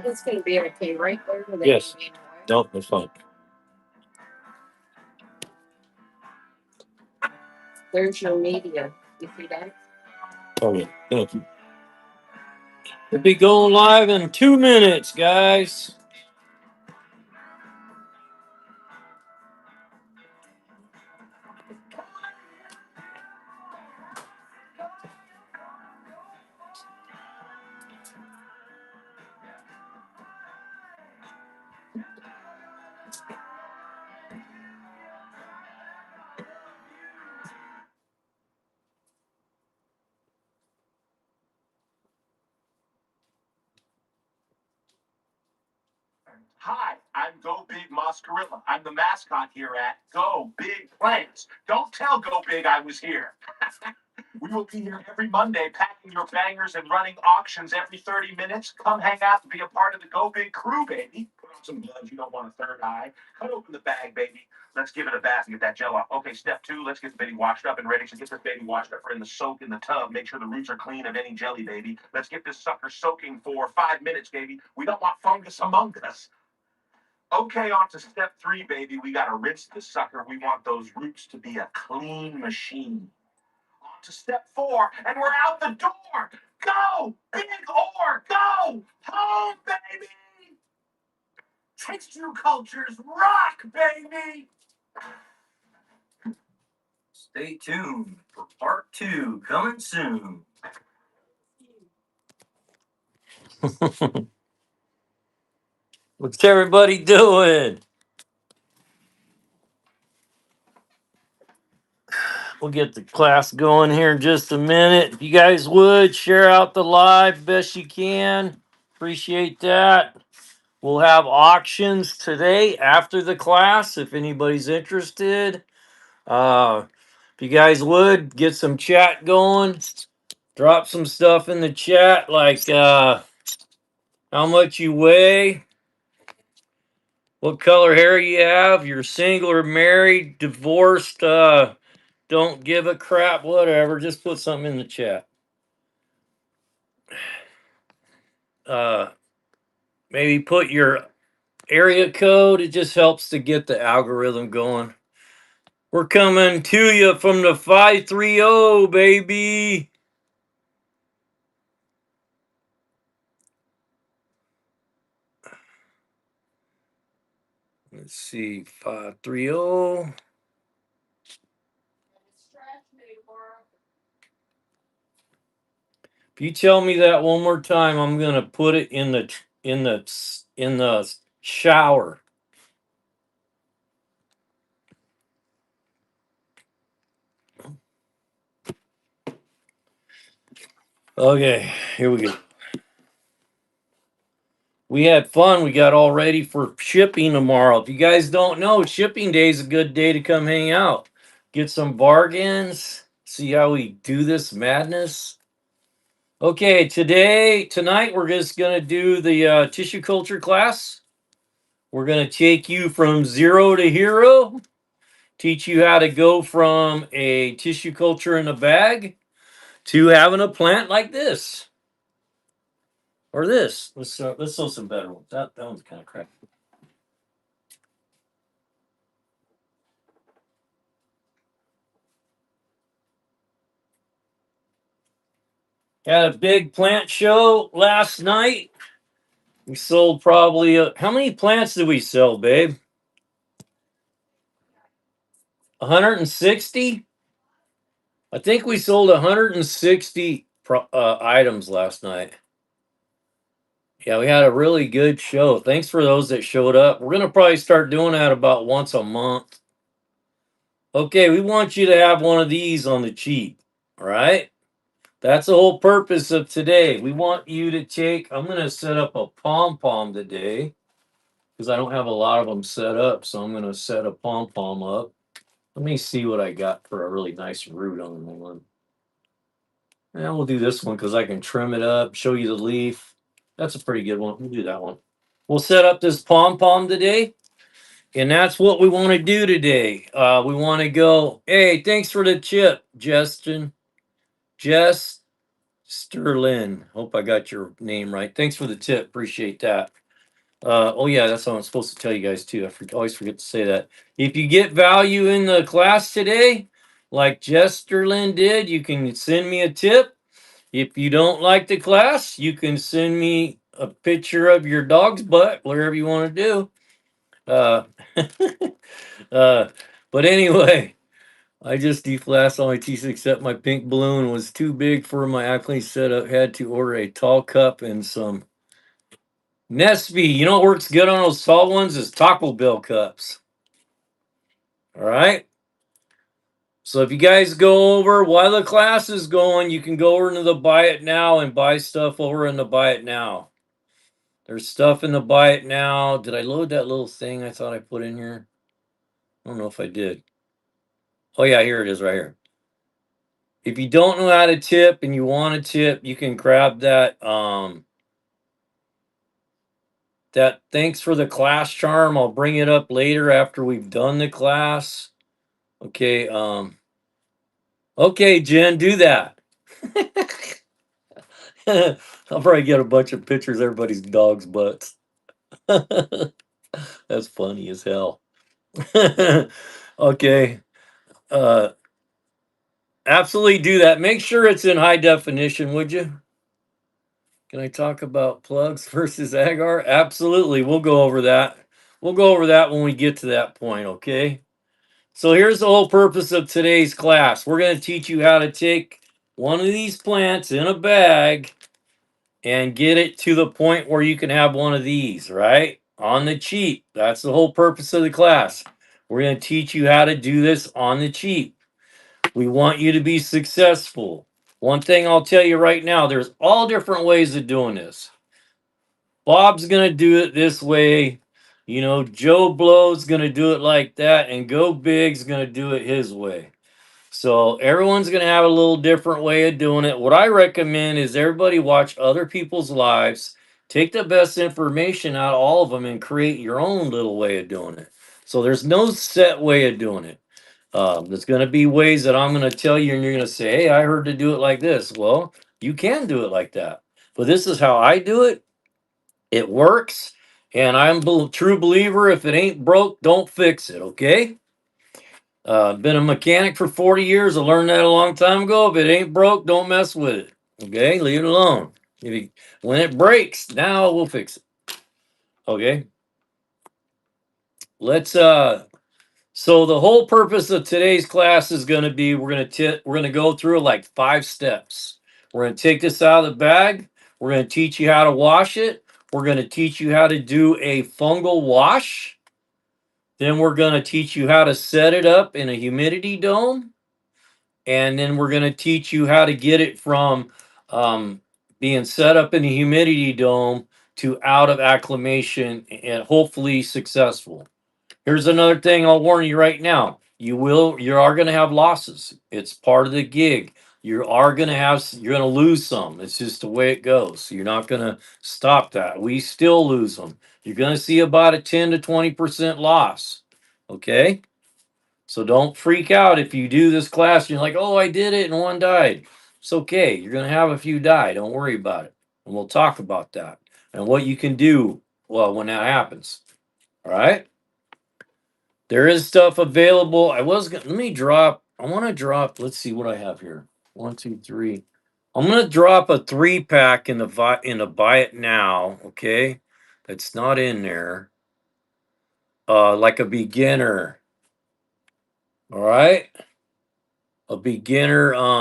It's going to be okay, right? Yes. Nope, that's fine. There's your media. You see that? Oh, yeah. Thank you. We'll be going live in 2 minutes, guys. Hi, I'm Go Big Moscarilla. I'm the mascot here at Go Big Plants. Don't tell Go Big I was here. We will be here every Monday packing your bangers and running auctions every 30 minutes. Come hang out and be a part of the Go Big crew, baby. Put on some gloves. You don't want a third eye. Cut open the bag, baby. Let's give it a bath and get that gel off. Okay, step 2, let's get the baby washed up and ready. So get this baby washed up. We're in the soak in the tub. Make sure the roots are clean of any jelly, baby. Let's get this sucker soaking for 5 minutes, baby. We don't want fungus among us. Okay, on to step 3, baby. We got to rinse the sucker. We want those roots to be a clean machine. On to step 4, and we're out the door. Go, big ore, go, home, baby. Texture cultures rock, baby. Stay tuned for part 2 coming soon. What's everybody doing? We'll get the class going here in just a minute. If you guys would share out the live best you can, appreciate that. We'll have auctions today after the class if anybody's interested. If you guys would get some chat going, drop some stuff in the chat like how much you weigh, what color hair you have, you're single or married, divorced, don't give a crap, whatever. Just put something in the chat. Uh, maybe put your area code. It just helps to get the algorithm going. We're coming to you from the 530, baby. Let's see, 530. If you tell me that one more time, I'm gonna put it in the shower. Okay, here we go. We had fun. We got all ready for shipping tomorrow. If you guys don't know, shipping day is a good day to come hang out, get some bargains, see how we do this madness. Okay, tonight, we're just gonna do the tissue culture class. We're gonna take you from zero to hero, teach you how to go from a tissue culture in a bag to having a plant like this or this. Let's show some better ones. That one's kind of crappy. Had a big plant show last night. We sold probably how many plants did we sell, babe? 160. I think we sold 160 items last night. Yeah, we had a really good show. Thanks for those that showed up. We're gonna probably start doing that about once a month. Okay, we want you to have one of these on the cheap. All right. That's the whole purpose of today. We want you to take, I'm going to set up a pom pom today. because I don't have a lot of them set up. So I'm going to set a pom-pom up. Let me see what I got for a really nice root on one. And we'll do this one because I can trim it up, show you the leaf. That's a pretty good one. We'll do that one. We'll set up this pom-pom today. And that's what we want to do today. We want to go, hey, thanks for the chip, Justin. Jess Sterlin. Hope I got your name right. Thanks for the tip. Appreciate that. Oh yeah, that's what I'm supposed to tell you guys too. Always forget to say that. If you get value in the class today, like Jess Sterlin did, you can send me a tip. If you don't like the class, you can send me a picture of your dog's butt, whatever you want to do. Uh, uh, but anyway, I just deflasked all my T6 except my pink balloon was too big for my Ackley setup. Had to order a tall cup and some Nesby. You know what works good on those tall ones is Taco Bell cups. All right. So if you guys go over while the class is going, you can go over into the buy it now and buy stuff over in the buy it now. There's stuff in the buy it now. Did I load that little thing I thought I put in here? I don't know if I did. Oh yeah, here it is right here. If you don't know how to tip and you want to tip, you can grab that that thanks for the class charm. I'll bring it up later after we've done the class. Okay, okay, Jen, do that. I'll probably get a bunch of pictures of everybody's dog's butts. That's funny as hell. Okay. Uh Absolutely do that. Make sure it's in high definition, would you? Can I talk about plugs versus agar? Absolutely. We'll go over that. We'll go over that when we get to that point, okay? So here's the whole purpose of today's class. We're going to teach you how to take one of these plants in a bag and get it to the point where you can have one of these, right? On the cheap. That's the whole purpose of the class. We're going to teach you how to do this on the cheap. We want you to be successful. One thing I'll tell you right now, there's all different ways of doing this. Bob's going to do it this way. You know, Joe Blow's going to do it like that, and Go Big's going to do it his way. So everyone's going to have a little different way of doing it. What I recommend is everybody watch other people's lives, take the best information out of all of them, and create your own little way of doing it. So there's no set way of doing it. There's going to be ways that I'm going to tell you, and you're going to say, hey, I heard to do it like this. Well, you can do it like that. But this is how I do it. It works. And I'm a true believer. If it ain't broke, don't fix it. Okay. Been a mechanic for 40 years. I learned that a long time ago. If it ain't broke, don't mess with it. Okay. Leave it alone. When it breaks, now we'll fix it. Okay. Let's So the whole purpose of today's class is going to be we're going to go through like 5 steps. We're going to take this out of the bag. We're going to teach you how to wash it. We're going to teach you how to do a fungal wash. Then we're going to teach you how to set it up in a humidity dome. And then we're going to teach you how to get it from being set up in a humidity dome to out of acclimation and hopefully successful. Here's another thing I'll warn you right now. You are going to have losses. It's part of the gig. You're going to lose some. It's just the way it goes. You're not going to stop that. We still lose them. You're going to see about a 10 to 20% loss. Okay? So don't freak out if you do this class and you're like, oh, I did it and one died. It's okay. You're going to have a few die. Don't worry about it. And we'll talk about that and what you can do when that happens. All right? There is stuff available. I want to drop, let's see what I have here. 1, 2, 3. I'm going to drop a 3-pack in the buy it now, okay? That's not in there. Like a beginner. All right? A beginner's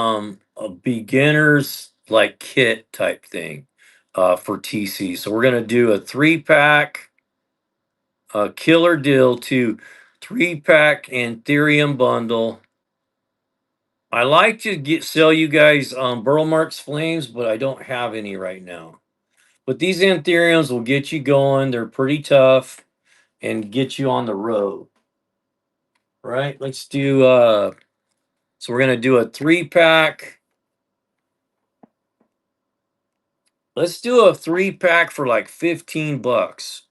like kit type thing for TC. So we're going to do a 3-pack killer deal to 3-pack Anthurium bundle. I like to sell you guys Burl Marks Flames, but I don't have any right now. But these Anthuriums will get you going. They're pretty tough. and get you on the road. Right? Let's do so we're gonna do a 3-pack. Let's do a 3-pack for like $15.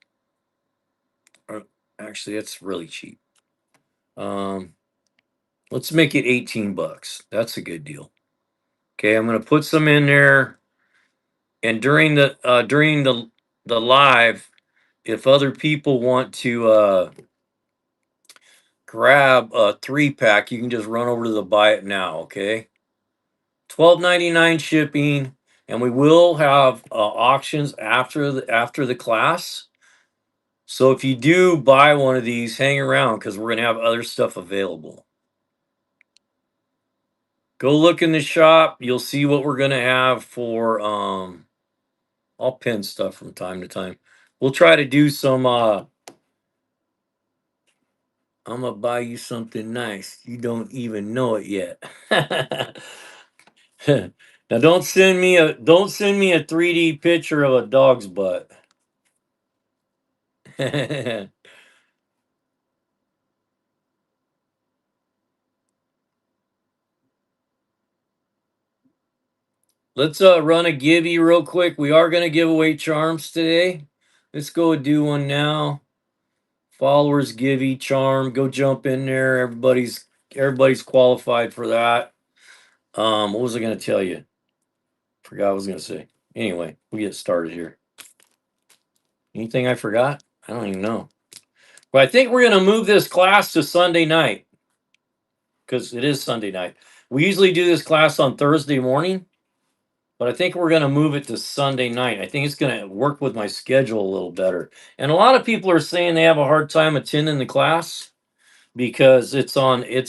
Or actually that's really cheap. Let's make it $18. That's a good deal. Okay, I'm gonna put some in there, and during the live, if other people want to grab a 3-pack, you can just run over to the buy it now. Okay, $12.99 shipping, and we will have auctions after the class. So if you do buy one of these, hang around because we're gonna have other stuff available. Go look in the shop. You'll see what we're gonna have for I'll pin stuff from time to time. We'll try to do some I'm gonna buy you something nice. You don't even know it yet. Now don't send me a 3D picture of a dog's butt. Let's run a givey real quick. We are gonna give away charms today. Let's go do one now. Followers givey charm. Go jump in there. Everybody's qualified for that. What was I gonna tell you? Forgot what I was gonna say. Anyway, we get started here. Anything I forgot? I don't even know. But I think we're gonna move this class to Sunday night because it is Sunday night. We usually do this class on Thursday morning, but I think we're gonna move it to Sunday night. I think it's gonna work with my schedule a little better. And a lot of people are saying they have a hard time attending the class because it's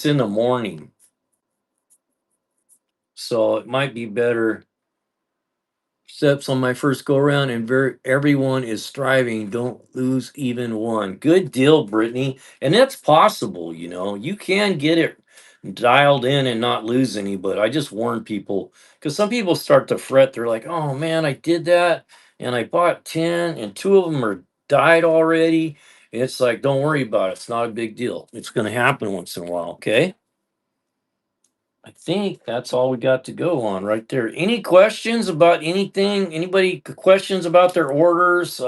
in the morning. So it might be better. Steps on my first go around, and everyone is striving. Don't lose even one. Good deal, Brittany. And that's possible, you can get it dialed in and not lose any. But I just warn people because some people start to fret. They're like, oh man, I did that and I bought 10 and 2 of them are died already. It's like, don't worry about it. It's not a big deal. It's going to happen once in a while. Okay. I think that's all we got to go on right there. Any questions about anything? Anybody questions about their orders?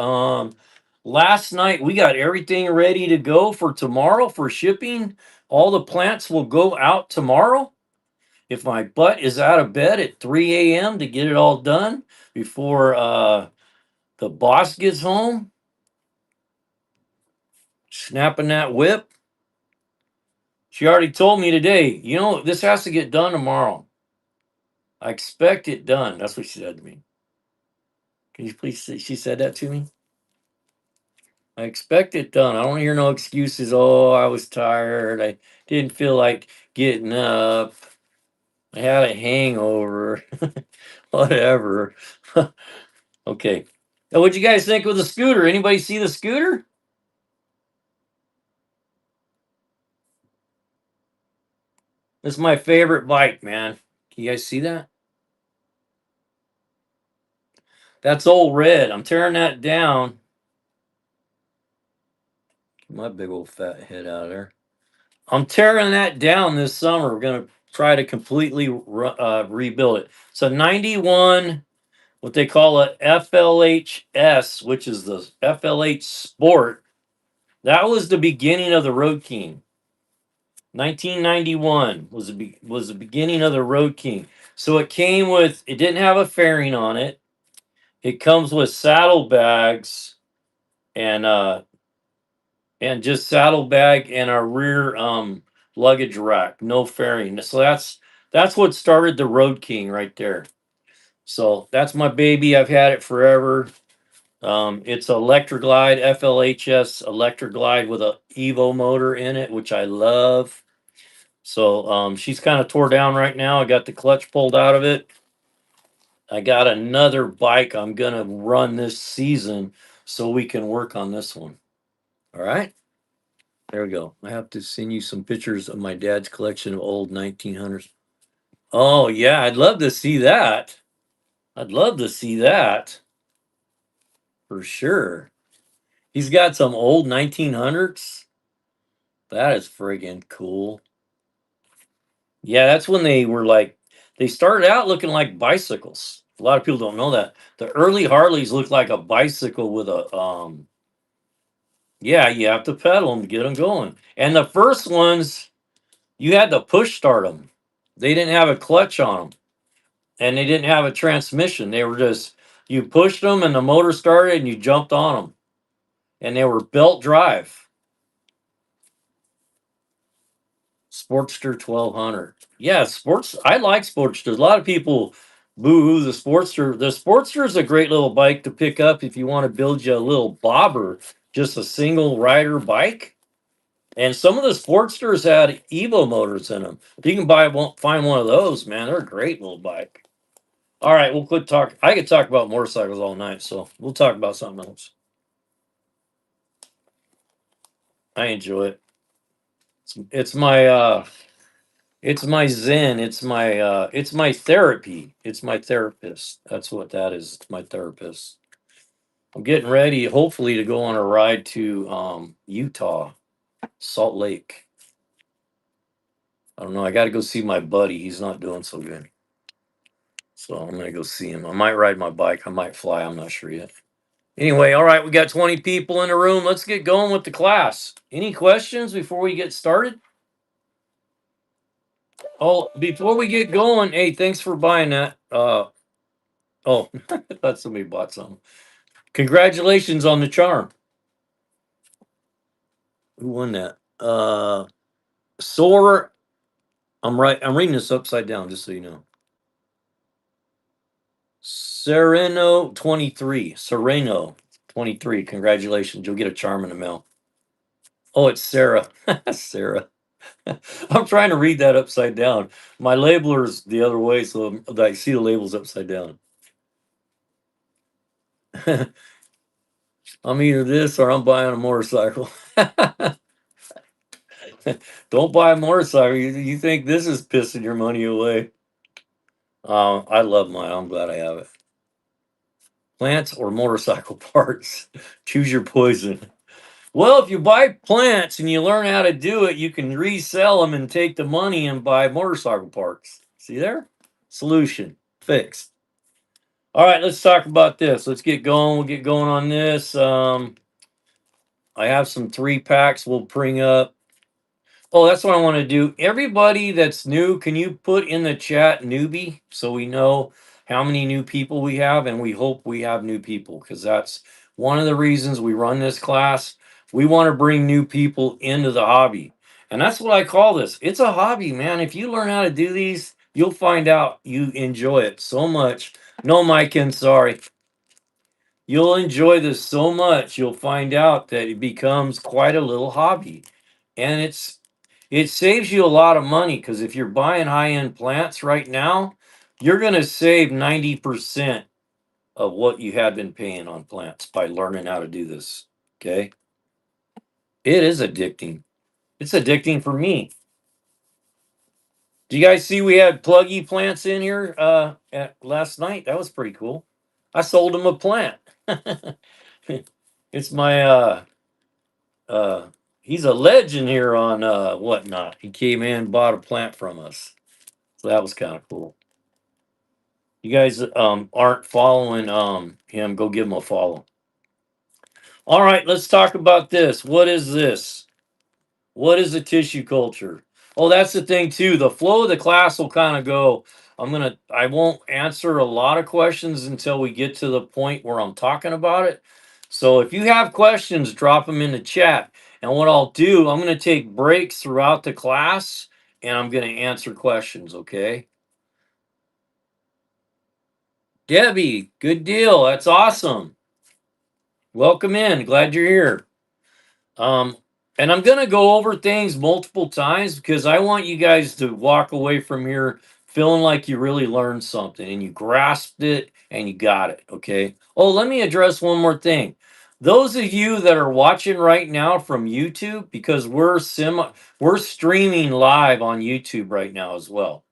Last night we got everything ready to go for tomorrow for shipping. All the plants will go out tomorrow. If my butt is out of bed at 3 a.m. to get it all done before the boss gets home, snapping that whip. She already told me today, this has to get done tomorrow. I expect it done. That's what she said to me. Can you please say she said that to me? I expect it done. I don't hear no excuses. Oh, I was tired. I didn't feel like getting up. I had a hangover. Whatever. Okay. Now, what'd you guys think of the scooter? Anybody see the scooter? This is my favorite bike, man. Can you guys see that? That's old red. I'm tearing that down. Get my big old fat head out of there. I'm tearing that down this summer. We're gonna try to completely rebuild it. So 91, what they call a FLHS, which is the FLH Sport. That was the beginning of the Road King. 1991 was the beginning of the Road King. So it didn't have a fairing on it. It comes with saddlebags and just saddlebag and a rear luggage rack, no fairing. So that's what started the Road King right there. So that's my baby. I've had it forever. It's Electroglide FLHS Electroglide with a Evo motor in it, which I love. So she's kind of tore down right now. I got the clutch pulled out of it. I got another bike I'm gonna run this season so we can work on this one. All right. There we go. I have to send you some pictures of my dad's collection of old 1900s. Oh, yeah, I'd love to see that. I'd love to see that for sure. He's got some old 1900s. That is friggin' cool. Yeah, that's when they were like, they started out looking like bicycles. A lot of people don't know that. The early Harleys looked like a bicycle with a, yeah, you have to pedal them to get them going. And the first ones, you had to push start them. They didn't have a clutch on them and they didn't have a transmission. They were just, you pushed them and the motor started and you jumped on them. And they were belt drive. Sportster 1200. Yeah, sports. I like Sportsters. A lot of people boo-hoo the Sportster. The Sportster is a great little bike to pick up if you want to build you a little bobber, just a single rider bike. And some of the Sportsters had Evo motors in them. If you can find one of those, man, they're a great little bike. All right, we'll quit talking. I could talk about motorcycles all night, so we'll talk about something else. I enjoy it. It's my it's my zen. It's my therapy. It's my therapist. That's what that is. It's my therapist. I'm getting ready, hopefully, to go on a ride to Utah, Salt Lake. I don't know. I got to go see my buddy. He's not doing so good. So I'm gonna go see him. I might ride my bike. I might fly. I'm not sure yet. Anyway, all right, we got 20 people in the room. Let's get going with the class. Any questions before we get started? Oh, before we get going, hey, thanks for buying that. Oh, I thought somebody bought something. Congratulations on the charm. Who won that? Sora. I'm right. I'm reading this upside down, just so you know. Sereno 23. Sereno 23. Congratulations. You'll get a charm in the mail. Oh, it's Sarah. Sarah. I'm trying to read that upside down. My labeler's the other way, so I see the labels upside down. I'm either this or I'm buying a motorcycle. Don't buy a motorcycle. You think this is pissing your money away. I love mine. I'm glad I have it. Plants or motorcycle parts. Choose your poison. Well, if you buy plants and you learn how to do it, you can resell them and take the money and buy motorcycle parts. See there? Solution fixed. All right, let's talk about this. Let's get going. We'll get going on this. I have some 3-packs we'll bring up. Oh, that's what I want to do. Everybody that's new, can you put in the chat newbie so we know how many new people we have? And we hope we have new people because that's one of the reasons we run this class. We want to bring new people into the hobby. And that's what I call this. It's a hobby, man. If you learn how to do these, you'll find out you enjoy it so much. No, Mike, and sorry. You'll enjoy this so much, you'll find out that it becomes quite a little hobby. And it saves you a lot of money because if you're buying high-end plants right now, you're going to save 90% of what you had been paying on plants by learning how to do this. Okay. It is addicting. It's addicting for me. Do you guys see we had pluggy plants in here last night? That was pretty cool. I sold him a plant. It's my he's a legend here on whatnot. He came in, bought a plant from us. So that was kind of cool. You guys aren't following him, go give him a follow. All right, let's talk about this. What is this? What is a tissue culture? Oh, that's the thing too. The flow of the class will kind of go. I won't answer a lot of questions until we get to the point where I'm talking about it. So if you have questions, drop them in the chat. And what I'll do, I'm going to take breaks throughout the class and I'm going to answer questions, okay? Debbie, good deal. That's awesome. Welcome in. Glad you're here. And I'm going to go over things multiple times because I want you guys to walk away from here feeling like you really learned something and you grasped it and you got it. Okay. Oh, let me address one more thing. Those of you that are watching right now from YouTube, because we're streaming live on YouTube right now as well.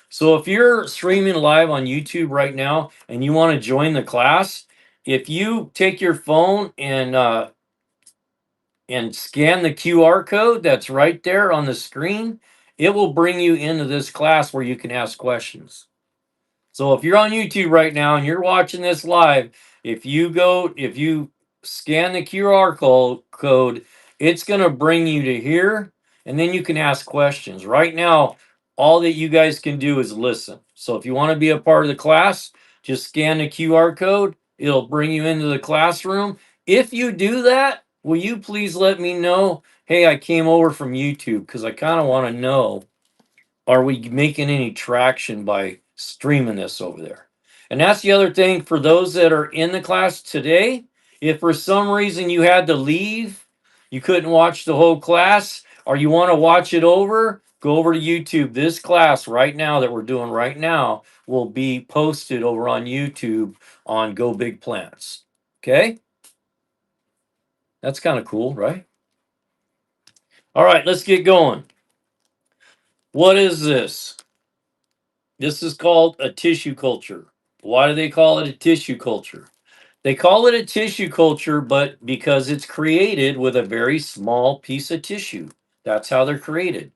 So if you're streaming live on YouTube right now and you want to join the class, if you take your phone and and scan the QR code that's right there on the screen, it will bring you into this class where you can ask questions. So if you're on YouTube right now and you're watching this live, if you scan the QR code, it's going to bring you to here and then you can ask questions. Right now, all that you guys can do is listen. So if you want to be a part of the class, just scan the QR code. It'll bring you into the classroom. If you do that, will you please let me know? Hey, I came over from YouTube because I kind of want to know, are we making any traction by streaming this over there? And that's the other thing for those that are in the class today. If for some reason you had to leave, you couldn't watch the whole class, or you want to watch it over, go over to YouTube. This class right now that we're doing right now will be posted over on YouTube on Go Big Plants. Okay? That's kind of cool, right? All right, let's get going. What is this? This is called a tissue culture. Why do they call it a tissue culture? They call it a tissue culture, but because it's created with a very small piece of tissue. That's how they're created.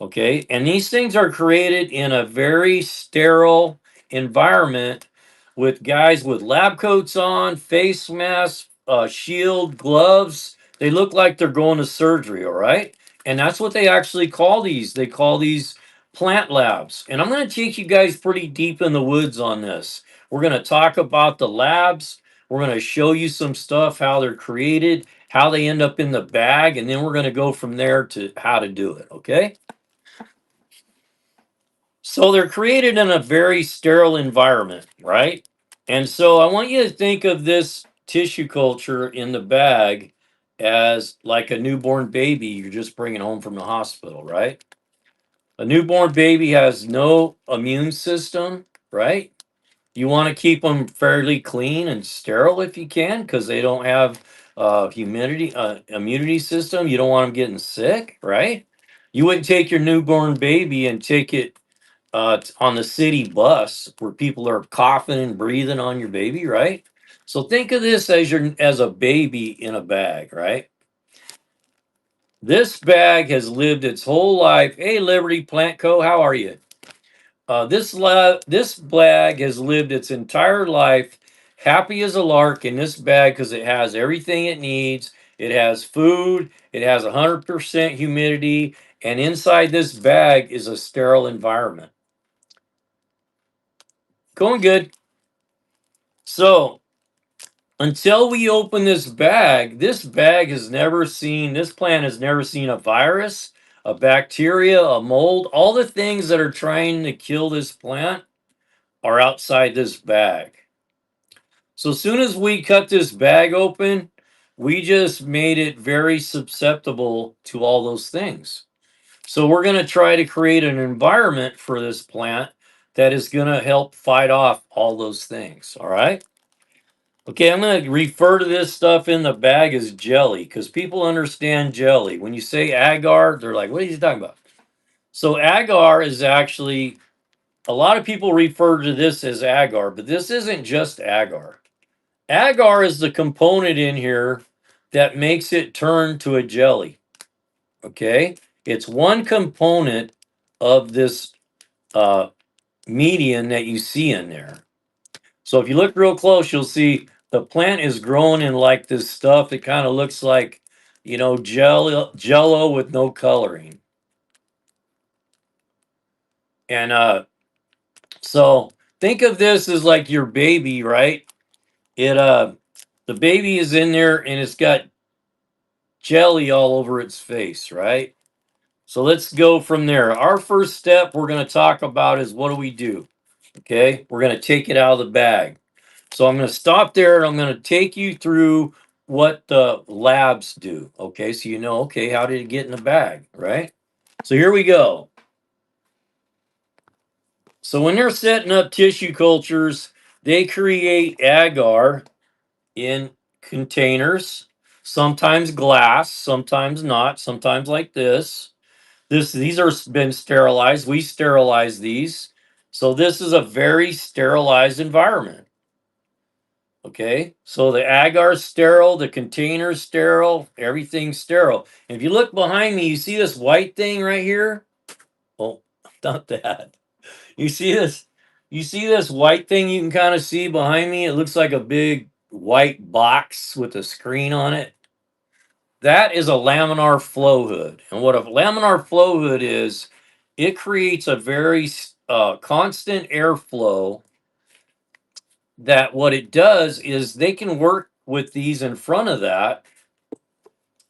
Okay. And these things are created in a very sterile environment with guys with lab coats on, face masks, shield, gloves. They look like they're going to surgery. All right. And that's what they actually call these. They call these plant labs. And I'm going to take you guys pretty deep in the woods on this. We're going to talk about the labs. We're going to show you some stuff, how they're created, how they end up in the bag. And then we're going to go from there to how to do it. Okay. So they're created in a very sterile environment, right? And so I want you to think of this tissue culture in the bag as like a newborn baby you're just bringing home from the hospital, right? A newborn baby has no immune system, right? You want to keep them fairly clean and sterile if you can because they don't have immunity system. You don't want them getting sick, right? You wouldn't take your newborn baby and take it on the city bus where people are coughing and breathing on your baby, right? So think of this as a baby in a bag, right? This bag has lived its whole life. Hey, Liberty Plant Co., how are you? This bag has lived its entire life happy as a lark in this bag because it has everything it needs. It has food. It has 100% humidity, and inside this bag is a sterile environment. Going good. So until we open this bag has never seen, this plant has never seen a virus, a bacteria, a mold. All the things that are trying to kill this plant are outside this bag. So as soon as we cut this bag open, we just made it very susceptible to all those things. So we're going to try to create an environment for this plant that is going to help fight off all those things. All right. Okay, I'm going to refer to this stuff in the bag as jelly because people understand jelly. When you say agar, they're like, what are you talking about? So, agar is actually, a lot of people refer to this as agar, but this isn't just agar. Agar is the component in here that makes it turn to a jelly. Okay, it's one component of this medium that you see in there. So if you look real close, you'll see the plant is growing in like this stuff. It kind of looks like, jello with no coloring. And so think of this as like your baby, right? The baby is in there and it's got jelly all over its face, right? So let's go from there. Our first step we're going to talk about is what do we do? Okay, we're going to take it out of the bag. So I'm going to stop there and I'm going to take you through what the labs do. Okay, so okay, how did it get in the bag, right? So here we go. So when they're setting up tissue cultures, they create agar in containers, sometimes glass, sometimes not, sometimes like this. These are been sterilized. We sterilize these. So this is a very sterilized environment. Okay, so the agar's sterile, the container's sterile, everything's sterile. And if you look behind me, you see this white thing right here? Oh, not that. You see this? You see this white thing you can kind of see behind me? It looks like a big white box with a screen on it. That is a laminar flow hood. And what a laminar flow hood is, it creates a very constant airflow that what it does is they can work with these in front of that,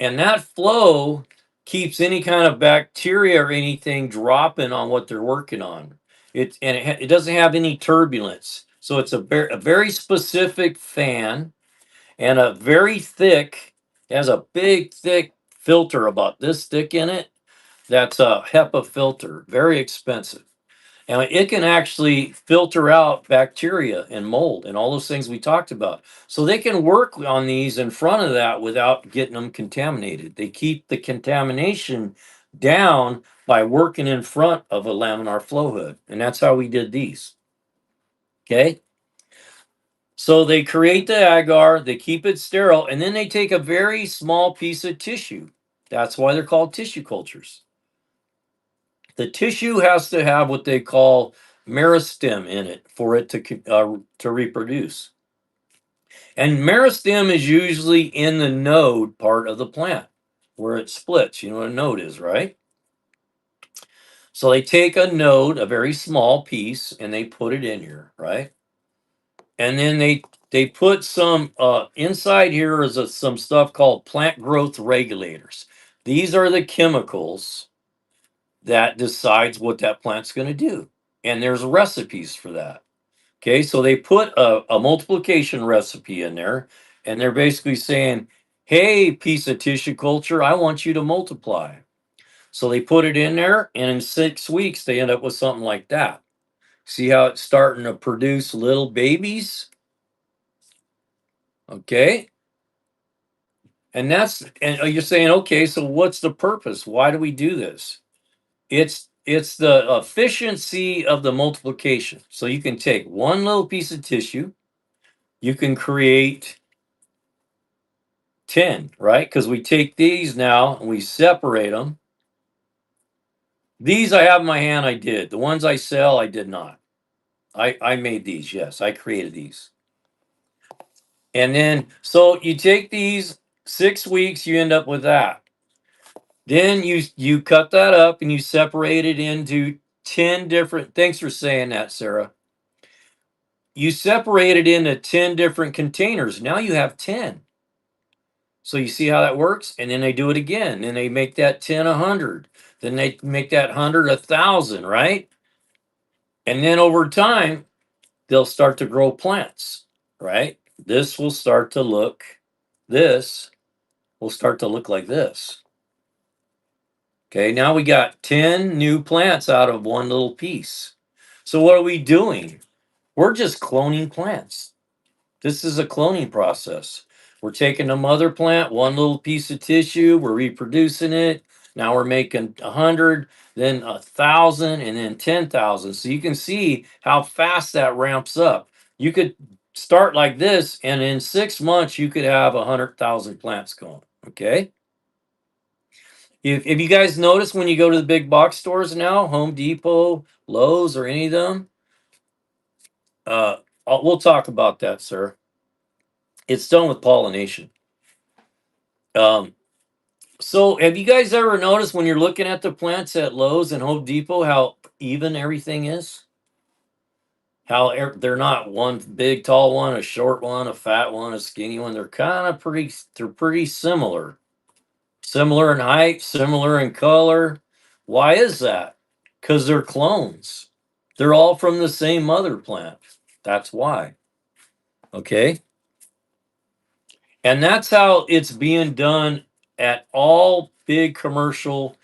and that flow keeps any kind of bacteria or anything dropping on what they're working on. It doesn't have any turbulence, so it's a very specific fan and a very thick. It has a big thick filter about this thick in it. That's a HEPA filter, very expensive. And it can actually filter out bacteria and mold and all those things we talked about. So they can work on these in front of that without getting them contaminated. They keep the contamination down by working in front of a laminar flow hood. And that's how we did these. Okay. So they create the agar, they keep it sterile, and then they take a very small piece of tissue. That's why they're called tissue cultures. The tissue has to have what they call meristem in it for it to reproduce. And meristem is usually in the node part of the plant where it splits. You know what a node is, right? So they take a node, a very small piece, and they put it in here, right? And then they put some inside here is some stuff called plant growth regulators. These are the chemicals that decides what that plant's going to do. And there's recipes for that. Okay, so they put a multiplication recipe in there, and they're basically saying, hey, piece of tissue culture, I want you to multiply. So they put it in there, and in 6 weeks, they end up with something like that. See how it's starting to produce little babies? Okay. And you're saying, okay, so what's the purpose? Why do we do this? It's the efficiency of the multiplication. So you can take one little piece of tissue, you can create 10, right? Because we take these now and we separate them. These I have in my hand, I did. The ones I sell, I did not. I made these, yes, I created these. And then, so you take these 6 weeks, you end up with that. Then you cut that up and you separate it into 10 different, thanks for saying that, Sarah. You separate it into 10 different containers. Now you have 10. So you see how that works? And then they do it again. And they make that 10 100. Then they make that 100 1,000, right? And then over time, they'll start to grow plants, right? This will start to look, this will start to look like this. Okay, now we got 10 new plants out of one little piece. So what are we doing? We're just cloning plants. This is a cloning process. We're taking a mother plant, one little piece of tissue, we're reproducing it. Now we're making 100, then 1,000, and then 10,000. So you can see how fast that ramps up. You could start like this, and in 6 months, you could have 100,000 plants going. Okay. If you guys notice when you go to the big box stores now, Home Depot, Lowe's, or any of them, we'll talk about that, sir. It's done with pollination. So have you guys ever noticed when you're looking at the plants at Lowe's and Home Depot how even everything is? How they're not one big tall one, a short one, a fat one, a skinny one. They're kind of pretty similar. Similar in height, similar in color. Why is that? Because they're clones. They're all from the same mother plant. That's why. Okay. And that's how it's being done at all big commercial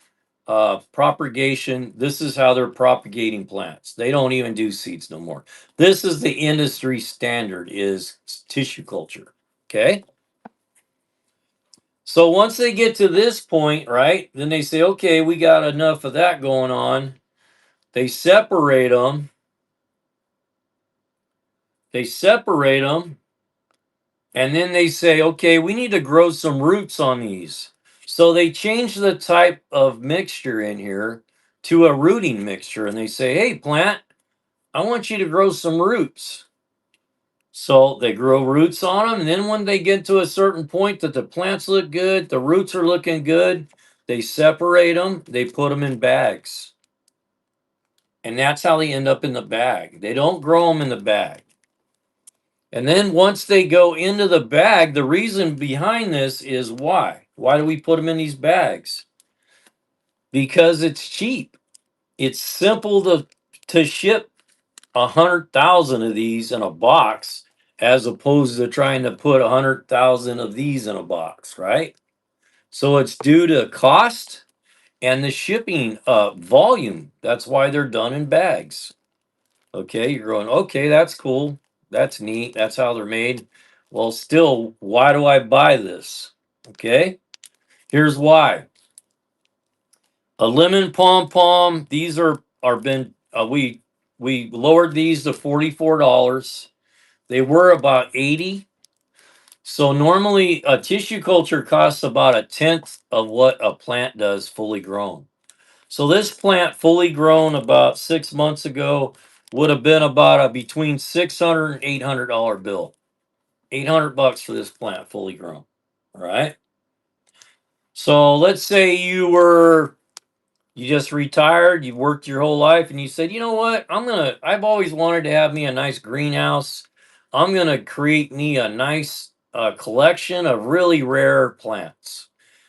propagation. This is how they're propagating plants. They don't even do seeds no more. This is the industry standard is tissue culture. Okay. So once they get to this point, right, then they say, okay, we got enough of that going on. They separate them. And then they say, okay, we need to grow some roots on these. So they change the type of mixture in here to a rooting mixture. And they say, hey, plant, I want you to grow some roots. So they grow roots on them. And then when they get to a certain point that the plants look good, the roots are looking good, they separate them, they put them in bags. And that's how they end up in the bag. They don't grow them in the bag. And then once they go into the bag, the reason behind this is why? Why do we put them in these bags? Because it's cheap. It's simple to ship 100,000 of these in a box as opposed to trying to put 100,000 of these in a box, right? So it's due to cost and the shipping volume. That's why they're done in bags. Okay, you're going, okay, that's cool. That's neat. That's how they're made. Well, still, why do I buy this? Okay, here's why. A lemon pom pom. These are been we lowered these to $44. They were about 80. So normally a tissue culture costs about a tenth of what a plant does fully grown. So this plant fully grown about 6 months ago would have been about a between $600 and $800 bill. $800 for this plant fully grown. All right. So let's say you just retired, you've worked your whole life, and you said, you know what? I've always wanted to have me a nice greenhouse. I'm gonna create me a nice collection of really rare plants.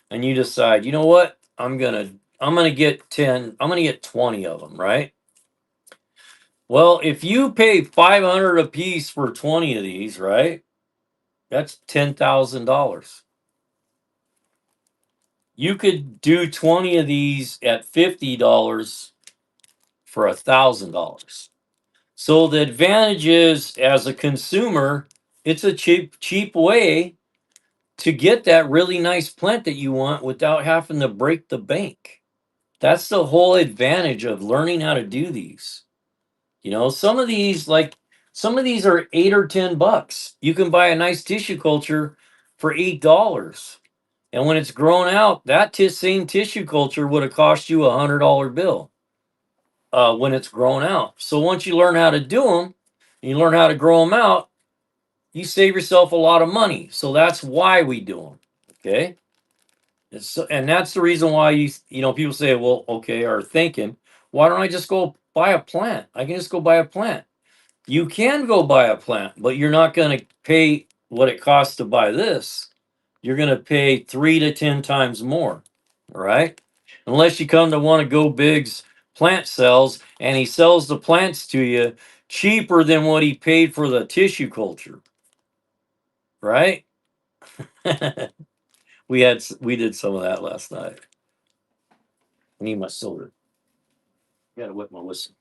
And you decide, you know what? I'm gonna get 10, I'm gonna get 20 of them, right? Well, if you pay 500 a piece for 20 of these, right? That's $10,000. You could do 20 of these at $50 for $1,000. So the advantage is, as a consumer, it's a cheap way to get that really nice plant that you want without having to break the bank. That's the whole advantage of learning how to do these. You know, some of these are 8 or 10 bucks. You can buy a nice tissue culture for $8. And when it's grown out, that same tissue culture would have cost you $100 bill when it's grown out. So once you learn how to do them, you learn how to grow them out, you save yourself a lot of money. So that's why we do them. Okay. And that's the reason why people say, well, okay, are thinking, why don't I just go buy a plant? I can just go buy a plant. You can go buy a plant, but you're not going to pay what it costs to buy this. You're going to pay 3 to 10 times more, all right? Unless you come to one of Go Big's plant sales and he sells the plants to you cheaper than what he paid for the tissue culture, right? We did some of that last night. I need my soda. Gotta whip my whistle.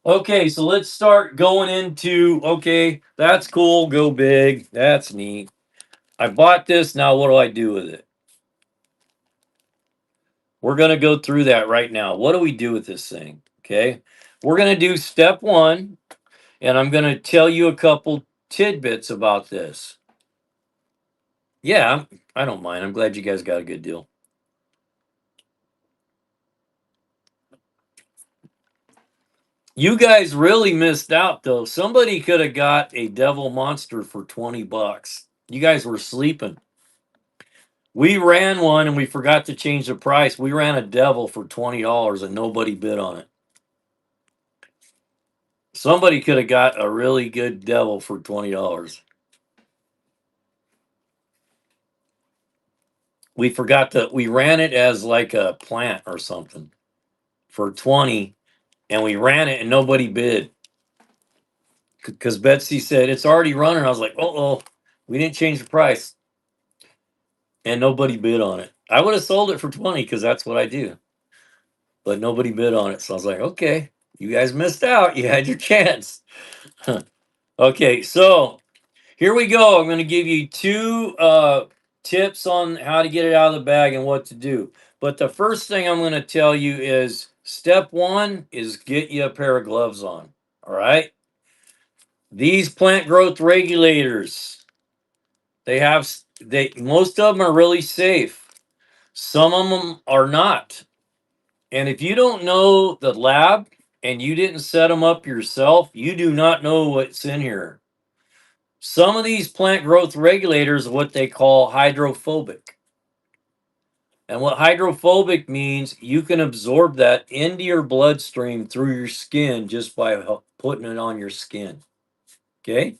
Okay, so let's start going into, okay, that's cool, Go Big, that's neat. I bought this, now what do I do with it? We're going to go through that right now. What do we do with this thing? Okay, we're going to do step one, and I'm going to tell you a couple tidbits about this. Yeah, I don't mind. I'm glad you guys got a good deal. You guys really missed out though. Somebody could have got a devil monster for 20 bucks. You guys were sleeping. We ran one and we forgot to change the price. We ran a devil for $20 and nobody bid on it. Somebody could have got a really good devil for $20. We ran it as like a plant or something for 20 and we ran it and nobody bid. Because Betsy said it's already running. I was like, oh, we didn't change the price. And nobody bid on it. I would have sold it for 20 because that's what I do. But nobody bid on it. So I was like, okay, you guys missed out. You had your chance. Okay, so here we go. I'm going to give you two tips on how to get it out of the bag and what to do. But the first thing I'm going to tell you is step one is get you a pair of gloves on. All right. These plant growth regulators, They most of them are really safe. Some of them are not. And if you don't know the lab and you didn't set them up yourself, you do not know what's in here. Some of these plant growth regulators are what they call hydrophobic. And what hydrophobic means, you can absorb that into your bloodstream through your skin just by putting it on your skin. Okay?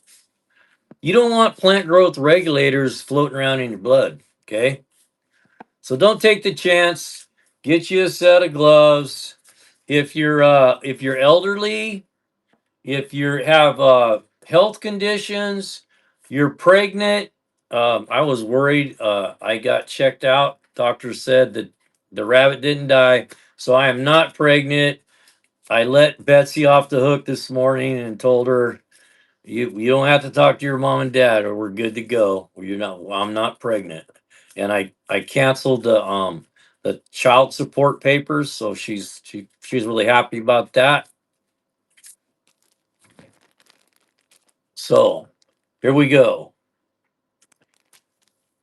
You don't want plant growth regulators floating around in your blood. Okay? So don't take the chance. Get you a set of gloves. If you're elderly, if you have health conditions, you're pregnant. I was worried. I got checked out. Doctor said that the rabbit didn't die, so I am not pregnant. I let Betsy off the hook this morning and told her, you don't have to talk to your mom and dad, or we're good to go. You're not. I'm not pregnant." And I canceled the child support papers, so she's really happy about that. So here we go.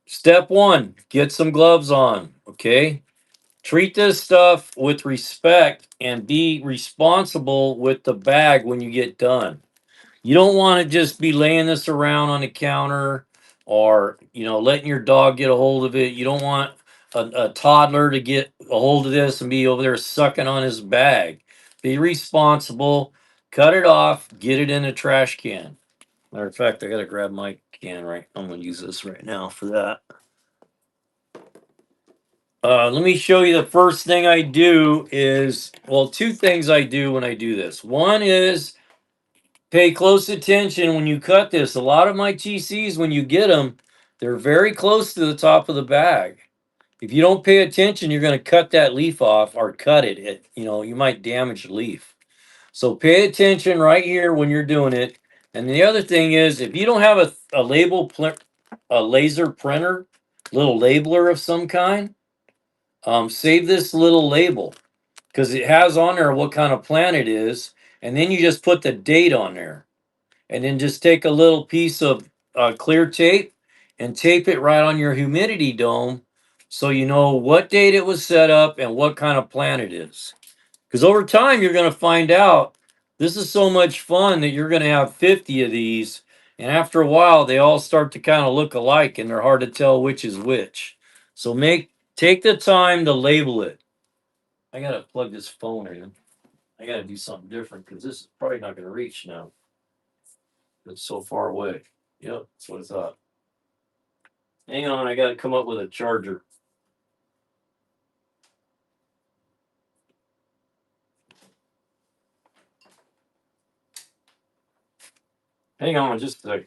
Step one, get some gloves on. Okay. Treat this stuff with respect and be responsible with the bag when you get done. You don't want to just be laying this around on the counter or, letting your dog get a hold of it. You don't want a toddler to get a hold of this and be over there sucking on his bag. Be responsible, cut it off, get it in a trash can. Matter of fact, I got to grab my can right. I'm going to use this right now for that. Let me show you the first thing I do is, well, two things I do when I do this. One is pay close attention when you cut this. A lot of my TCs, when you get them, they're very close to the top of the bag. If you don't pay attention, you're going to cut that leaf off or cut it. You might damage the leaf. So pay attention right here when you're doing it. And the other thing is, if you don't have a laser printer, little labeler of some kind, save this little label because it has on there what kind of plant it is, and then you just put the date on there, and then just take a little piece of clear tape and tape it right on your humidity dome, so you know what date it was set up and what kind of plant it is. Because over time, you're going to find out this is so much fun that you're going to have 50 of these. And after a while, they all start to kind of look alike and they're hard to tell which is which. So take the time to label it. I got to plug this phone in. I got to do something different because this is probably not going to reach now. It's so far away. Yep, that's what I thought. Hang on, I got to come up with a charger. Hang on just a second.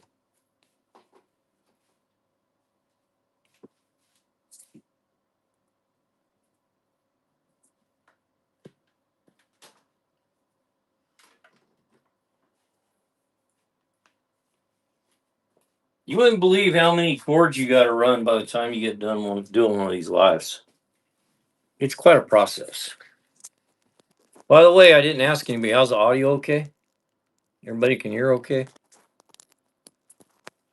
You wouldn't believe how many cords you got to run by the time you get done doing one of these lives. It's quite a process. By the way, I didn't ask anybody. How's the audio okay? Everybody can hear okay?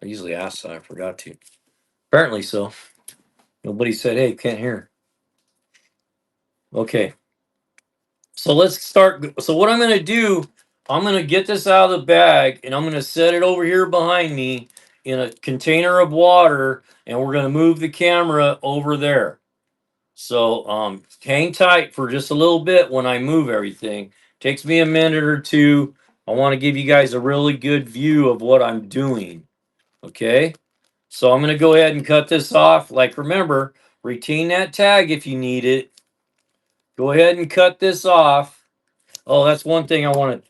I usually ask that. I forgot to. Apparently so. Nobody said, hey, can't hear. Okay. So let's start. So what I'm going to do, I'm going to get this out of the bag and I'm going to set it over here behind me in a container of water, and we're going to move the camera over there. So hang tight for just a little bit when I move everything. Takes me a minute or two. I want to give you guys a really good view of what I'm doing. Okay. So I'm going to go ahead and cut this off. Like, remember, retain that tag if you need it. Go ahead and cut this off. Oh, that's one thing I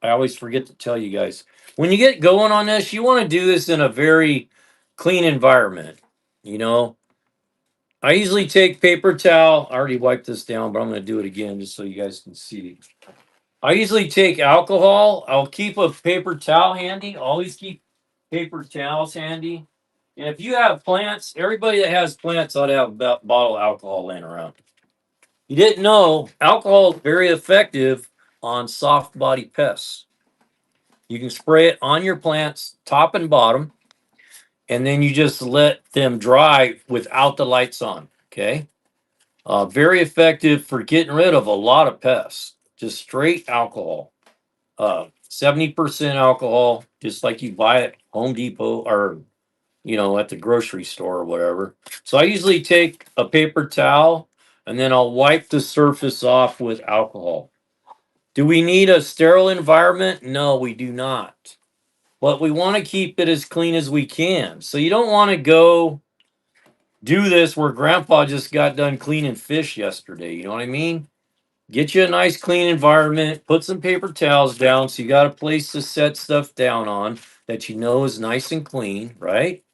always forget to tell you guys. When you get going on this, you want to do this in a very clean environment. I usually take paper towel. I already wiped this down, but I'm going to do it again just so you guys can see. I usually take alcohol. I'll keep a paper towel handy. Always keep paper towels handy. And if you have plants, everybody that has plants ought to have a bottle of alcohol laying around. You didn't know, alcohol is very effective on soft body pests. You can spray it on your plants, top and bottom. and then you just let them dry without the lights on. Okay. Very effective for getting rid of a lot of pests. Just straight alcohol. 70% alcohol, just like you buy at Home Depot or at the grocery store or whatever. So I usually take a paper towel and then I'll wipe the surface off with alcohol. Do we need a sterile environment? No, we do not. But we want to keep it as clean as we can. So you don't want to go do this where grandpa just got done cleaning fish yesterday. You know what I mean? Get you a nice clean environment, put some paper towels down so you got a place to set stuff down on that you know is nice and clean, right?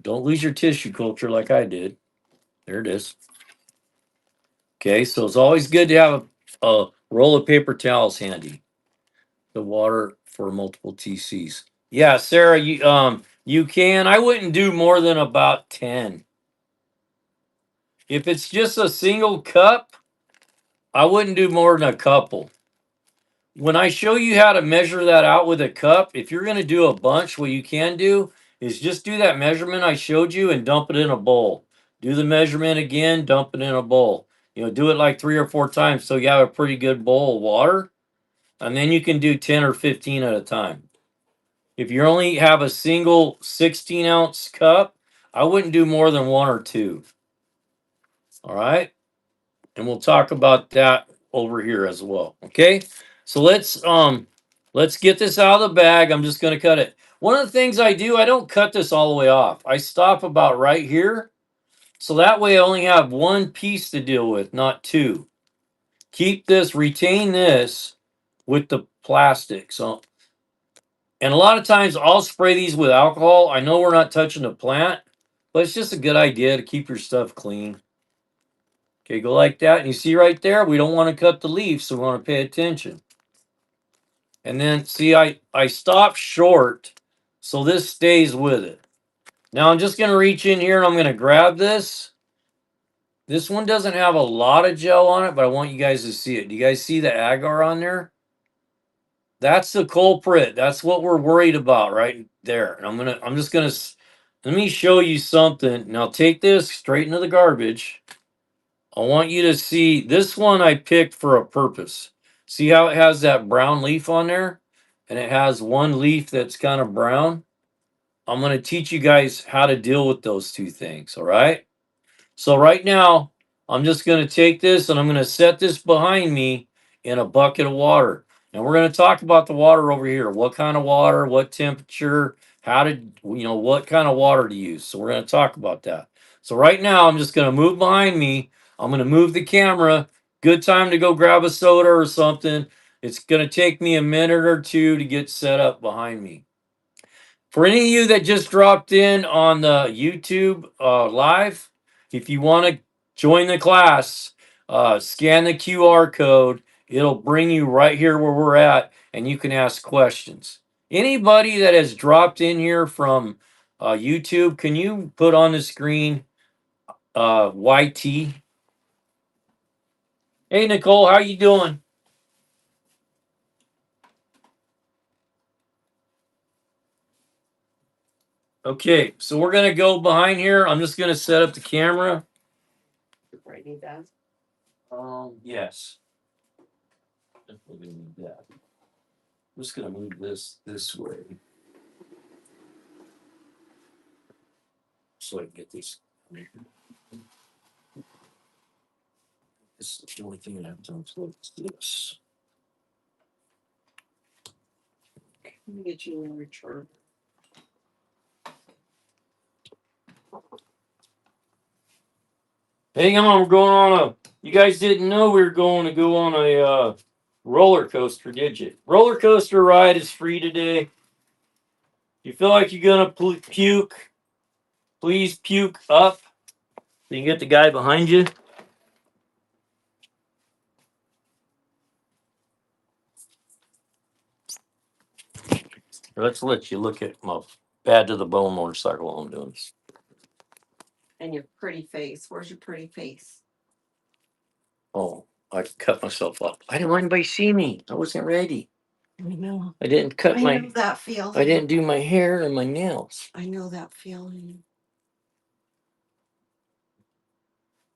Don't lose your tissue culture like I did. There it is. Okay, so it's always good to have a roll of paper towels handy. The water for multiple TCs. Yeah, Sarah, you can. I wouldn't do more than about 10. If it's just a single cup, I wouldn't do more than a couple. When I show you how to measure that out with a cup, if you're going to do a bunch, what you can do is just do that measurement I showed you and dump it in a bowl. Do the measurement again, dump it in a bowl. Do it like 3 or 4 times so you have a pretty good bowl of water. And then you can do 10 or 15 at a time. If you only have a single 16-ounce cup, I wouldn't do more than 1 or 2. All right. And we'll talk about that over here as well. Okay. So let's get this out of the bag. I'm just going to cut it. One of the things I do, I don't cut this all the way off. I stop about right here. So that way I only have one piece to deal with, not 2. Keep this, retain this with the plastic. So, and a lot of times I'll spray these with alcohol. I know we're not touching the plant, but it's just a good idea to keep your stuff clean. Okay, go like that. And you see right there, we don't want to cut the leaves, so we want to pay attention. And then see, I stopped short, so this stays with it. Now I'm just going to reach in here and I'm going to grab this. This one doesn't have a lot of gel on it, but I want you guys to see it. Do you guys see the agar on there? That's the culprit. That's what we're worried about right there. And I'm just gonna let me show you something. Now take this straight into the garbage. I want you to see this one I picked for a purpose. See how it has that brown leaf on there? And it has one leaf that's kind of brown. I'm gonna teach you guys how to deal with those 2 things, all right? So right now, I'm just going to take this and I'm going to set this behind me in a bucket of water. And we're going to talk about the water over here. What kind of water, what temperature, what kind of water to use. So we're going to talk about that. So right now, I'm just going to move behind me. I'm going to move the camera. Good time to go grab a soda or something. It's going to take me a minute or 2 to get set up behind me. For any of you that just dropped in on the YouTube live, if you want to join the class, scan the QR code. It'll bring you right here where we're at, and you can ask questions. Anybody that has dropped in here from YouTube, can you put on the screen YT? Hey, Nicole, how you doing? Okay, so we're going to go behind here. I'm just going to set up the camera. Writing down. Yes. Definitely gonna need that. I'm just gonna move this way. So I can get this. This is the only thing I have to unplug is this. Let me get you a return. Hang on, we're going on a. You guys didn't know we were going to go on a roller coaster, did you? Roller coaster ride is free today. You feel like you're gonna puke? Please puke up. So you can get the guy behind you. Let's let you look at my bad to the bone motorcycle while I'm doing this. And your pretty face. Where's your pretty face? Oh, I cut myself up. I didn't want anybody to see me. I wasn't ready. I know. I didn't cut I my. know that feeling. I didn't do my hair and my nails. I know that feeling.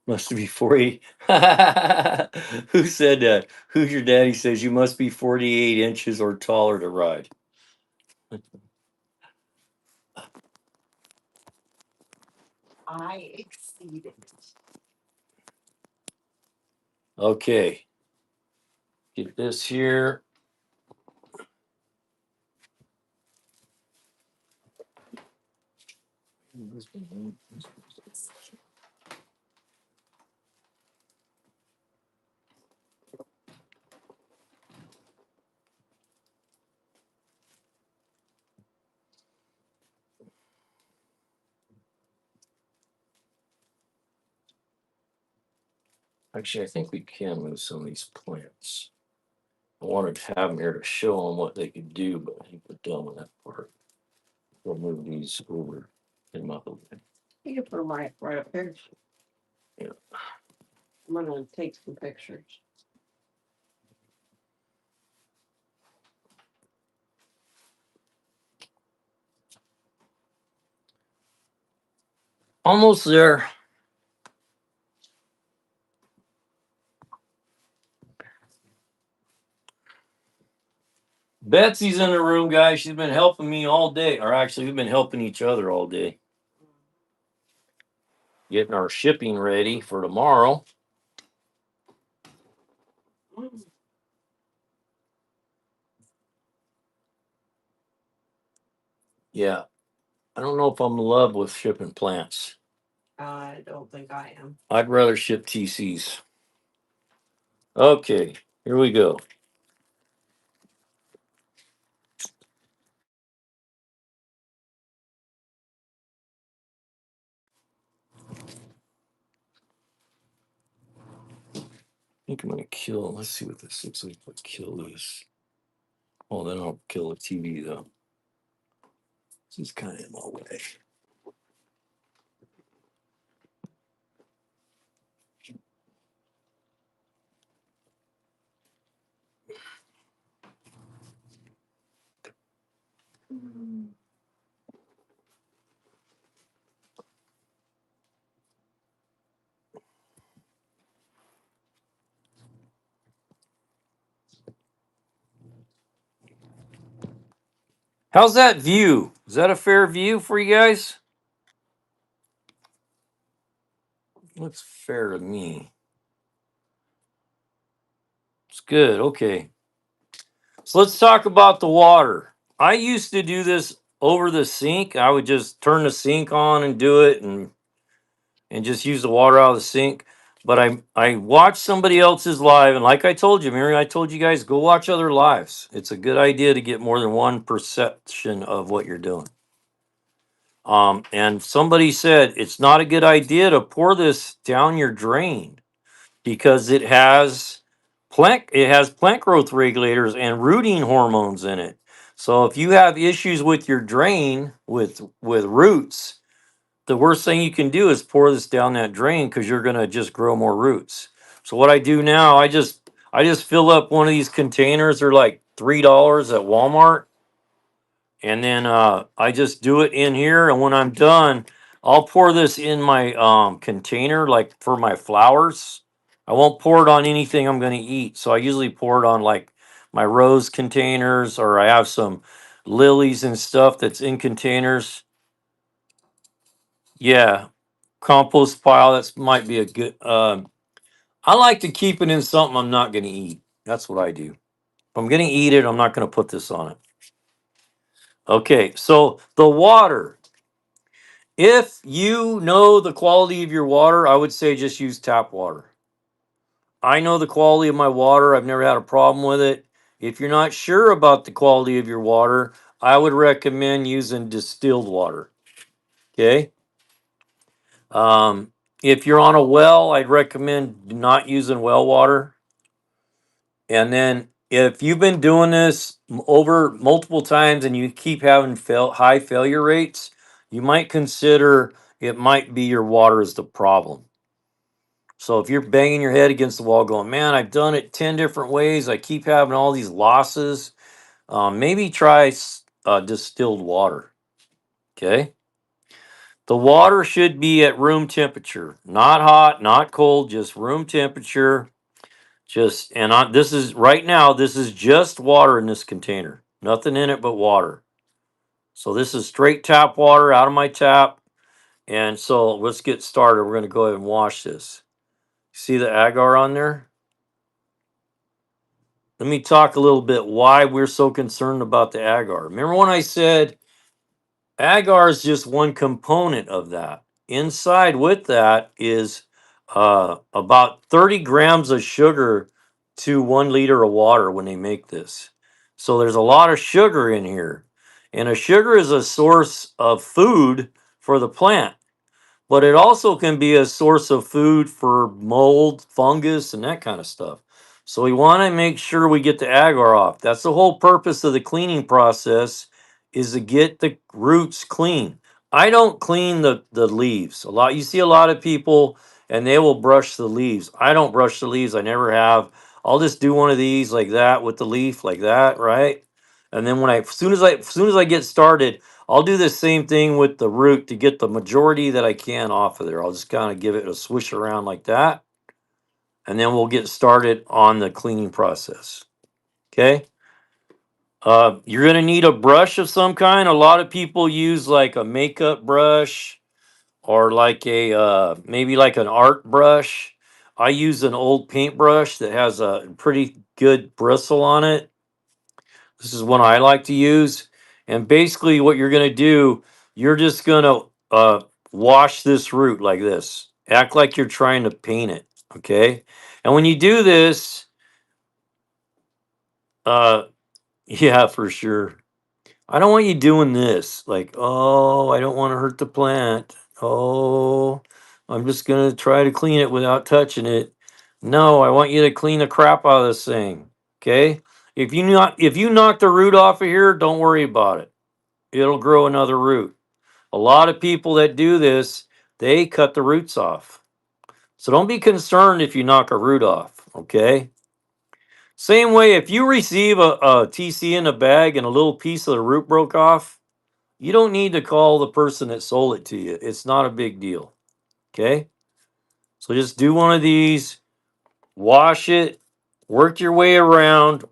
Must be 40. Who said that? Who's your daddy says you must be 48 inches or taller to ride? I exceeded. Okay. Get this here. Actually, I think we can move some of these plants. I wanted to have them here to show them what they could do, but I think we're done with that part. We'll move these over and up a bit. You can put them right up there. Yeah. I'm gonna take some pictures. Almost there. Betsy's in the room, guys. She's been helping me all day. Or actually, we've been helping each other all day. Getting our shipping ready for tomorrow. Yeah. I don't know if I'm in love with shipping plants. I don't think I am. I'd rather ship TCs. Okay, here we go. I think I'm gonna kill. Let's see what this looks like. What kill this? Oh, then I'll kill the TV though. This is kind of in my way. How's that view? Is that a fair view for you guys? Looks fair to me. It's good. Okay. So let's talk about the water. I used to do this over the sink. I would just turn the sink on and do it and just use the water out of the sink. But I watched somebody else's live, and like I told you, Mary, I told you guys go watch other lives. It's a good idea to get more than one perception of what you're doing. And somebody said it's not a good idea to pour this down your drain because it has plant growth regulators and rooting hormones in it. So if you have issues with your drain with roots, the worst thing you can do is pour this down that drain because you're gonna just grow more roots. So what I do now, I just fill up one of these containers. They're like $3 at Walmart, and then I just do it in here. And when I'm done, I'll pour this in my container, like for my flowers. I won't pour it on anything I'm gonna eat. So I usually pour it on like my rose containers, or I have some lilies and stuff that's in containers. Yeah, compost pile. That's might be a good. I like to keep it in something I'm not going to eat. That's what I do. If I'm going to eat it, I'm not going to put this on it. Okay, so the water. If you know the quality of your water, I would say just use tap water. I know the quality of my water. I've never had a problem with it. If you're not sure about the quality of your water, I would recommend using distilled water. Okay. If you're on a well, I'd recommend not using well water. And then if you've been doing this over multiple times and you keep having high failure rates, you might consider it might be your water is the problem. So if you're banging your head against the wall going, man, I've done it 10 different ways, I keep having all these losses, Maybe try distilled water. Okay. The water should be at room temperature, not hot, not cold, just room temperature. Just this is right now. This is just water in this container. Nothing in it but water. So this is straight tap water out of my tap. And so let's get started. We're going to go ahead and wash this. See the agar on there? Let me talk a little bit why we're so concerned about the agar. Remember when I said agar is just one component of that? Inside with that is about 30 grams of sugar to 1 liter of water when they make this. So there's a lot of sugar in here. And a sugar is a source of food for the plant, but it also can be a source of food for mold, fungus, and that kind of stuff. So we want to make sure we get the agar off. That's the whole purpose of the cleaning process, is to get the roots clean. I don't clean the leaves. You see a lot of people and they will brush the leaves. I don't brush the leaves. I never have. I'll just do one of these like that with the leaf like that, right? And then as soon as I get started, I'll do the same thing with the root to get the majority that I can off of there. I'll just kind of give it a swish around like that. And then we'll get started on the cleaning process. Okay. You're going to need a brush of some kind. A lot of people use like a makeup brush or like maybe like an art brush. I use an old paintbrush that has a pretty good bristle on it. This is one I like to use. And basically, what you're going to do, you're just going to wash this root like this. Act like you're trying to paint it. Okay. And when you do this, uh, yeah, for sure. I don't want you doing this. Like, oh, I don't want to hurt the plant. Oh, I'm just going to try to clean it without touching it. No, I want you to clean the crap out of this thing. Okay. If you knock the root off of here, don't worry about it. It'll grow another root. A lot of people that do this, they cut the roots off. So don't be concerned if you knock a root off, okay? Same way, if you receive a TC in a bag and a little piece of the root broke off, you don't need to call the person that sold it to you. It's not a big deal, okay? So just do one of these, wash it, work your way around,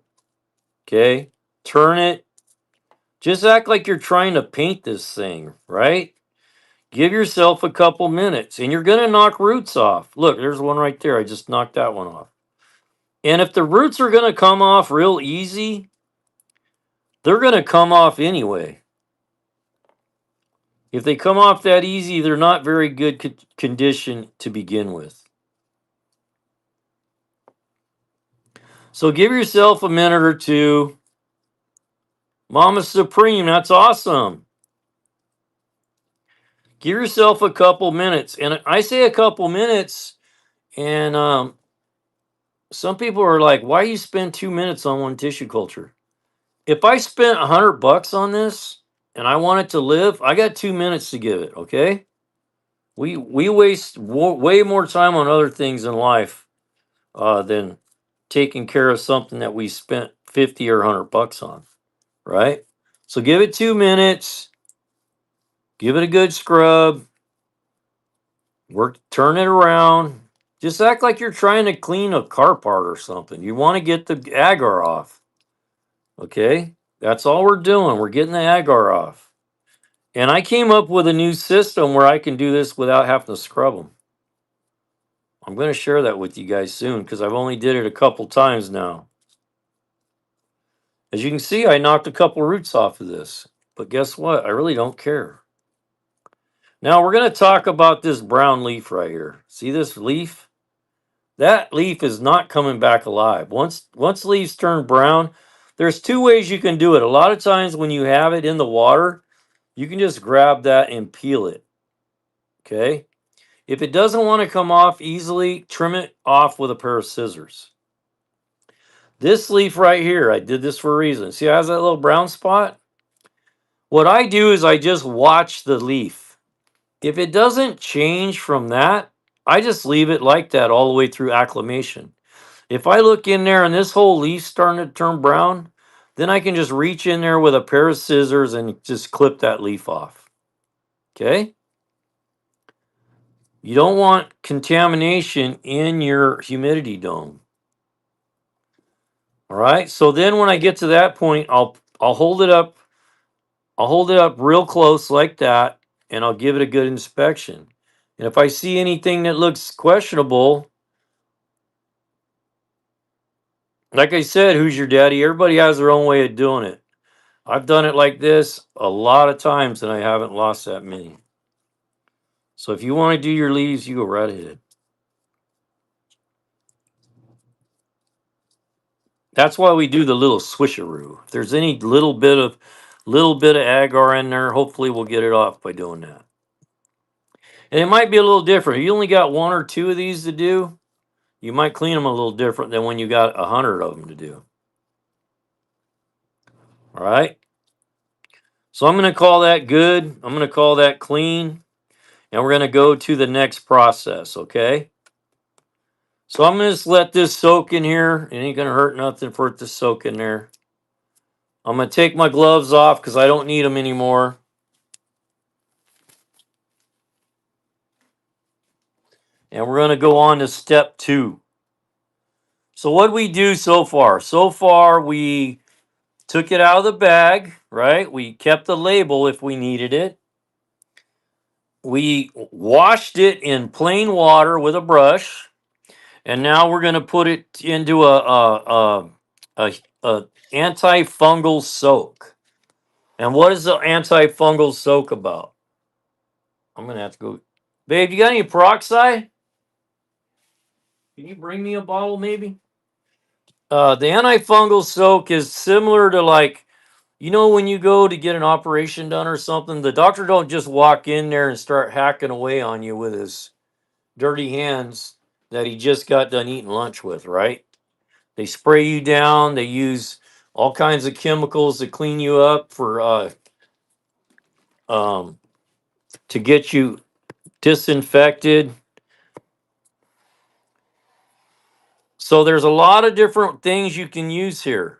okay? Turn it. Just act like you're trying to paint this thing, right? Give yourself a couple minutes and you're going to knock roots off. Look, there's one right there. I just knocked that one off. And if the roots are going to come off real easy, they're going to come off anyway. If they come off that easy, they're not very good condition to begin with. So give yourself a minute or two. Mama Supreme, that's awesome. Give yourself a couple minutes. And I say a couple minutes, and some people are like, why you spend 2 minutes on one tissue culture? If I spent $100 on this and I want it to live, I got 2 minutes to give it. Okay, we waste way more time on other things in life than taking care of something that we spent 50 or $100 on, right? So give it 2 minutes, give it a good scrub, turn it around. Just act like you're trying to clean a car part or something. You want to get the agar off. Okay, that's all we're doing. We're getting the agar off. And I came up with a new system where I can do this without having to scrub them. I'm going to share that with you guys soon because I've only did it a couple times now. As you can see, I knocked a couple roots off of this. But guess what? I really don't care. Now we're going to talk about this brown leaf right here. See this leaf? That leaf is not coming back alive. Once leaves turn brown, there's 2 ways you can do it. A lot of times when you have it in the water, you can just grab that and peel it. Okay? If it doesn't want to come off easily, trim it off with a pair of scissors. This leaf right here, I did this for a reason. See, it has that little brown spot? What I do is I just watch the leaf. If it doesn't change from that, I just leave it like that all the way through acclimation. If I look in there and this whole leaf's starting to turn brown, then I can just reach in there with a pair of scissors and just clip that leaf off. Okay? You don't want contamination in your humidity dome. All right? So then when I get to that point, I'll hold it up. I'll hold it up real close like that, and I'll give it a good inspection. And if I see anything that looks questionable, like I said, who's your daddy? Everybody has their own way of doing it. I've done it like this a lot of times and I haven't lost that many. So if you want to do your leaves, you go right ahead. That's why we do the little swisheroo. If there's any little bit of agar in there, hopefully we'll get it off by doing that. And it might be a little different. If you only got one or two of these to do, you might clean them a little different than when you got 100 of them to do. All right. So I'm going to call that good. I'm going to call that clean. And we're going to go to the next process. Okay. So I'm going to just let this soak in here. It ain't going to hurt nothing for it to soak in there. I'm going to take my gloves off because I don't need them anymore. And we're going to go on to step 2. So what we do so far? So far, we took it out of the bag, right? We kept the label if we needed it. We washed it in plain water with a brush. And now we're going to put it into a antifungal soak. And what is the antifungal soak about? I'm going to have to go. Babe, you got any peroxide? Can you bring me a bottle maybe? The antifungal soak is similar to like, when you go to get an operation done or something, the doctor don't just walk in there and start hacking away on you with his dirty hands that he just got done eating lunch with, right? They spray you down. They use all kinds of chemicals to clean you up to get you disinfected. So there's a lot of different things you can use here.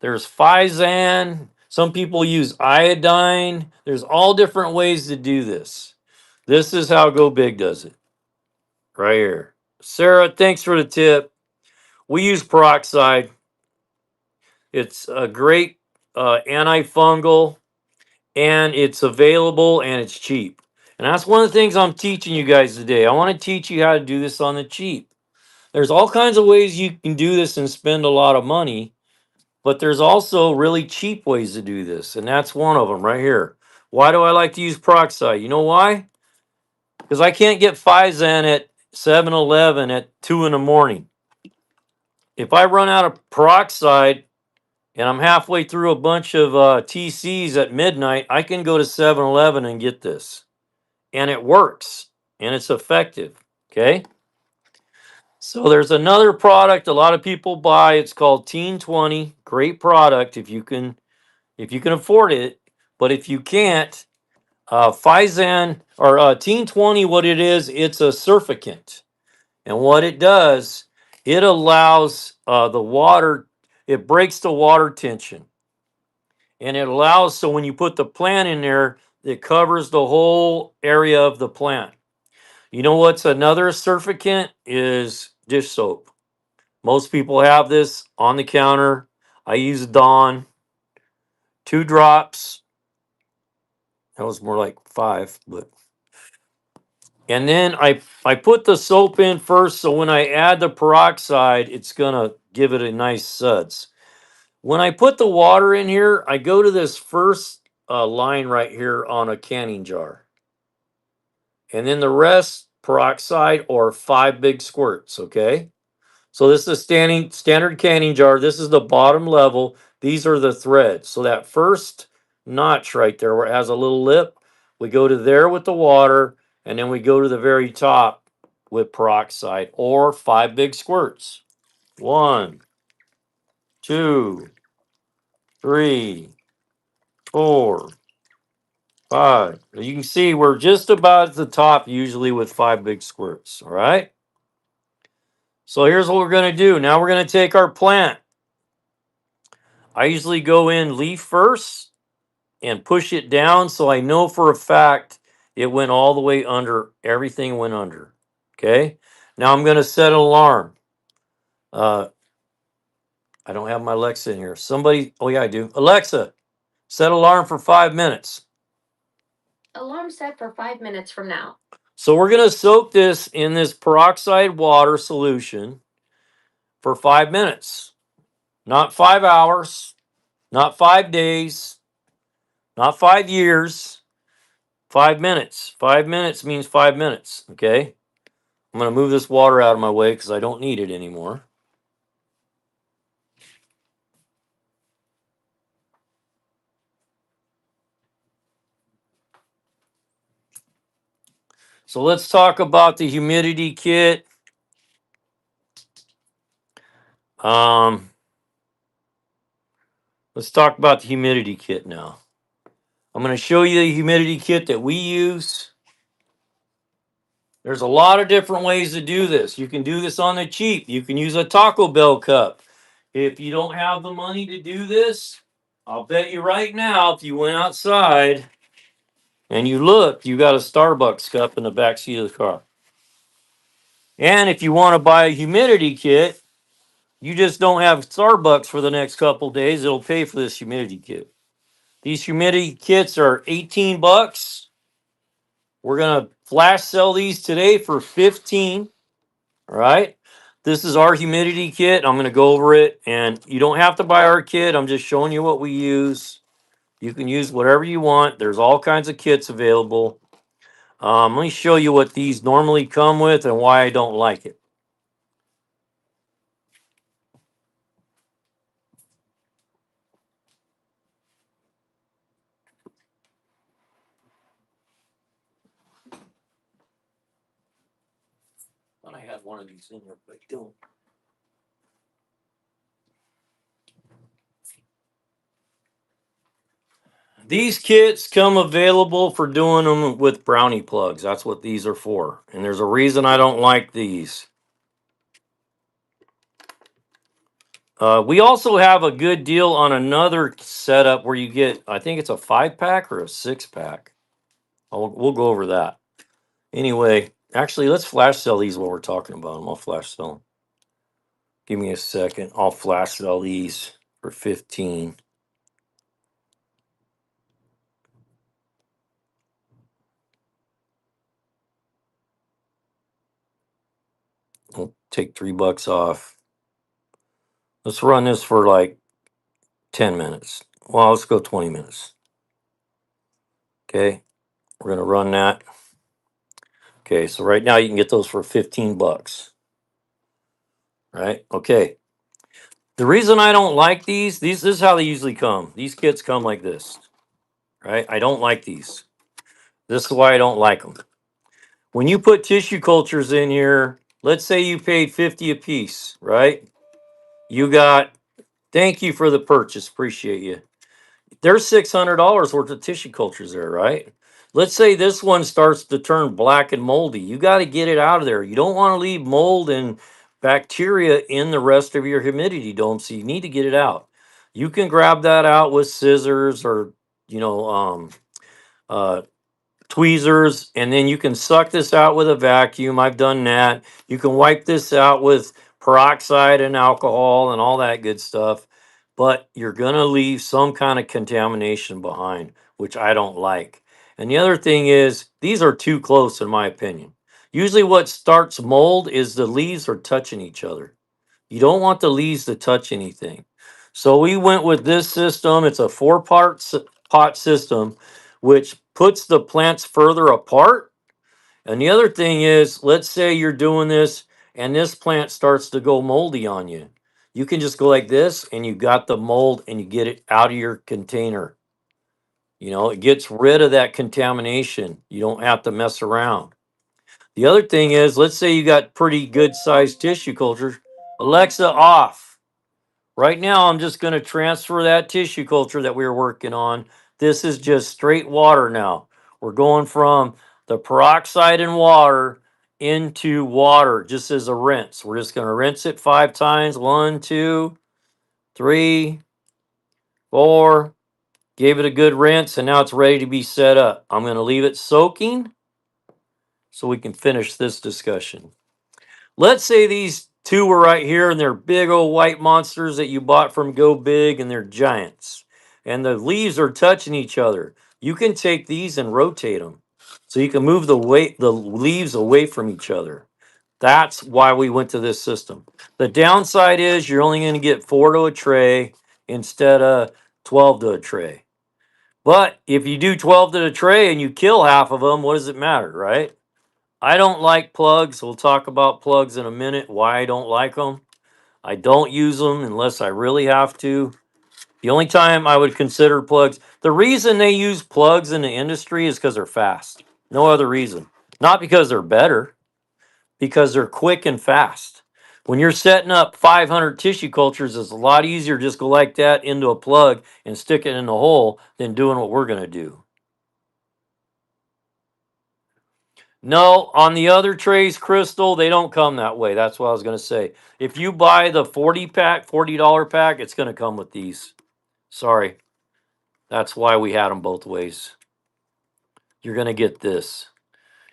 There's Physan. Some people use iodine. There's all different ways to do this. This is how Go Big does it. Right here. Sarah, thanks for the tip. We use peroxide. It's a great antifungal, and it's available and it's cheap. And that's one of the things I'm teaching you guys today. I want to teach you how to do this on the cheap. There's all kinds of ways you can do this and spend a lot of money, but there's also really cheap ways to do this, and that's one of them right here. Why do I like to use peroxide? You know why? Because I can't get Physan at 7-Eleven at 2 in the morning. If I run out of peroxide and I'm halfway through a bunch of TCs at midnight, I can go to 7-Eleven and get this. And it works, and it's effective, okay? So there's another product a lot of people buy. It's called Teen 20. Great product if you can afford it. But if you can't, Physan or Teen 20, what it is, it's a surfactant. And what it does, it allows the water, it breaks the water tension. And it allows, so when you put the plant in there, it covers the whole area of the plant. You know what's another surfactant is dish soap. Most people have this on the counter. I use Dawn, 2 drops. That was more like 5, but. And then I put the soap in first, so when I add the peroxide, it's gonna give it a nice suds. When I put the water in here, I go to this first line right here on a canning jar. And then the rest, peroxide or 5 big squirts, okay? So this is a standard canning jar. This is the bottom level. These are the threads. So that first notch right there where it has a little lip, we go to there with the water, and then we go to the very top with peroxide or 5 big squirts. 1, 2, 3, 4, 5. You can see we're just about at the top usually with 5 big squirts. All right. So here's what we're going to do. Now we're going to take our plant. I usually go in leaf first and push it down so I know for a fact it went all the way under. Everything went under. Okay. Now I'm going to set an alarm. Uh, I don't have my Alexa in here. Somebody, oh yeah, I do. Alexa, set alarm for 5 minutes. Alarm set for 5 minutes from now. So we're going to soak this in this peroxide water solution for 5 minutes, not 5 hours, not 5 days, not 5 years, 5 minutes. 5 minutes means 5 minutes. Okay. I'm going to move this water out of my way because I don't need it anymore. So let's talk about the humidity kit. Um, let's talk about the humidity kit now. I'm going to show you the humidity kit that we use. There's a lot of different ways to do this. You can do this on the cheap. You can use a Taco Bell cup. If you don't have the money to do this, I'll bet you right now, if you went outside and you looked, you got a Starbucks cup in the back seat of the car. And if you want to buy a humidity kit, you just don't have Starbucks for the next couple days, it'll pay for this humidity kit. These humidity kits are 18 bucks. We're going to flash sell these today for 15. All right. This is our humidity kit. I'm going to go over it, and you don't have to buy our kit. I'm just showing you what we use. You can use whatever you want. There's all kinds of kits available. Let me show you what these normally come with and why I don't like it. Thought I had one of these in there, but I don't. These kits come available for doing them with brownie plugs. That's what these are for. And there's a reason I don't like these. We also have a good deal on another setup where you get, I think it's a 5-pack or a 6-pack. We'll go over that. Anyway, actually, let's flash sell these while we're talking about them. I'll flash sell them. Give me a second. I'll flash sell these for 15. I'll take $3 off. Let's run this for like 10 minutes. Well, let's go 20 minutes. Okay. We're going to run that. Okay. So right now you can get those for 15 bucks. Right. Okay. The reason I don't like these, this is how they usually come. These kits come like this. Right. I don't like these. This is why I don't like them. When you put tissue cultures in here, let's say you paid 50 a piece, right? You got, thank you for the purchase. Appreciate you. There's $600 worth of tissue cultures there, right? Let's say this one starts to turn black and moldy. You got to get it out of there. You don't want to leave mold and bacteria in the rest of your humidity dome, so you need to get it out. You can grab that out with scissors or, you know, uh, tweezers, and then you can suck this out with a vacuum. I've done that. You can wipe this out with peroxide and alcohol and all that good stuff, but you're going to leave some kind of contamination behind, which I don't like. And the other thing is, these are too close, in my opinion. Usually, what starts mold is the leaves are touching each other. You don't want the leaves to touch anything. So we went with this system. It's a 4-part pot system, which puts the plants further apart. And the other thing is, let's say you're doing this and this plant starts to go moldy on you. You can just go like this and you got the mold and you get it out of your container. You know, it gets rid of that contamination. You don't have to mess around. The other thing is, let's say you got pretty good sized tissue cultures. Alexa off. Right now, I'm just going to transfer that tissue culture that we were working on. This is just straight water now. We're going from the peroxide and water into water just as a rinse. We're just going to rinse it 5 times. 1, 2, 3, 4, gave it a good rinse, and now it's ready to be set up. I'm going to leave it soaking so we can finish this discussion. Let's say these two were right here and they're big old white monsters that you bought from Go Big and they're giants. And the leaves are touching each other. You can take these and rotate them. So you can move the leaves away from each other. That's why we went to this system. The downside is you're only going to get 4 to a tray instead of 12 to a tray. But if you do 12 to a tray and you kill half of them, what does it matter, right? I don't like plugs. We'll talk about plugs in a minute, why I don't like them. I don't use them unless I really have to. The only time I would consider plugs, the reason they use plugs in the industry is because they're fast. No other reason. Not because they're better, because they're quick and fast. When you're setting up 500 tissue cultures, it's a lot easier just go like that into a plug and stick it in the hole than doing what we're going to do. No, on the other trays, Crystal, they don't come that way. That's what I was going to say. If you buy the 40 pack, $40 pack, it's going to come with these. Sorry. That's why we had them both ways. You're going to get this.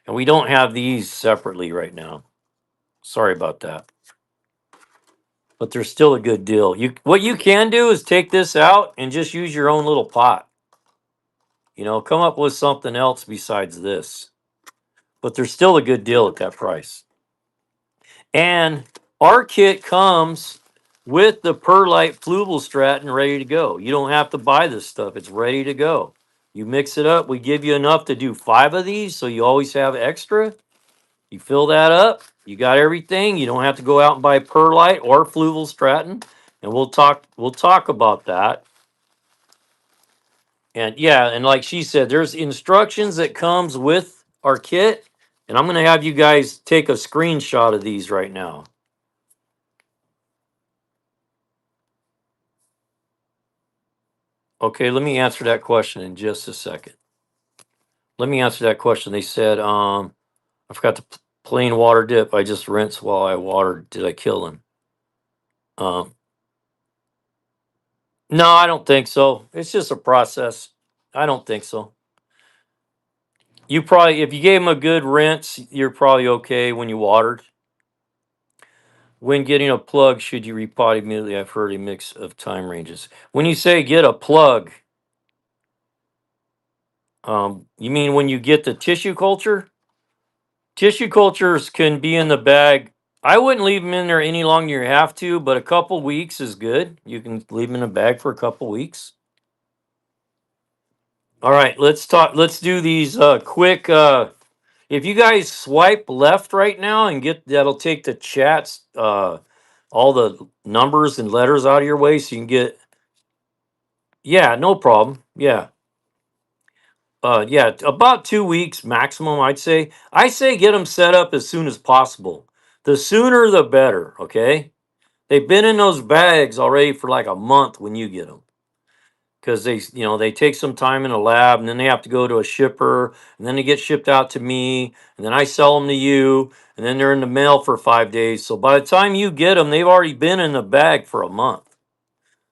And we don't have these separately right now. Sorry about that. But they're still a good deal. What you can do is take this out and just use your own little pot. You know, come up with something else besides this. But they're still a good deal at that price. And our kit comes with the Perlite Fluval ready to go. You don't have to buy this stuff. It's ready to go. You mix it up. We give you enough to do 5 of these, so you always have extra. You fill that up. You got everything. You don't have to go out and buy Perlite or Fluval Stratton. And we'll talk about that. And yeah, and like she said, there's instructions that comes with our kit. And I'm going to have you guys take a screenshot of these right now. Okay, let me answer that question in just a second. Let me answer that question. They said, I forgot the plain water dip. I just rinsed while I watered. Did I kill him? No, I don't think so. It's just a process. I don't think so. You probably, if you gave him a good rinse, you're probably okay when you watered. When getting a plug, should you repot immediately? I've heard a mix of time ranges. When you say get a plug, you mean when you get the tissue culture? Tissue cultures can be in the bag. I wouldn't leave them in there any longer than you have to, but a couple weeks is good. You can leave them in a bag for a couple weeks. All right, let's talk. Let's do these quick. If you guys swipe left right now and get that'll take the chats, all the numbers and letters out of your way, so you can get. Yeah, no problem. Yeah. Yeah, about 2 weeks maximum, I'd say. I say get them set up as soon as possible. The sooner the better, okay? They've been in those bags already for like a month when you get them. Because they take some time in a lab and then they have to go to a shipper and then they get shipped out to me and then I sell them to you and then they're in the mail for 5 days. So by the time you get them, they've already been in the bag for a month.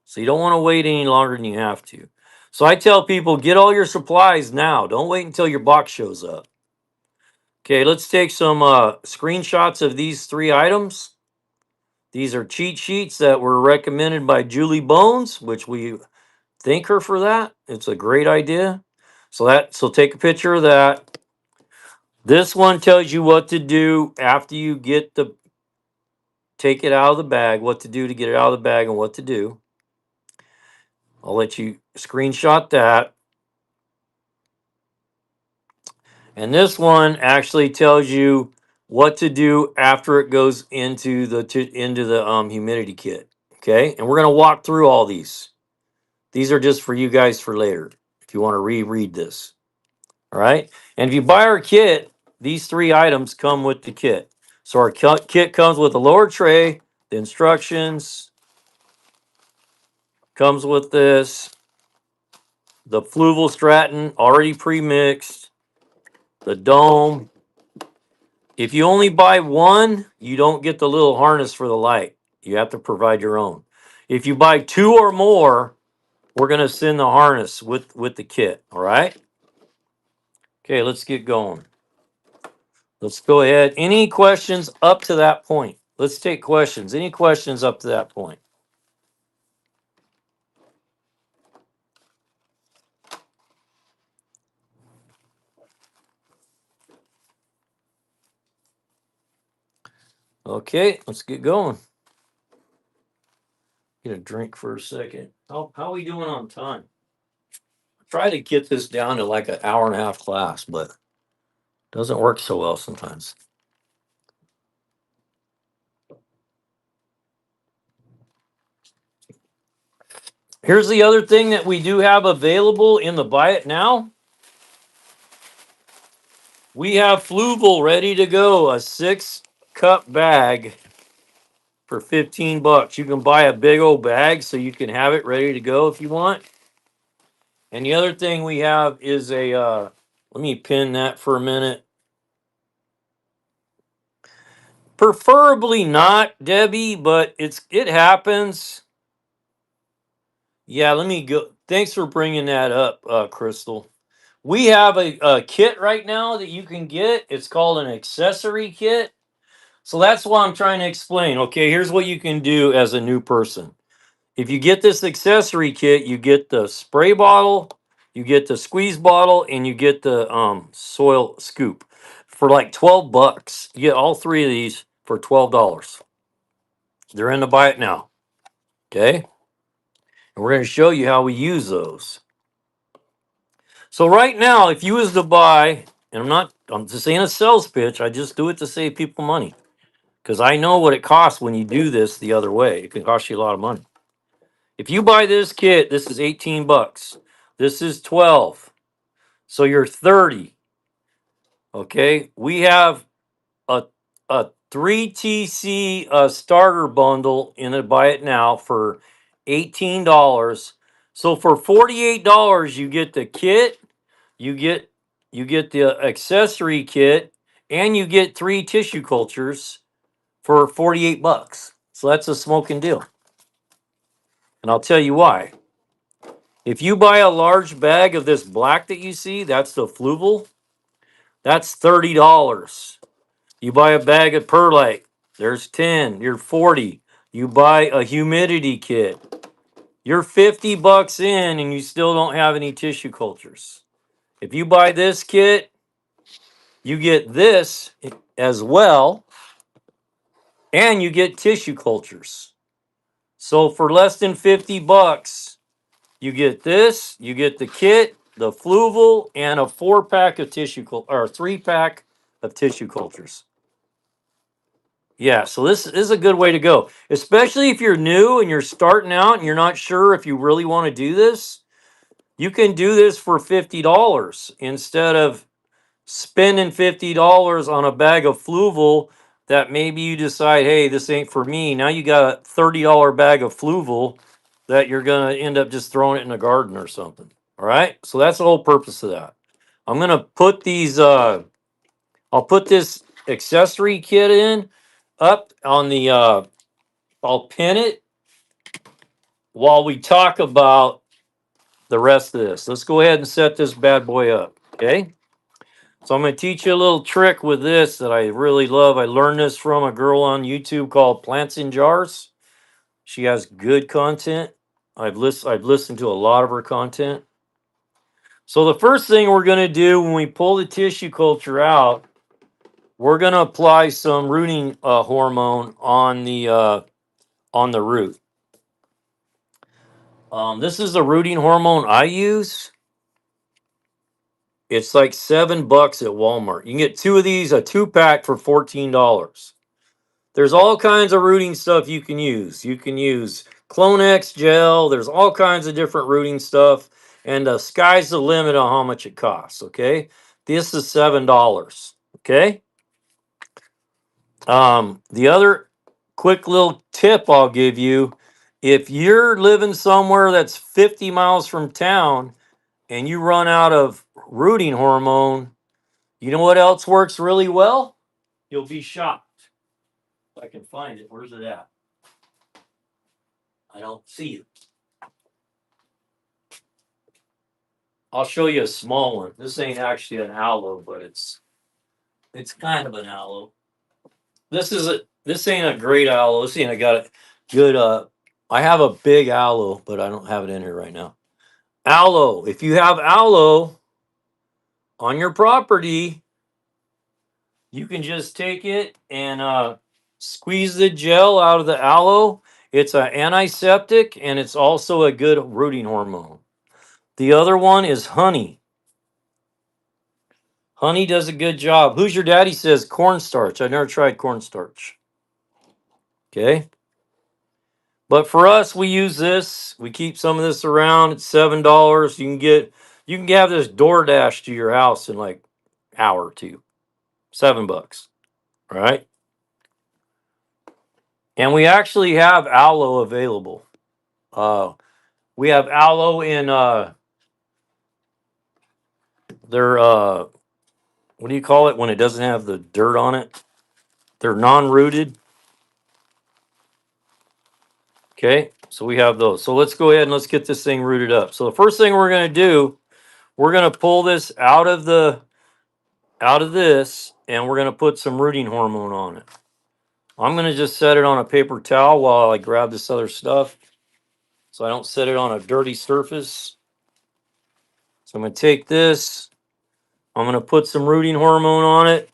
So you don't want to wait any longer than you have to. So I tell people, get all your supplies now. Don't wait until your box shows up. Okay, let's take some screenshots of these 3 items. These are cheat sheets that were recommended by Julie Bones, which we thank her for that. It's a great idea. So take a picture of that. This one tells you what to do after you take it out of the bag, what to do to get it out of the bag and what to do. I'll let you screenshot that. And this one actually tells you what to do after it goes into the humidity kit. Okay, and we're gonna walk through all these. These are just for you guys for later if you want to reread this. All right, and if you buy our kit, these 3 items come with the kit. So our kit comes with a lower tray, the instructions, comes with this, the Fluval Stratton already pre-mixed, the dome. If you only buy one, you don't get the little harness for the light. You have to provide your own. If you buy 2 or more, we're gonna send the harness with the kit. All right. Okay, let's get going. Let's go ahead. Any questions up to that point? Let's take questions. Any questions up to that point? Okay, let's get going. Get a drink for a second. How are we doing on time? Try to get this down to like an hour and a half class, but doesn't work so well sometimes. Here's the other thing that we do have available in the Buy It Now. We have Fluval ready to go, a 6-cup bag for $15. You can buy a big old bag so you can have it ready to go if you want. And the other thing we have is a let me pin that for a minute. Preferably not, Debbie, but it happens. Yeah, let me go. Thanks for bringing that up, Crystal. We have a kit right now that you can get. It's called an accessory kit. So that's what I'm trying to explain. Okay, here's what you can do as a new person. If you get this accessory kit, you get the spray bottle, you get the squeeze bottle, and you get the soil scoop for like $12. You get all three of these for $12. They're in the Buy It Now. Okay, and we're going to show you how we use those. So right now, if you was to buy, and I'm just saying a sales pitch, I just do it to save people money. Because I know what it costs when you do this the other way. It can cost you a lot of money. If you buy this kit, this is $18. This is 12. So you're 30. Okay. We have a 3TC starter bundle in a Buy It Now for $18. So for $48, you get the kit, you get the accessory kit, and you get 3 tissue cultures for $48. So that's a smoking deal. And I'll tell you why. If you buy a large bag of this black that you see, that's the Fluval, that's $30. You buy a bag of perlite, there's 10, you're 40. You buy a humidity kit, you're $50 in and you still don't have any tissue cultures. If you buy this kit, you get this as well, and you get tissue cultures. So for less than $50, you get this, you get the kit, the Fluval, and a 4-pack of or a 3-pack of tissue cultures. Yeah, so this is a good way to go, especially if you're new and you're starting out and you're not sure if you really want to do this. You can do this for $50 instead of spending $50 on a bag of Fluval that maybe you decide, hey, this ain't for me. Now you got a $30 bag of Fluval that you're going to end up just throwing it in the garden or something. All right. So that's the whole purpose of that. I'm going to put these, I'll put this accessory kit in up on the, I'll pin it while we talk about the rest of this. Let's go ahead and set this bad boy up. Okay. So I'm going to teach you a little trick with this that I really love. I learned this from a girl on YouTube called Plants in Jars. She has good content. I've listened to a lot of her content. So the first thing we're going to do when we pull the tissue culture out, we're going to apply some rooting hormone on the root. This is the rooting hormone I use. It's like $7 at Walmart. You can get 2 of these, a 2-pack for $14. There's all kinds of rooting stuff you can use. You can use Clonex gel. There's all kinds of different rooting stuff. And the sky's the limit on how much it costs. Okay. This is $7. Okay. The other quick little tip I'll give you, if you're living somewhere that's 50 miles from town and you run out of rooting hormone, you know what else works really well? You'll be shocked. If I can find it. Where's it at? I don't see it. I'll show you a small one. This ain't actually an aloe, but it's kind of an aloe. This ain't a great aloe. This ain't got a good I have a big aloe, but I don't have it in here right now. Aloe. If you have aloe on your property, you can just take it and squeeze the gel out of the aloe. It's an antiseptic and it's also a good rooting hormone. The other one is honey. Honey does a good job. Who's your daddy says cornstarch? I never tried cornstarch. Okay. But for us, we use this. We keep some of this around. It's $7. You can have this DoorDash to your house in like hour or two. $7. Right? And we actually have aloe available. We have aloe in their what do you call it when it doesn't have the dirt on it? They're non-rooted. Okay, so we have those. So let's go ahead and let's get this thing rooted up. So the first thing we're going to do, we're going to pull this out of this, and we're going to put some rooting hormone on it. I'm going to just set it on a paper towel while I grab this other stuff, so I don't set it on a dirty surface. So I'm going to take this. I'm going to put some rooting hormone on it.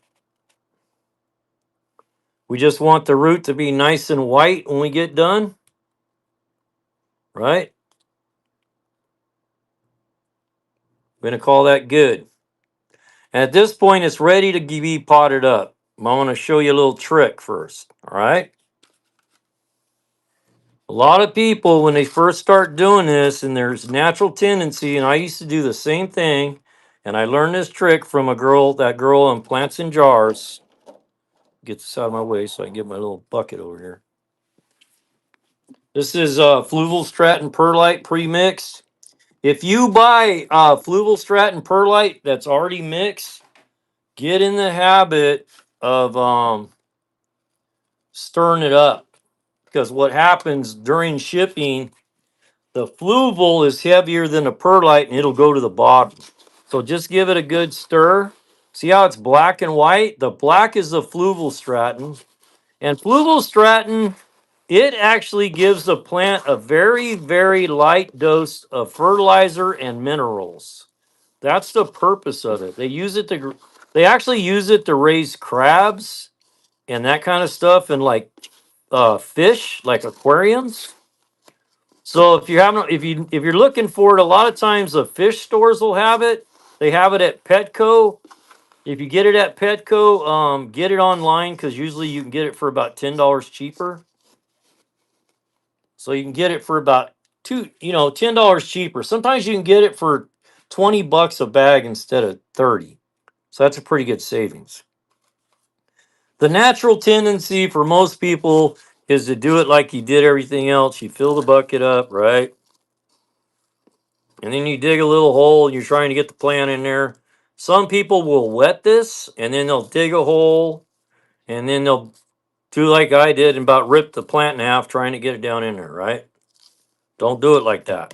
We just want the root to be nice and white when we get done, right? I'm going to call that good. And at this point, it's ready to be potted up. I'm going to show you a little trick first, all right? A lot of people, when they first start doing this, and there's natural tendency, and I used to do the same thing, and I learned this trick from that girl on Plants in Jars. Get this out of my way so I can get my little bucket over here. This is Fluval Stratton Perlite pre-mixed. If you buy Fluval Stratton Perlite that's already mixed, get in the habit of stirring it up. Because what happens during shipping, the Fluval is heavier than the Perlite and it'll go to the bottom. So just give it a good stir. See how it's black and white? The black is the Fluval Stratton. And Fluval Stratton, it actually gives the plant a very, very light dose of fertilizer and minerals. That's the purpose of it. They actually use it to raise crabs and that kind of stuff and like fish, like aquariums. So if you're looking for it, a lot of times the fish stores will have it. They have it at Petco. If you get it at Petco, get it online because usually you can get it for about $10 cheaper. So you can get it for about $10 cheaper. Sometimes you can get it for $20 a bag instead of 30. So that's a pretty good savings. The natural tendency for most people is to do it like you did everything else. You fill the bucket up, right? And then you dig a little hole and you're trying to get the plant in there. Some people will wet this and then they'll dig a hole and then they'll do like I did and about rip the plant in half trying to get it down in there, right? Don't do it like that.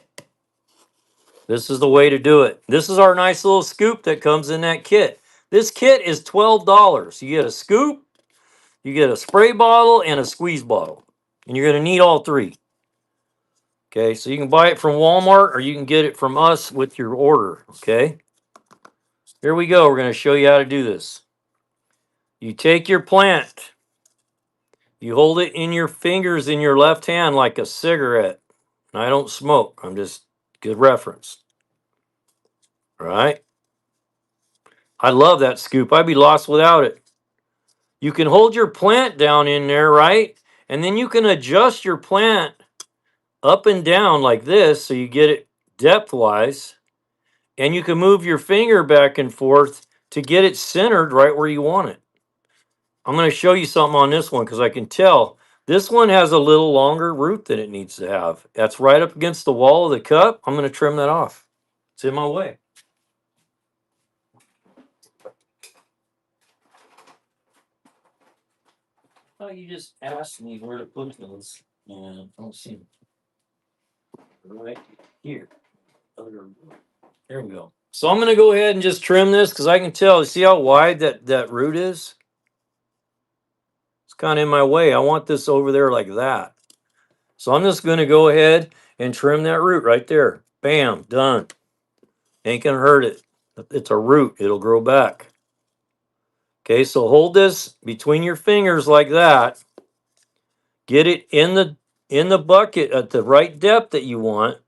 This is the way to do it. This is our nice little scoop that comes in that kit. This kit is $12. You get a scoop, you get a spray bottle, and a squeeze bottle. And you're going to need all three. Okay, so you can buy it from Walmart or you can get it from us with your order. Okay, here we go. We're going to show you how to do this. You take your plant, you hold it in your fingers in your left hand like a cigarette. And I don't smoke, I'm just good reference. All right. I love that scoop. I'd be lost without it. You can hold your plant down in there, right? And then you can adjust your plant up and down like this so you get it depth wise. And you can move your finger back and forth to get it centered right where you want it. I'm going to show you something on this one because I can tell this one has a little longer root than it needs to have. That's right up against the wall of the cup. I'm going to trim that off. It's in my way. Oh, you just asked me where to put those, and I don't see them. Right here. There we go. So I'm gonna go ahead and just trim this because I can tell. See how wide that root is? It's kind of in my way. I want this over there like that. So I'm just gonna go ahead and trim that root right there. Bam, done. Ain't gonna hurt it. It's a root. It'll grow back. Okay, so hold this between your fingers like that. Get it in the bucket at the right depth that you want.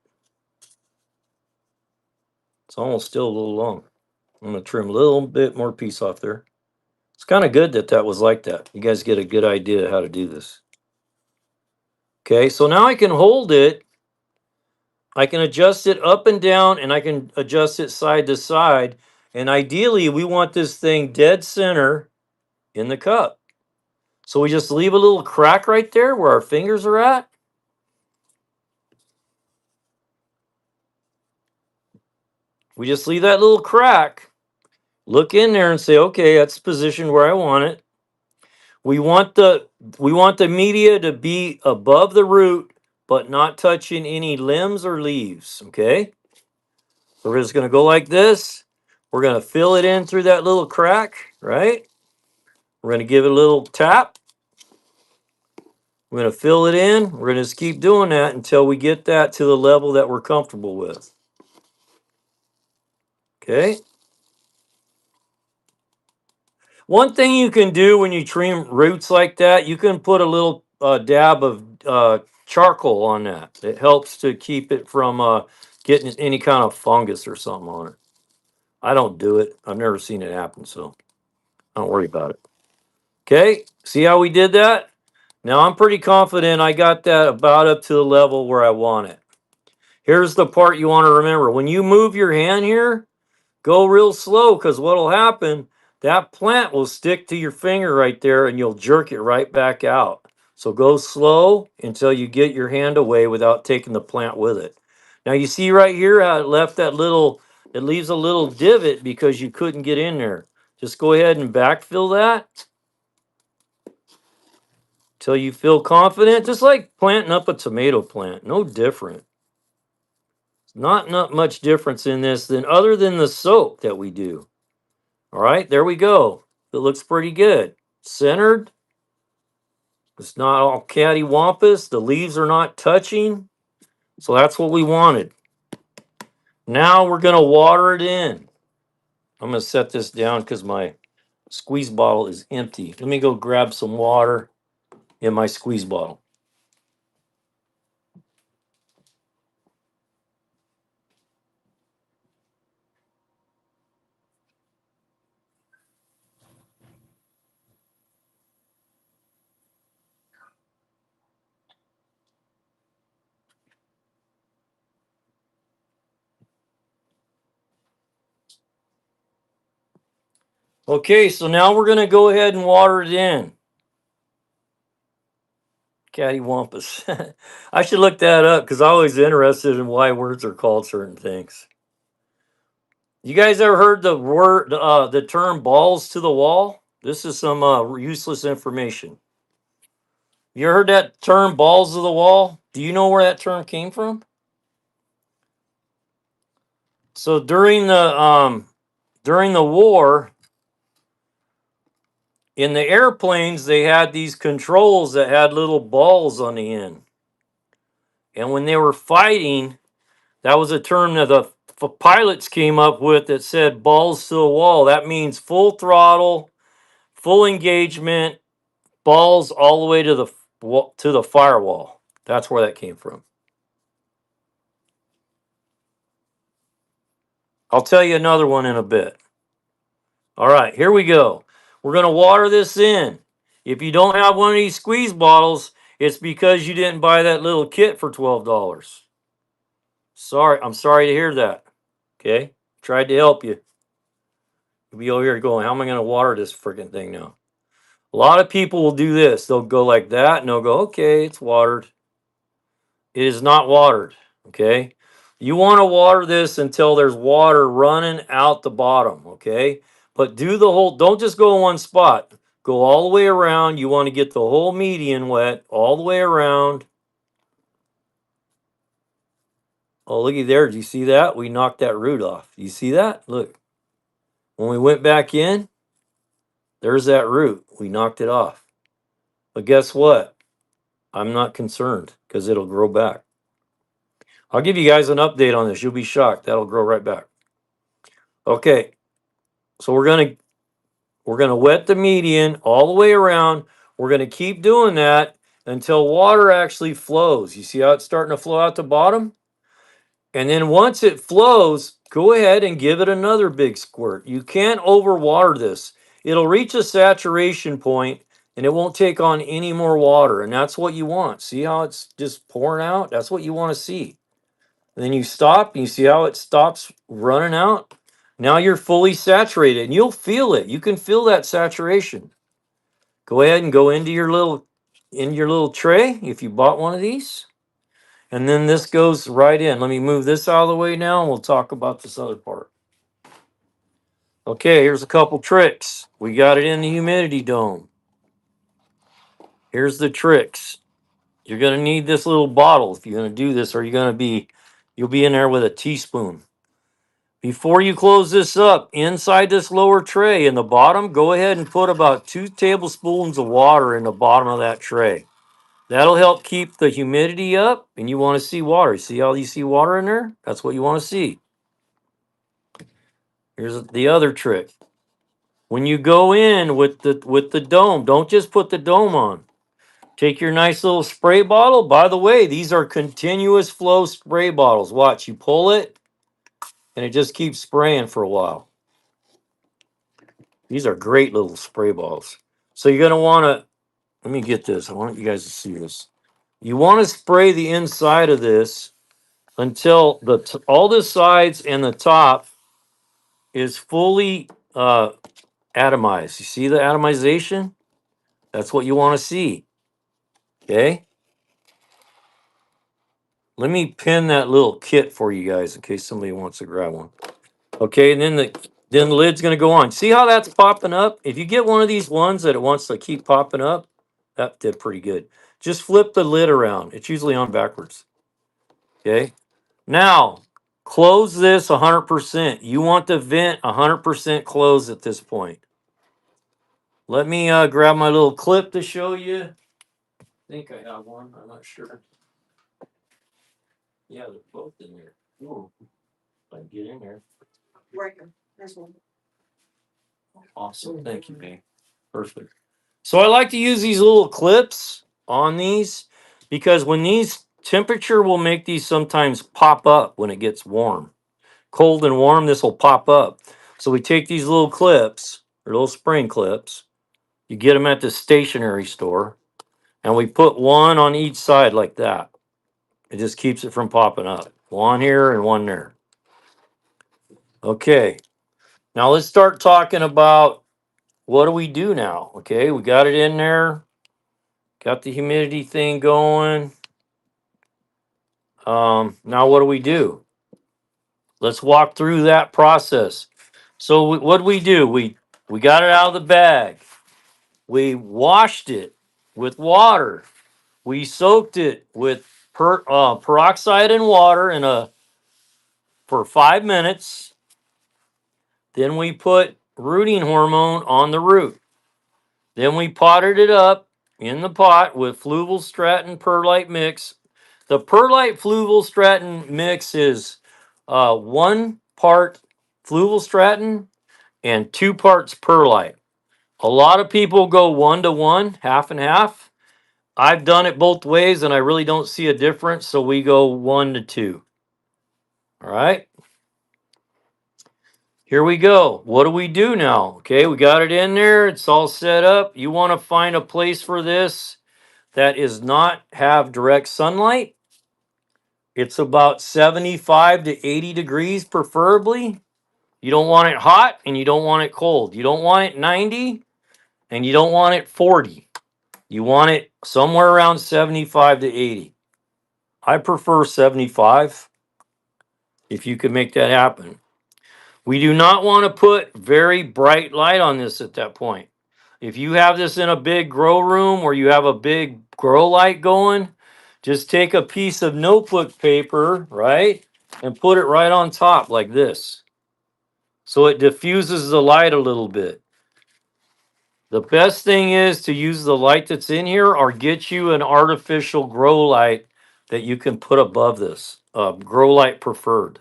It's almost still a little long. I'm gonna trim a little bit more piece off there. It's kind of good that that was like that. You guys get a good idea how to do this. Okay, so now I can hold it. I can adjust it up and down, and I can adjust it side to side. And ideally, we want this thing dead center in the cup. So we just leave a little crack right there where our fingers are at. We just leave that little crack. Look in there and say, okay, that's positioned where I want it. We want the media to be above the root, but not touching any limbs or leaves. Okay. So we're just gonna go like this. We're gonna fill it in through that little crack, right? We're gonna give it a little tap. We're gonna fill it in. We're gonna just keep doing that until we get that to the level that we're comfortable with. Okay. One thing you can do when you trim roots like that, you can put a little dab of charcoal on that. It helps to keep it from getting any kind of fungus or something on it. I don't do it. I've never seen it happen, so don't worry about it. Okay, see how we did that? Now I'm pretty confident I got that about up to the level where I want it. Here's the part you want to remember. When you move your hand here, go real slow, because what'll happen, that plant will stick to your finger right there and you'll jerk it right back out. So go slow until you get your hand away without taking the plant with it. Now you see right here how it left that little, it leaves a little divot because you couldn't get in there. Just go ahead and backfill that till you feel confident, just like planting up a tomato plant. No different. Not much difference in this than other than the soak that we do. All right, there we go. It looks pretty good. Centered. It's not all cattywampus. The leaves are not touching. So that's what we wanted. Now we're going to water it in. I'm going to set this down because my squeeze bottle is empty. Let me go grab some water in my squeeze bottle. Okay, so now we're going to go ahead and water it in. Cattywampus. I should look that up because I'm always interested in why words are called certain things. You guys ever heard the term balls to the wall? This is some useless information. You heard that term balls to the wall? Do you know where that term came from? So during the war, in the airplanes, they had these controls that had little balls on the end. And when they were fighting, that was a term that the pilots came up with that said balls to the wall. That means full throttle, full engagement, balls all the way to the firewall. That's where that came from. I'll tell you another one in a bit. All right, here we go. We're going to water this in. If you don't have one of these squeeze bottles, it's because you didn't buy that little kit for $12. Sorry, I'm sorry to hear that. Okay, tried to help you. You'll be over here going, how am I going to water this freaking thing now? A lot of people will do this. They'll go like that and they'll go, okay, it's watered. It is not watered. Okay. You want to water this until there's water running out the bottom. Okay. But do the whole, don't just go in one spot. Go all the way around. You want to get the whole median wet all the way around. Oh, looky there. Do you see that? We knocked that root off. You see that? Look. When we went back in, there's that root. We knocked it off. But guess what? I'm not concerned because it'll grow back. I'll give you guys an update on this. You'll be shocked. That'll grow right back. Okay. So we're gonna wet the median all the way around. We're gonna keep doing that until water actually flows. You see how it's starting to flow out the bottom? And then once it flows, go ahead and give it another big squirt. You can't overwater this. It'll reach a saturation point and it won't take on any more water. And that's what you want. See how it's just pouring out? That's what you want to see. And then you stop and you see how it stops running out. Now you're fully saturated and you'll feel it. You can feel that saturation. Go ahead and go into your little tray if you bought one of these. And then this goes right in. Let me move this out of the way now and we'll talk about this other part. Okay, here's a couple tricks. We got it in the humidity dome. Here's the tricks. You're going to need this little bottle if you're going to do this, or you'll be in there with a teaspoon. Before you close this up, inside this lower tray in the bottom, go ahead and put about 2 tablespoons of water in the bottom of that tray. That'll help keep the humidity up, and you want to see water. See how you see water in there? That's what you want to see. Here's the other trick. When you go in with the dome, don't just put the dome on. Take your nice little spray bottle. By the way, these are continuous flow spray bottles. Watch, you pull it, and it just keeps spraying for a while. These are great little spray bottles. So you're gonna want to. Let me get this. I want you guys to see this. You want to spray the inside of this until all the sides and the top is fully atomized. You see the atomization? That's what you want to see. Okay. Let me pin that little kit for you guys in case somebody wants to grab one. Okay, and then the lid's gonna go on. See how that's popping up? If you get one of these ones that it wants to keep popping up, that did pretty good. Just flip the lid around. It's usually on backwards. Okay. Now, close this 100%. You want the vent 100% closed at this point. Let me grab my little clip to show you. I think I have one. I'm not sure. Yeah, they're both in there. Ooh, if I can get in there. Right here. There's one. Awesome. Thank you, Dave. Perfect. So I like to use these little clips on these because when these temperature will make these sometimes pop up when it gets warm. Cold and warm, this will pop up. So we take these little clips, or little spring clips. You get them at the stationery store, and we put one on each side like that. It just keeps it from popping up. One here and one there. Okay. Now let's start talking about what do we do now? Okay, we got it in there. Got the humidity thing going. Now what do we do? Let's walk through that process. So what do? We got it out of the bag. We washed it with water. We soaked it with peroxide and water for 5 minutes. Then we put rooting hormone on the root. Then we potted it up in the pot with fluval-stratin perlite mix. The perlite fluval-stratin mix is 1 part fluval-stratin and 2 parts perlite. A lot of people go 1-to-1, half and half. I've done it both ways and I really don't see a difference, so we go 1-to-2. All right. Here we go. What do we do now? Okay, we got it in there. It's all set up. You want to find a place for this that is not have direct sunlight. It's about 75 to 80 degrees preferably. You don't want it hot and you don't want it cold. You don't want it 90 and you don't want it 40. You want it somewhere around 75 to 80. I prefer 75 if you could make that happen. We do not want to put very bright light on this at that point. If you have this in a big grow room or you have a big grow light going, just take a piece of notebook paper, right? and put it right on top like this. So it diffuses the light a little bit. The best thing is to use the light that's in here or get you an artificial grow light that you can put above this. Grow light preferred.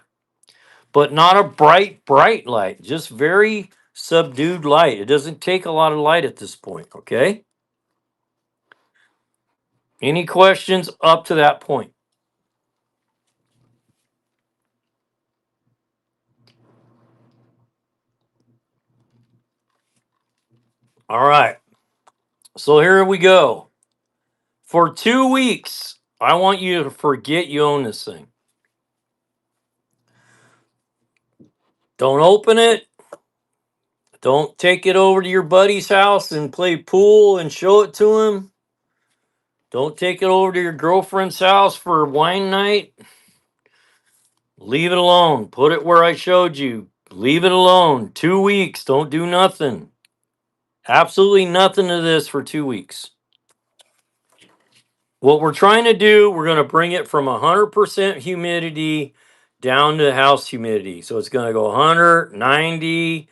But not a bright light, just very subdued light. It doesn't take a lot of light at this point, okay? Any questions up to that point? All right. So here we go. For 2 weeks, I want you to forget you own this thing. Don't open it. Don't take it over to your buddy's house and play pool and show it to him. Don't take it over to your girlfriend's house for wine night. Leave it alone. Put it where I showed you. Leave it alone. 2 weeks. Don't do nothing. Absolutely nothing to this for 2 weeks. What we're trying to do, we're going to bring it from 100% humidity down to house humidity. So it's going to go 100, 90,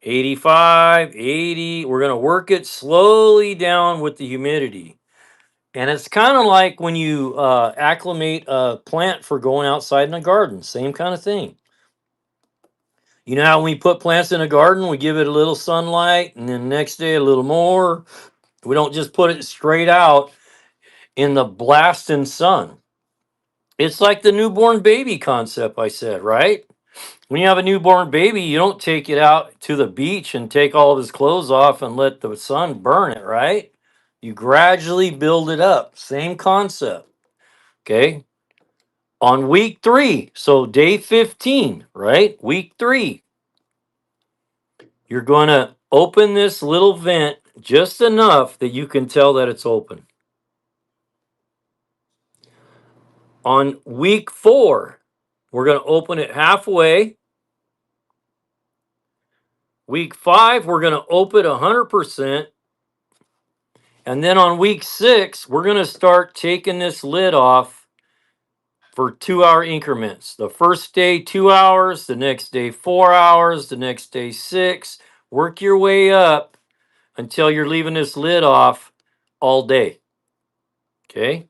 85, 80. We're going to work it slowly down with the humidity. And it's kind of like when you acclimate a plant for going outside in a garden. Same kind of thing. You know how when we put plants in a garden, we give it a little sunlight and then the next day a little more. We don't just put it straight out in the blasting sun. It's like the newborn baby concept I said, right? When you have a newborn baby, you don't take it out to the beach and take all of his clothes off and let the sun burn it, right? You gradually build it up. Same concept. Okay. On week 3, so day 15, right? Week 3, you're going to open this little vent just enough that you can tell that it's open. On week 4, we're going to open it halfway. Week 5, we're going to open 100%. And then on week 6, we're going to start taking this lid off for 2-hour increments. The first day, 2 hours. The next day, 4 hours. The next day, 6. Work your way up until you're leaving this lid off all day. Okay?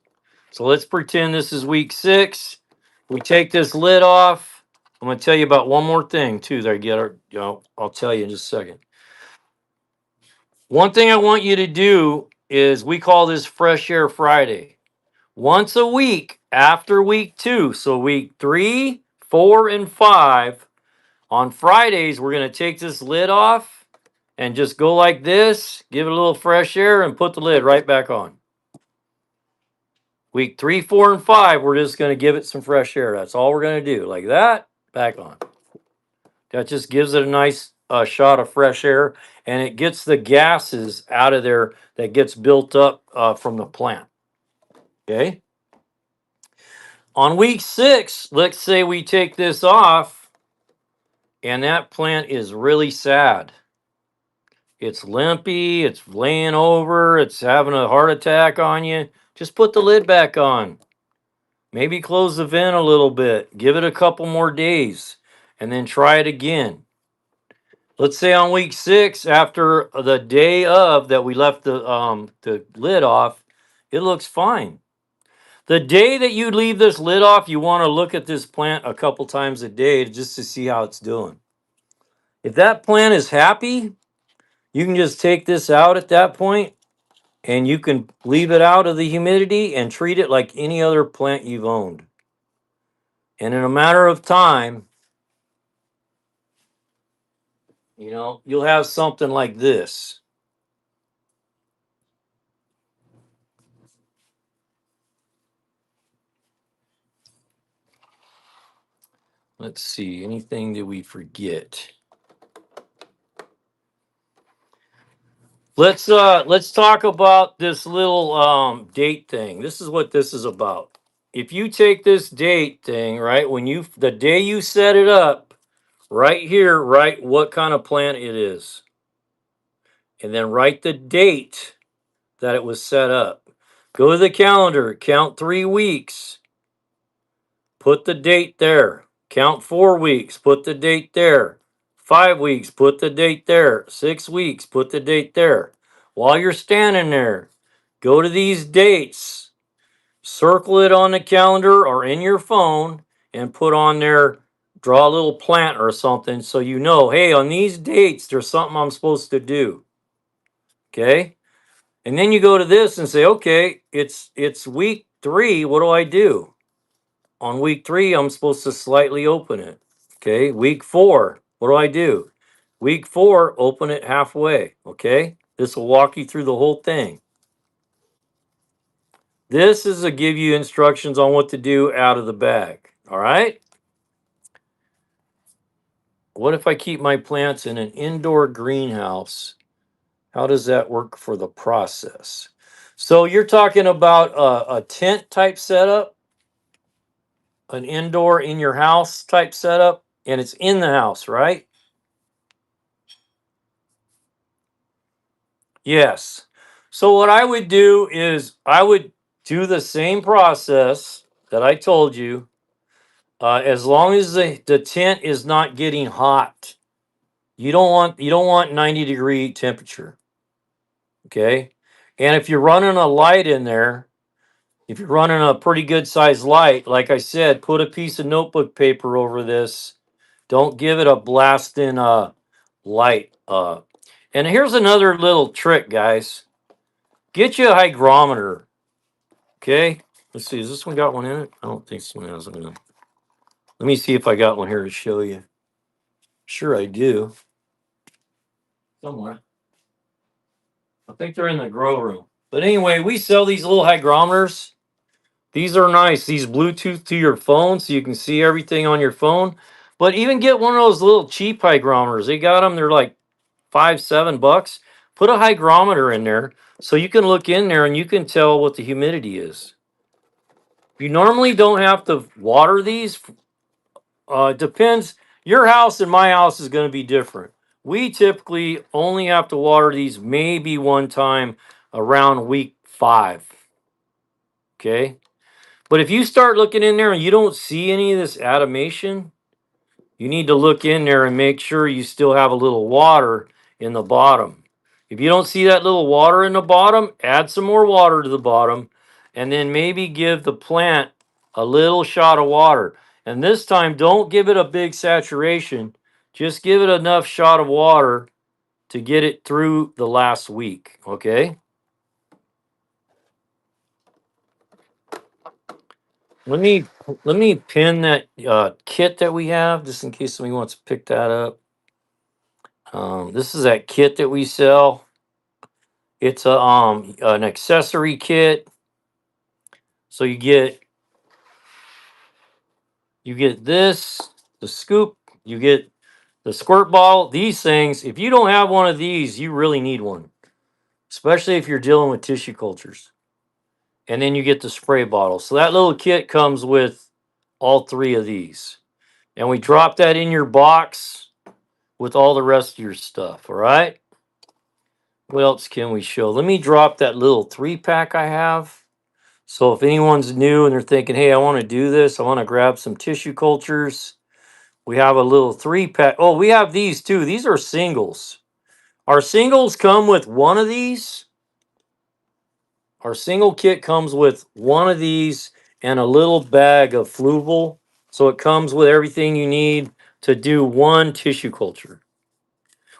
So let's pretend this is week 6. We take this lid off. I'm going to tell you about one more thing, too, that I get. I'll tell you in just a second. One thing I want you to do is we call this Fresh Air Friday. Once a week after week 2, so week 3, 4, and 5, on Fridays, we're going to take this lid off and just go like this, give it a little fresh air, and put the lid right back on. Week 3, 4, and 5, we're just going to give it some fresh air. That's all we're going to do. Like that, back on. That just gives it a nice shot of fresh air, and it gets the gases out of there that gets built up from the plant. Okay? On week 6, let's say we take this off, and that plant is really sad. It's limpy, it's laying over, it's having a heart attack on you. Just put the lid back on. Maybe close the vent a little bit. Give it a couple more days and then try it again. Let's say on week 6, after the day of that we left the lid off, it looks fine. The day that you leave this lid off, you want to look at this plant a couple times a day just to see how it's doing. If that plant is happy, you can just take this out at that point and you can leave it out of the humidity and treat it like any other plant you've owned. And in a matter of time, you'll have something like this. Let's see, anything that we forget? Let's talk about this little date thing. This is what this is about. If you take this date thing, right, the day you set it up, right here, write what kind of plant it is. And then write the date that it was set up. Go to the calendar, count 3 weeks. put the date there. Count 4 weeks, put the date there. 5 weeks, put the date there. 6 weeks, put the date there. While you're standing there, go to these dates, circle it on the calendar or in your phone, and put on there, draw a little plant or something so you know, hey, on these dates, there's something I'm supposed to do. Okay? And then you go to this and say, okay, it's week 3. What do I do? On week 3, I'm supposed to slightly open it. Okay. Week 4, what do I do? Week 4, open it halfway. Okay. This will walk you through the whole thing. This is to give you instructions on what to do out of the bag. All right. What if I keep my plants in an indoor greenhouse? How does that work for the process? So you're talking about a tent type setup, an indoor in your house type setup, and it's in the house, right? Yes. So what I would do is I would do the same process that I told you, as long as the tent is not getting hot. You don't want 90-degree temperature. Okay. And if you're running a light in there, if you're running a pretty good sized light, like I said, put a piece of notebook paper over this. Don't give it a blasting light. And here's another little trick, guys. Get you a hygrometer. Okay. Let's see. Has this one got one in it? I don't think this one has one in it. Let me see if I got one here to show you. Sure, I do. Somewhere. I think they're in the grow room. But anyway, we sell these little hygrometers. These are nice. These Bluetooth to your phone so you can see everything on your phone. But even get one of those little cheap hygrometers. They got them. They're like $5-7. Put a hygrometer in there so you can look in there and you can tell what the humidity is. You normally don't have to water these. It depends. Your house and my house is going to be different. We typically only have to water these maybe one time around week 5. Okay. But if you start looking in there and you don't see any of this animation, you need to look in there and make sure you still have a little water in the bottom. If you don't see that little water in the bottom, add some more water to the bottom and then maybe give the plant a little shot of water. And this time, don't give it a big saturation. Just give it enough shot of water to get it through the last week. Okay. Let me let me pin that kit that we have just in case somebody wants to pick that up. This is that kit that we sell. It's a an accessory kit. So you get this, the scoop, you get the squirt bottle, these things. If you don't have one of these, you really need one, especially if you're dealing with tissue cultures. And then you get the spray bottle. So that little kit comes with all 3 of these. And we drop that in your box with all the rest of your stuff. All right. What else can we show? Let me drop that little 3-pack I have. So if anyone's new and they're thinking, hey, I want to do this, I want to grab some tissue cultures. We have a little 3-pack. Oh, we have these too. These are singles. Our singles come with one of these. Our single kit comes with one of these and a little bag of Fluval. So it comes with everything you need to do one tissue culture.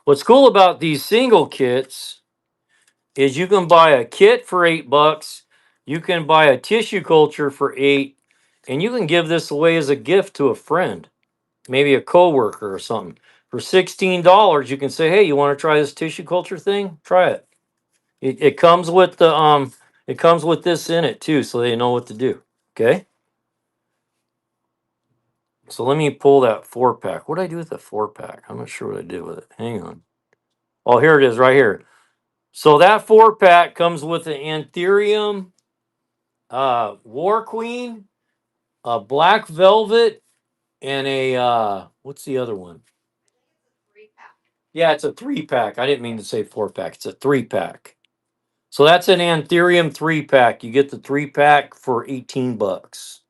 What's cool about these single kits is you can buy a kit for $8. You can buy a tissue culture for $8, and you can give this away as a gift to a friend, maybe a coworker or something. For $16, you can say, "Hey, you want to try this tissue culture thing? Try it." It comes with the it comes with this in it too, so they know what to do. Okay. So let me pull that 4-pack. What did I do with the 4-pack? I'm not sure what I did with it. Hang on. Oh, here it is, right here. So that 4-pack comes with an Anthurium, War Queen, a Black Velvet, and a what's the other one? Yeah, it's a 3-pack. I didn't mean to say 4-pack. It's a 3-pack. So that's an Anthurium 3-pack. You get the 3-pack for $18.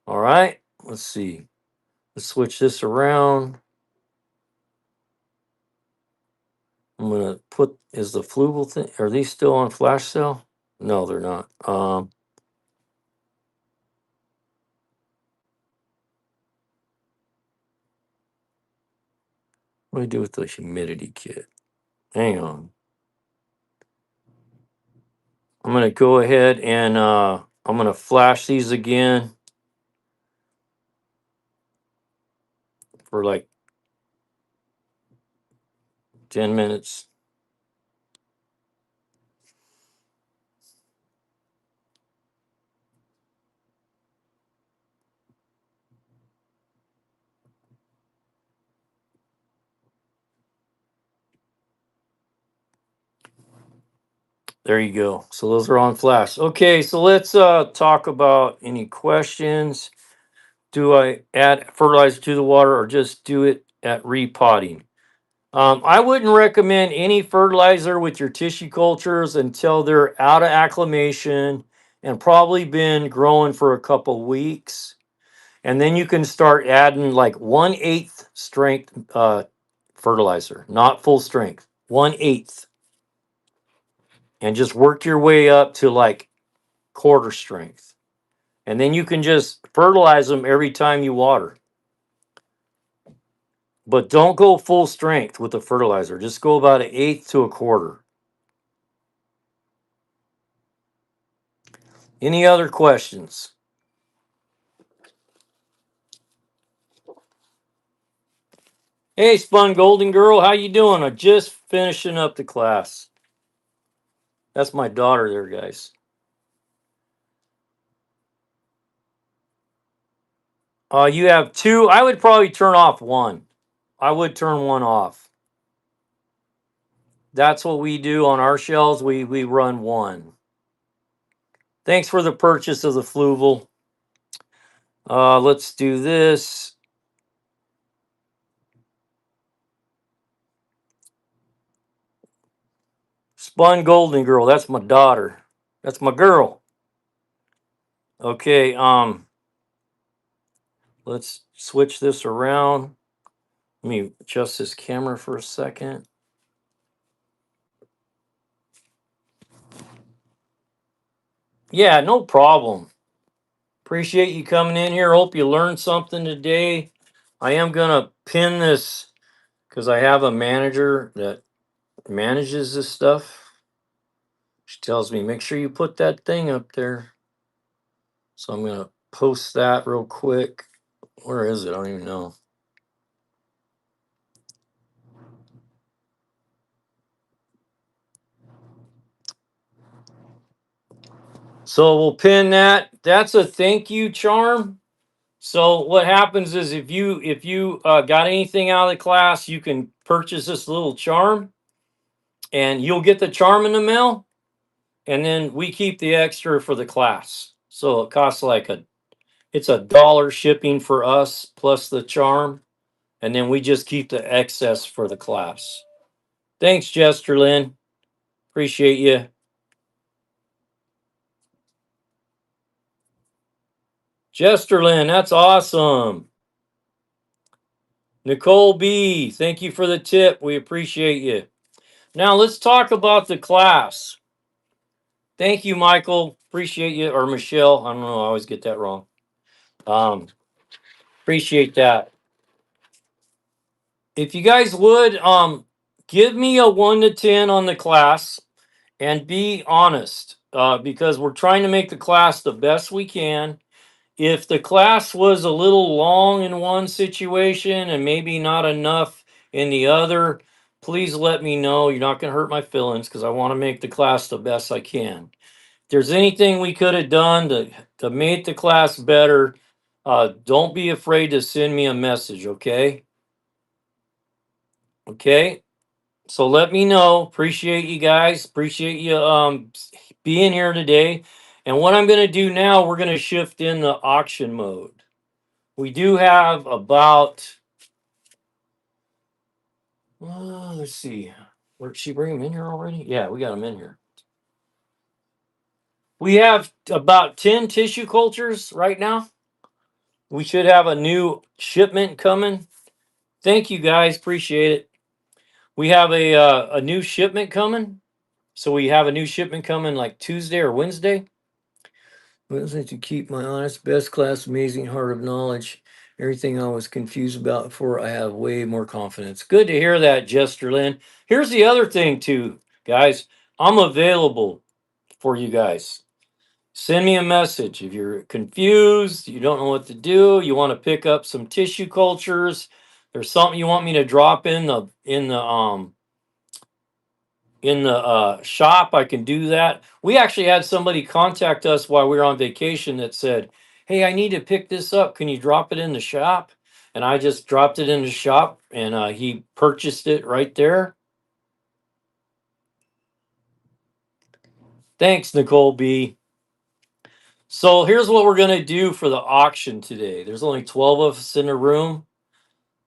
All right, let's see. Let's switch this around. I'm gonna put, is the Fluval thing, are these still on flash sale? No, they're not. What do I do with the humidity kit? Hang on. I'm gonna go ahead and I'm gonna flash these again for like 10 minutes. There you go. So those are on flash. Okay, so let's talk about any questions. Do I add fertilizer to the water or just do it at repotting? I wouldn't recommend any fertilizer with your tissue cultures until they're out of acclimation and probably been growing for a couple weeks. And then you can start adding like 1/8 strength fertilizer, not full strength, 1/8. And just work your way up to like quarter strength. And then you can just fertilize them every time you water. But don't go full strength with the fertilizer. Just go about 1/8 to a quarter. Any other questions? Hey, Spun Golden Girl, how you doing? I'm just finishing up the class. That's my daughter there, guys. You have two. I would probably turn off one. I would turn one off. That's what we do on our shells. We run one. Thanks for the purchase of the Fluval. Let's do this. Spun Golden Girl. That's my daughter. That's my girl. Okay. Let's switch this around. Let me adjust this camera for a second. Yeah, no problem. Appreciate you coming in here. Hope you learned something today. I am gonna pin this because I have a manager that manages this stuff. She tells me, make sure you put that thing up there. So I'm gonna post that real quick. Where is it? I don't even know. So we'll pin that. That's a thank you charm. So what happens is if you got anything out of the class, you can purchase this little charm, and you'll get the charm in the mail, and then we keep the extra for the class. So it costs like it's $1 shipping for us plus the charm, and then we just keep the excess for the class. Thanks, Jesterlyn. Appreciate you. Jesterlyn, that's awesome. Nicole B, thank you for the tip. We appreciate you. Now let's talk about the class. Thank you, Michael. Appreciate you. Or Michelle. I don't know. I always get that wrong. Appreciate that. If you guys would, give me a 1 to 10 on the class and be honest, because we're trying to make the class the best we can. If the class was a little long in one situation and maybe not enough in the other, please let me know. You're not going to hurt my feelings because I want to make the class the best I can. If there's anything we could have done to make the class better, don't be afraid to send me a message, okay? Okay. So let me know. Appreciate you guys. Appreciate you being here today. And what I'm going to do now, we're going to shift in the auction mode. We do have about, let's see, did she bring them in here already? Yeah, we got them in here. We have about 10 tissue cultures right now. We should have a new shipment coming. Thank you guys, appreciate it. We have a new shipment coming. So we have a new shipment coming like Tuesday or Wednesday. Wednesday to keep my honest, best class, amazing heart of knowledge. Everything I was confused about before, I have way more confidence. Good to hear that, Jester Lynn. Here's the other thing too, guys. I'm available for you guys. Send me a message if you're confused, you don't know what to do, you want to pick up some tissue cultures, there's something you want me to drop in the shop, I can do that. We actually had somebody contact us while we were on vacation that said, "Hey, I need to pick this up. Can you drop it in the shop?" And I just dropped it in the shop, and he purchased it right there. Thanks, Nicole B. So here's what we're gonna do for the auction today. There's only 12 of us in the room.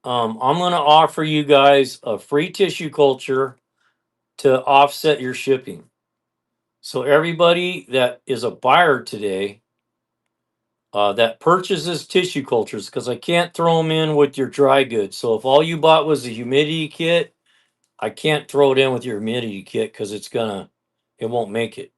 I'm gonna offer you guys a free tissue culture to offset your shipping. So everybody that is a buyer today that purchases tissue cultures, because I can't throw them in with your dry goods. So if all you bought was a humidity kit, I can't throw it in with your humidity kit because it won't make it.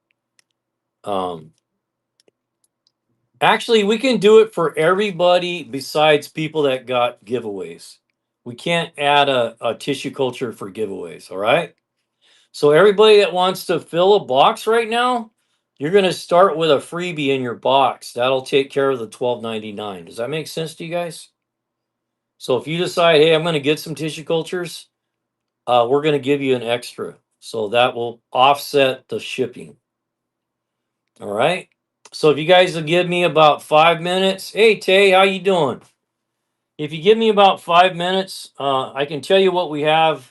Actually, we can do it for everybody besides people that got giveaways. We can't add a tissue culture for giveaways. All right. So everybody that wants to fill a box right now, you're going to start with a freebie in your box. That'll take care of the $12.99. Does that make sense to you guys? So if you decide, hey, I'm going to get some tissue cultures, we're going to give you an extra. So that will offset the shipping. All right. So if you guys will give me about 5 minutes. Hey, Tay, how you doing? If you give me about 5 minutes, I can tell you what we have.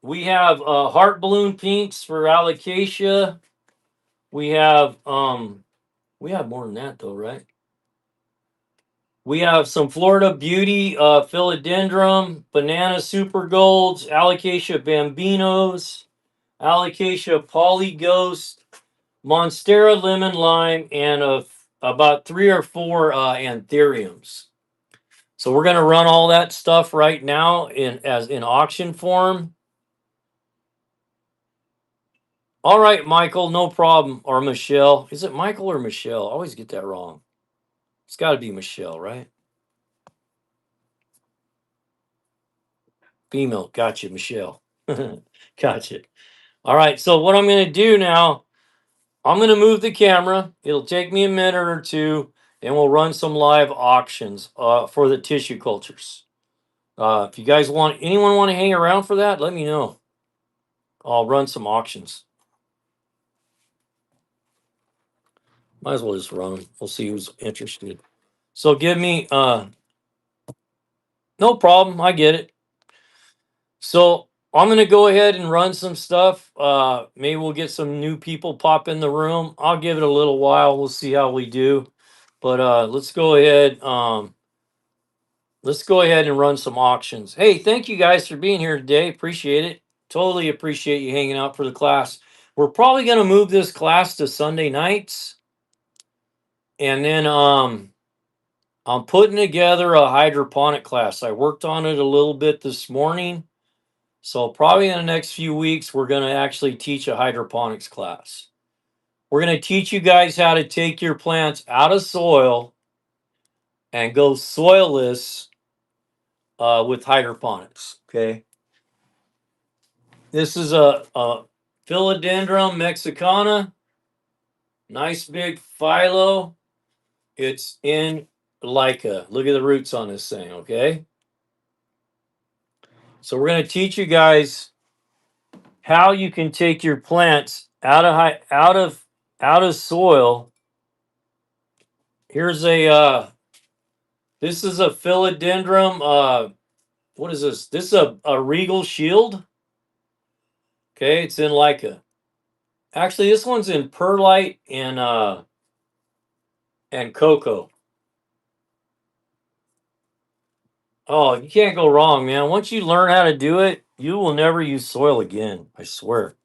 We have heart balloon pinks for alocasia. We have more than that though, right? We have some Florida Beauty, philodendron, banana super golds, alocasia bambinos, alocasia polyghost, monstera lemon lime, and about 3 or 4 anthuriums. So we're gonna run all that stuff right now in auction form. All right, Michael, no problem. Or Michelle. Is it Michael or Michelle? I always get that wrong. It's got to be Michelle, right? Female. Gotcha, Michelle. Gotcha. All right. So what I'm going to do now, I'm going to move the camera. It'll take me a minute or two, and we'll run some live auctions for the tissue cultures. If you guys anyone want to hang around for that, let me know. I'll run some auctions. Might as well just run them. We'll see who's interested. So give me, no problem. I get it. So I'm gonna go ahead and run some stuff. Maybe we'll get some new people pop in the room. I'll give it a little while. We'll see how we do. But let's go ahead. Let's go ahead and run some auctions. Hey, thank you guys for being here today. Appreciate it. Totally appreciate you hanging out for the class. We're probably gonna move this class to Sunday nights. And then I'm putting together a hydroponic class. I worked on it a little bit this morning. So probably in the next few weeks, we're going to actually teach a hydroponics class. We're going to teach you guys how to take your plants out of soil and go soilless with hydroponics. Okay. This is a Philodendron mexicana. Nice big philo. It's in Leica. Look at the roots on this thing. Okay. So we're going to teach you guys how you can take your plants out of soil. Here's this is a philodendron. What is this? This is a regal shield. Okay, it's in Leica. Actually, this one's in perlite and cocoa. Oh, you can't go wrong, man. Once you learn how to do it, you will never use soil again. I swear.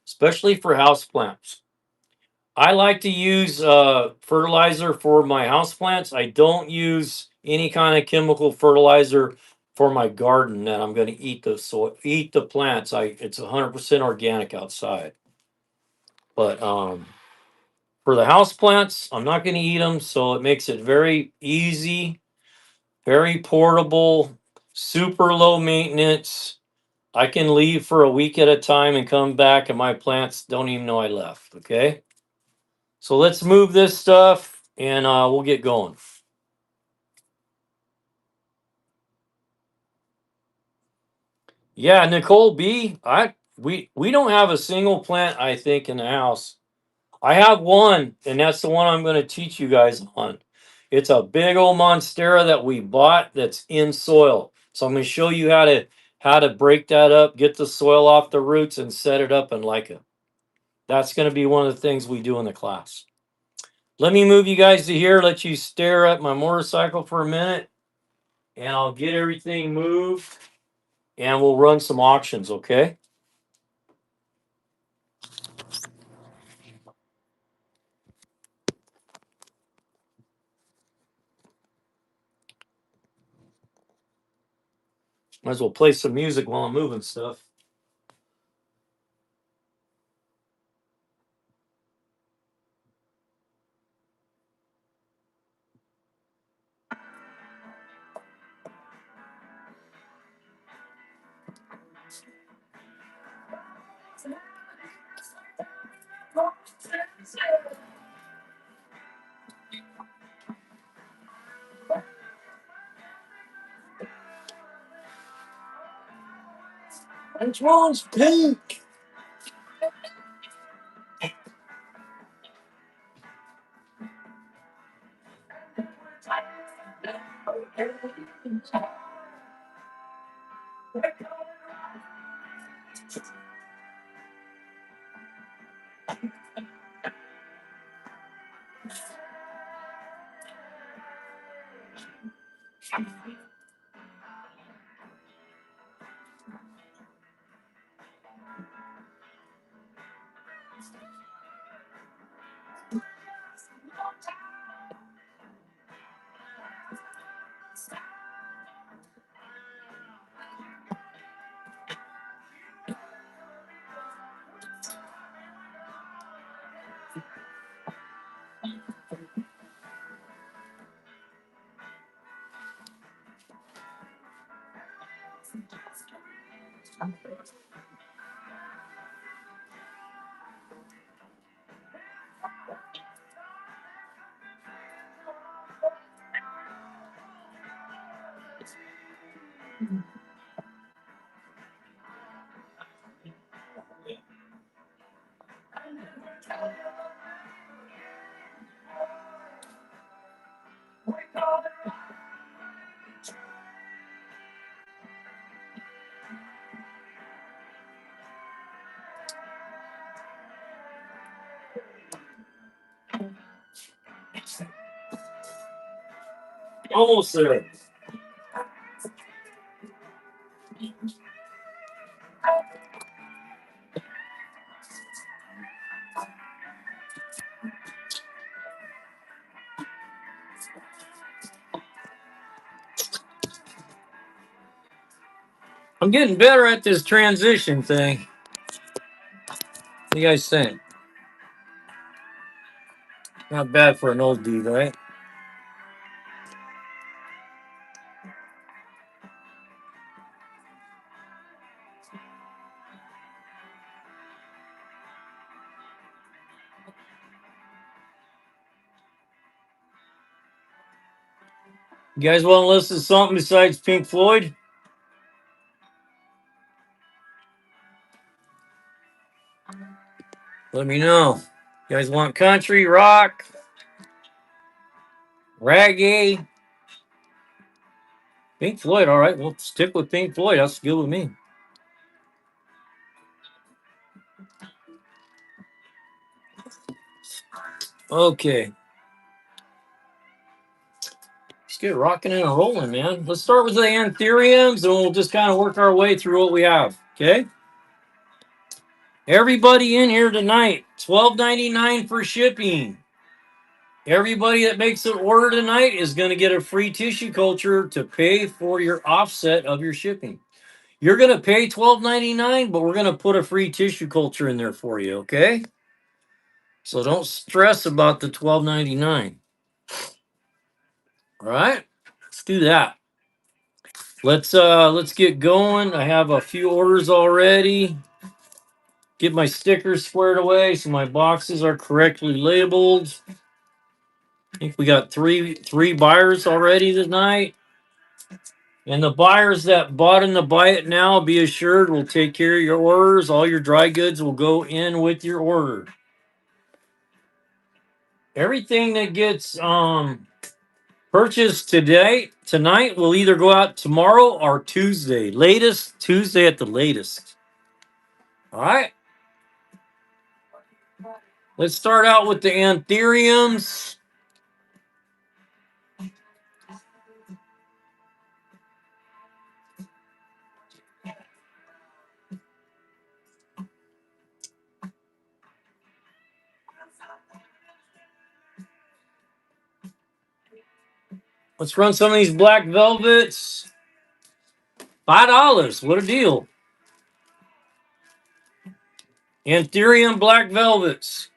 Especially for houseplants. I like to use fertilizer for my houseplants. I don't use any kind of chemical fertilizer for my garden that I'm going to eat the eat the plants. It's 100% organic outside. But for the houseplants, I'm not going to eat them, so it makes it very easy, very portable, super low maintenance. I can leave for a week at a time and come back, and my plants don't even know I left. Okay. So let's move this stuff and we'll get going. Yeah, Nicole B. We don't have a single plant, I think, in the house. I have one, and that's the one I'm going to teach you guys on. It's a big old monstera that we bought that's in soil. So I'm going to show you how to break that up, get the soil off the roots, and set it up and like it. That's going to be one of the things we do in the class. Let me move you guys to here, let you stare at my motorcycle for a minute, and I'll get everything moved, and we'll run some auctions, okay? Might as well play some music while I'm moving stuff. Which one's pink? Almost there. I'm getting better at this transition thing. What do you guys think? Not bad for an old dude, right? You guys want to listen to something besides Pink Floyd? Let me know. You guys want country, rock, reggae? Pink Floyd, all right. We'll stick with Pink Floyd. That's good with me. Okay. Let's get rocking and rolling, man. Let's start with the anthuriums and we'll just kind of work our way through what we have. Okay. Everybody in here tonight, $12.99 for shipping. Everybody that makes an order tonight is going to get a free tissue culture to pay for your offset of your shipping. You're going to pay $12.99, but we're going to put a free tissue culture in there for you, okay? So don't stress about the $12.99. All right? Let's do that. Let's get going. I have a few orders already. Get my stickers squared away so my boxes are correctly labeled. I think we got three buyers already tonight. And the buyers that bought in the buy it now, be assured, will take care of your orders. All your dry goods will go in with your order. Everything that gets purchased tonight will either go out tomorrow or Tuesday. Latest, Tuesday at the latest. All right. Let's start out with the anthuriums. Let's run some of these black velvets. $5. What a deal. Anthurium black velvets.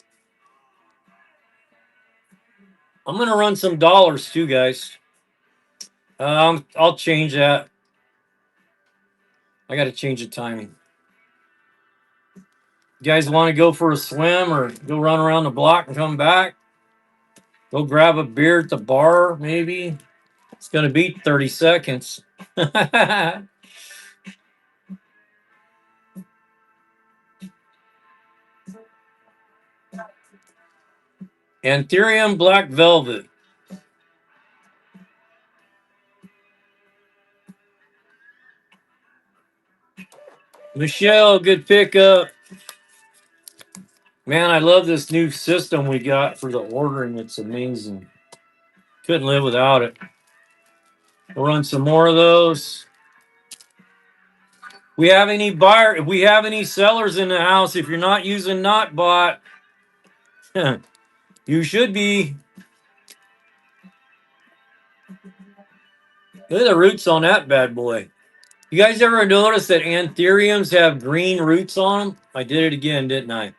I'm going to run some dollars too, guys. I'll change that. I got to change the timing. You guys want to go for a swim or go run around the block and come back? Go grab a beer at the bar, maybe. It's going to be 30 seconds. Anthurium black velvet. Michelle, good pickup. Man, I love this new system we got for the ordering. It's amazing. Couldn't live without it. We'll run some more of those. We have any buyer? If we have any sellers in the house, if you're not using NotBot, you should be. Look at the roots on that bad boy. You guys ever notice that anthuriums have green roots on them? I did it again, didn't I?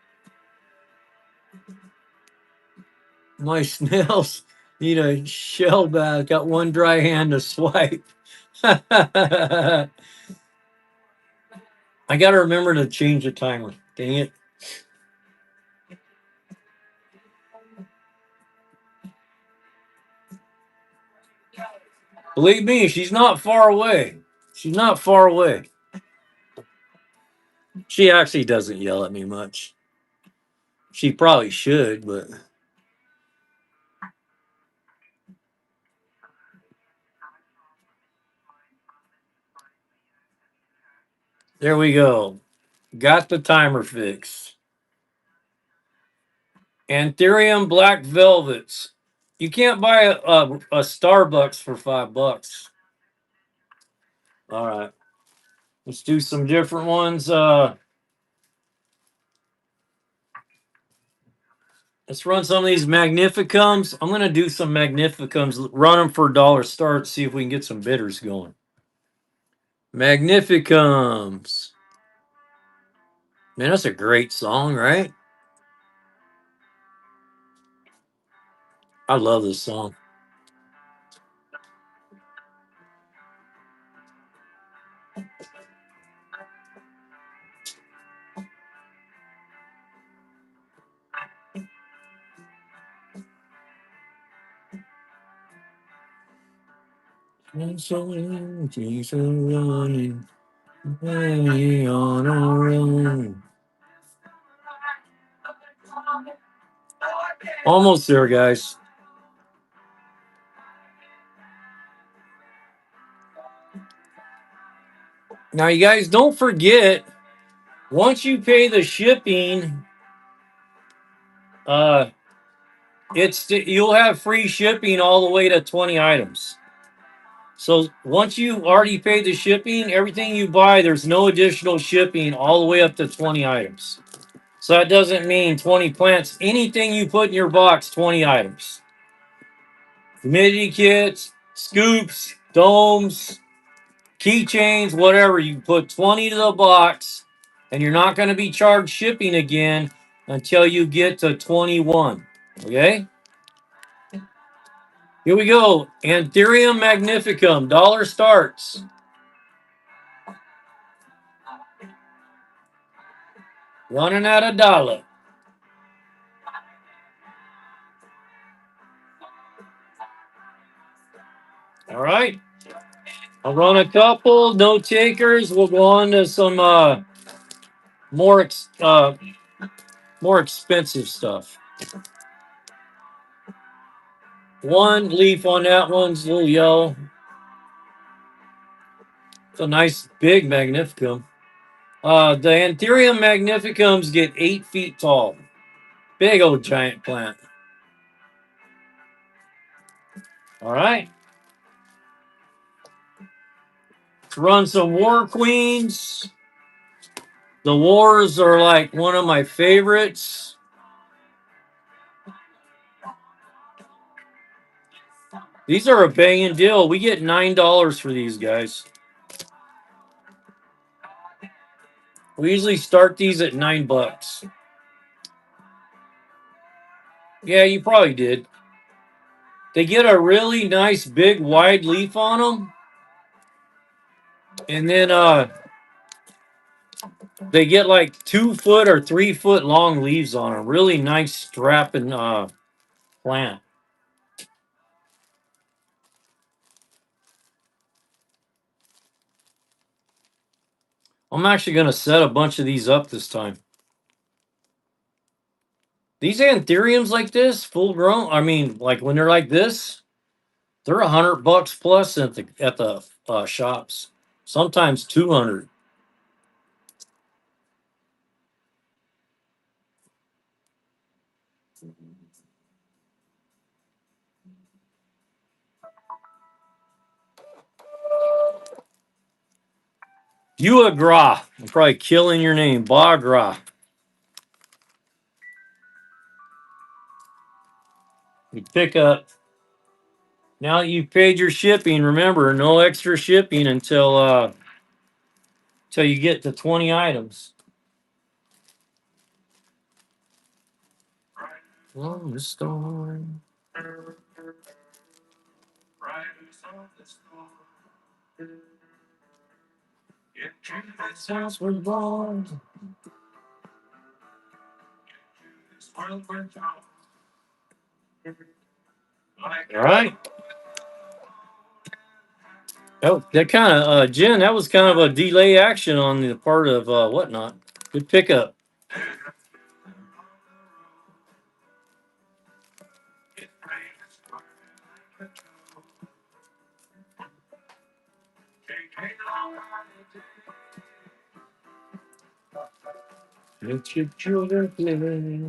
My snails need a shell bath. Got one dry hand to swipe. I got to remember to change the timer. Dang it. Believe me, she's not far away. She's not far away. She actually doesn't yell at me much. She probably should, but... There we go. Got the timer fixed. Anthurium black velvets. You can't buy a Starbucks for $5. All right. Let's do some different ones. Let's run some of these Magnificums. I'm going to do some Magnificums. Run them for $1 start. See if we can get some bidders going. Magnificums. Man, that's a great song, right? I love this song. On our own. Almost there, guys. Now, you guys don't forget, once you pay the shipping, you'll have free shipping all the way to 20 items. So once you already paid the shipping, everything you buy, there's no additional shipping all the way up to 20 items. So that doesn't mean 20 plants. Anything you put in your box, 20 items. Humidity kits, scoops, domes, keychains, whatever. You put 20 to the box, and you're not going to be charged shipping again until you get to 21. Okay? Here we go. Anthurium magnificum. Dollar starts. Running at $1. All right. I'll run a couple. No takers. We'll go on to some more more expensive stuff. One leaf on that one's a little yellow. It's a nice big magnificum. The Anthurium magnificums get 8 feet tall. Big old giant plant. All right. Let's run some War Queens. The Wars are like one of my favorites. These are a banging deal. We get $9 for these guys. We usually start these at $9. Yeah, you probably did. They get a really nice big wide leaf on them. And then they get like 2 foot or 3 foot long leaves on them. Really nice strapping plant. I'm actually going to set a bunch of these up this time. These anthuriums like this, full grown, I mean, like when they're like this, they're $100 plus at the shops. Sometimes 200. Buagra. I'm probably killing your name. Bagra. You pick up. Now that you've paid your shipping, remember, no extra shipping until you get to 20 items. From the storm. This house was born. All right. Oh, that kind of Jen, that was kind of a delay action on the part of whatnot. Good pickup. Let your children play.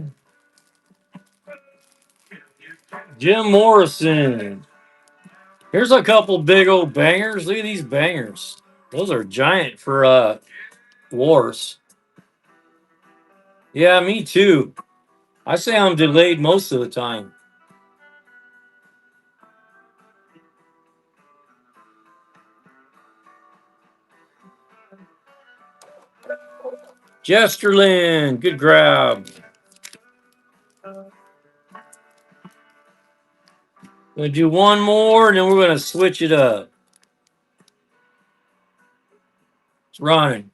Jim Morrison. Here's a couple big old bangers. Look at these bangers. Those are giant for wars. Yeah, me too. I say I'm delayed most of the time. Jesterland, good grab. Gonna do one more, and then we're gonna switch it up. It's running.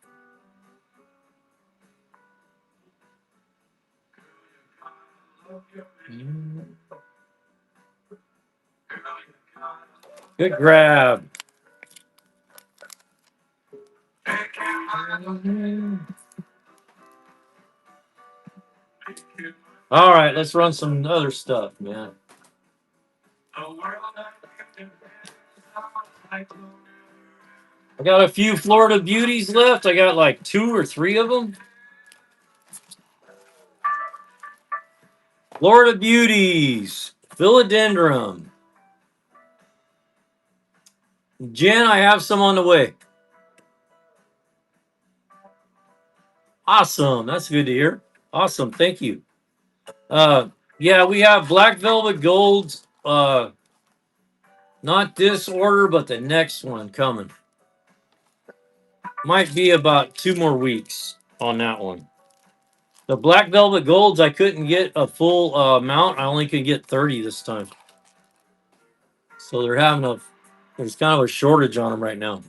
Good grab. All right, let's run some other stuff, man. I got a few Florida beauties left. I got like 2 or 3 of them. Florida beauties, philodendron. Jen, I have some on the way. Awesome. That's good to hear. Awesome. Thank you. Yeah, we have black velvet golds. Not this order, but the next one coming. Might be about 2 more weeks on that one. The black velvet golds, I couldn't get a full amount. I only could get 30 this time. So there's kind of a shortage on them right now.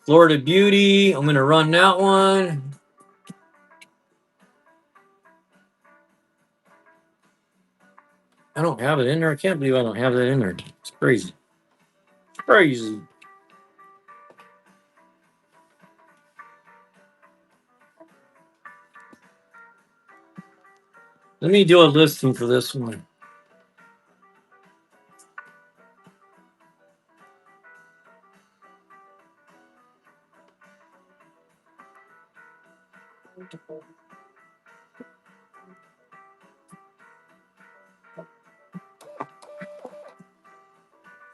Florida Beauty, I'm gonna run that one. I don't have it in there. I can't believe I don't have that in there. It's crazy. It's crazy. Let me do a listing for this one.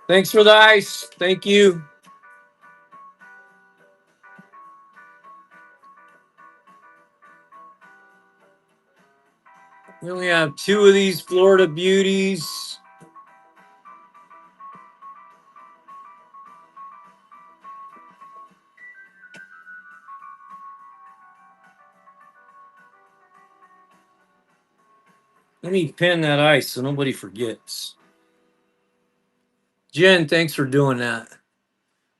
Thanks for the ice. Thank you. We only have 2 of these Florida Beauties. Let me pin that ice so nobody forgets. Jen, thanks for doing that.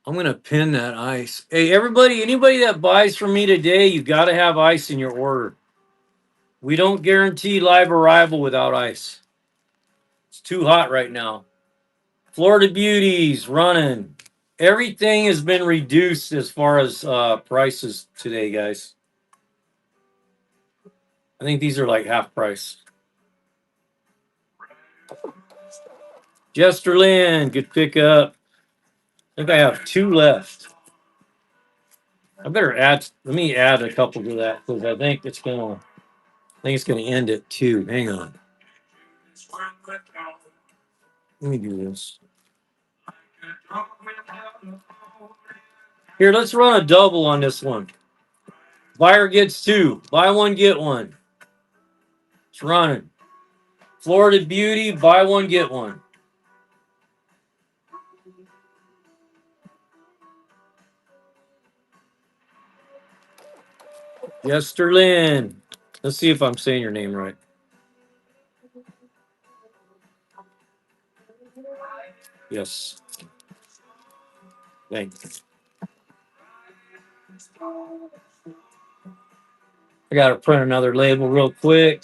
I'm gonna pin that ice. Hey, everybody, anybody that buys from me today, you got to have ice in your order. We don't guarantee live arrival without ice. It's too hot right now. Florida Beauties running. Everything has been reduced as far as prices today, guys. I think these are like half price. Jester Lynn, good pickup. I think I have 2 left. I better add. Let me add a couple to that because I think it's gonna. I think it's gonna end at 2. Hang on. Let me do this. Here, let's run a double on this one. Buyer gets 2. Buy one, get one. It's running. Florida Beauty, buy one, get one. Jester Lynn. Let's see if I'm saying your name right. Yes. Thanks. I got to print another label real quick.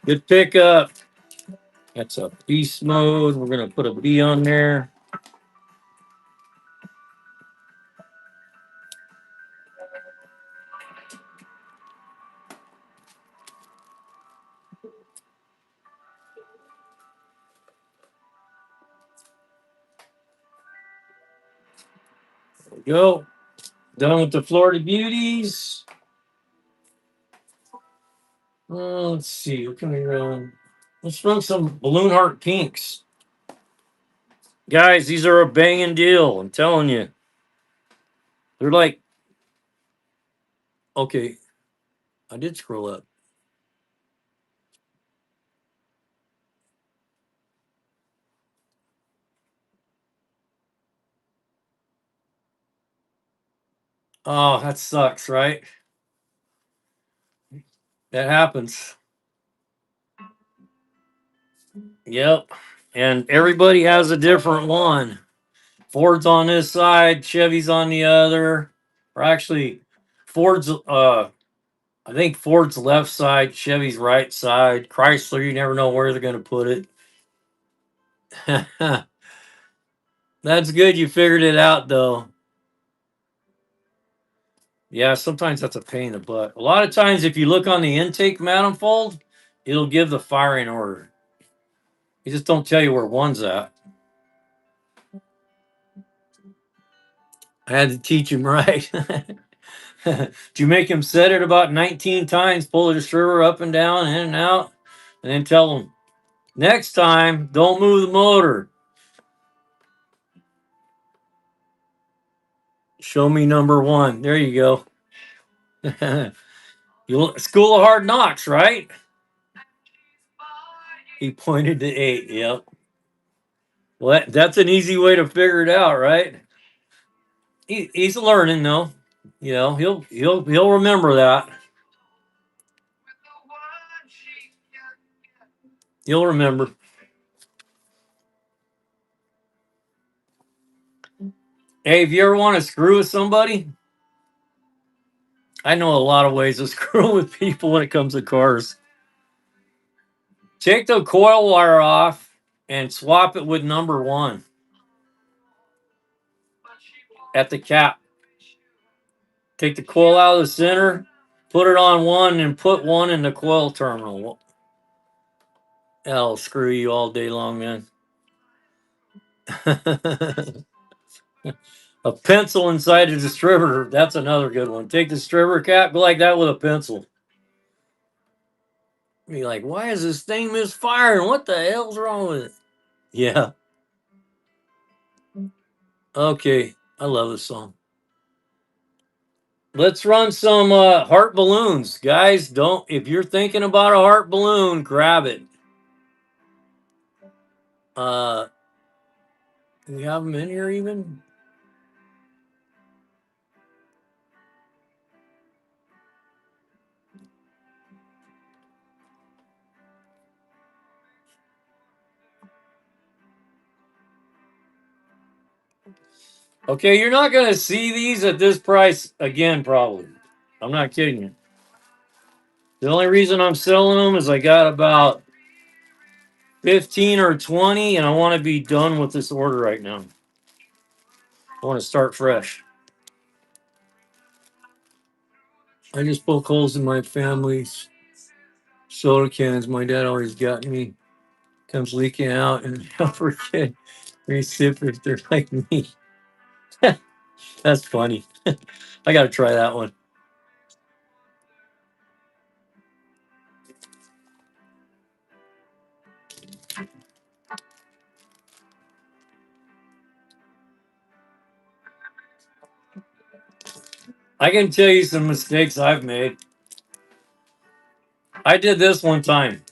Good pickup. That's a beast mode. We're going to put a B on there. There we go. Done with the Florida Beauties. Let's see. What can we run? Let's run some Balloon Heart Pinks. Guys, these are a banging deal. I'm telling you. They're like, okay, I did scroll up. Oh, that sucks, right? That happens. Yep. And everybody has a different one. Ford's on this side, Chevy's on the other. Or actually, Ford's I think Ford's left side, Chevy's right side. Chrysler, you never know where they're gonna put it. That's good you figured it out though. Yeah, sometimes that's a pain in the butt. A lot of times if you look on the intake manifold, it'll give the firing order. It just don't tell you where one's at. I had to teach him right. Do you make him set it about 19 times, pull the distributor up and down, in and out, and then tell him, next time, don't move the motor. Show me number one. There you go. School of Hard Knocks, right? He pointed to 8. Yep. Well, that's an easy way to figure it out, right? He's learning though. You know, he'll remember that. He'll remember. Hey, if you ever want to screw with somebody, I know a lot of ways to screw with people when it comes to cars. Take the coil wire off and swap it with number one at the cap. Take the coil out of the center, put it on one, and put one in the coil terminal. That'll screw you all day long, man. A pencil inside the distributor, that's another good one. Take the distributor cap, go like that with a pencil. Be like, why is this thing misfiring? What the hell's wrong with it? Yeah. Okay. I love this song. Let's run some heart balloons. Guys, don't, if you're thinking about a heart balloon, grab it. Do we have them in here even? Okay, you're not going to see these at this price again, probably. I'm not kidding you. The only reason I'm selling them is I got about 15 or 20, and I want to be done with this order right now. I want to start fresh. I just poke holes in my family's soda cans. My dad always got me. Comes leaking out, and I'll forget recipients. They're like me. That's funny. I got to try that one. I can tell you some mistakes I've made. I did this one time.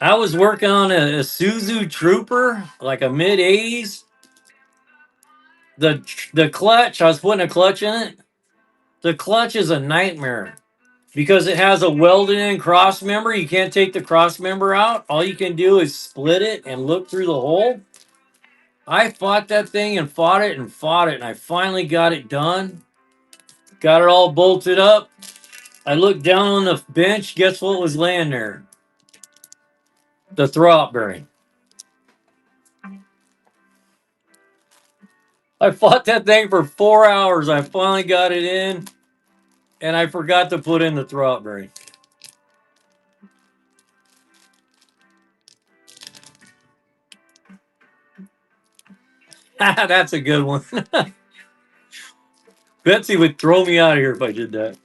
I was working on a Isuzu Trooper, like a mid 80s. The clutch, I was putting a clutch in it. The clutch is a nightmare because it has a welded in cross member. You can't take the cross member out. All you can do is split it and look through the hole. I fought that thing and fought it and fought it, and I finally got it done. Got it all bolted up. I looked down on the bench. Guess what was laying there? The throwout bearing. I fought that thing for 4 hours. I finally got it in, and I forgot to put in the throwout bearing. That's a good one. Betsy would throw me out of here if I did that.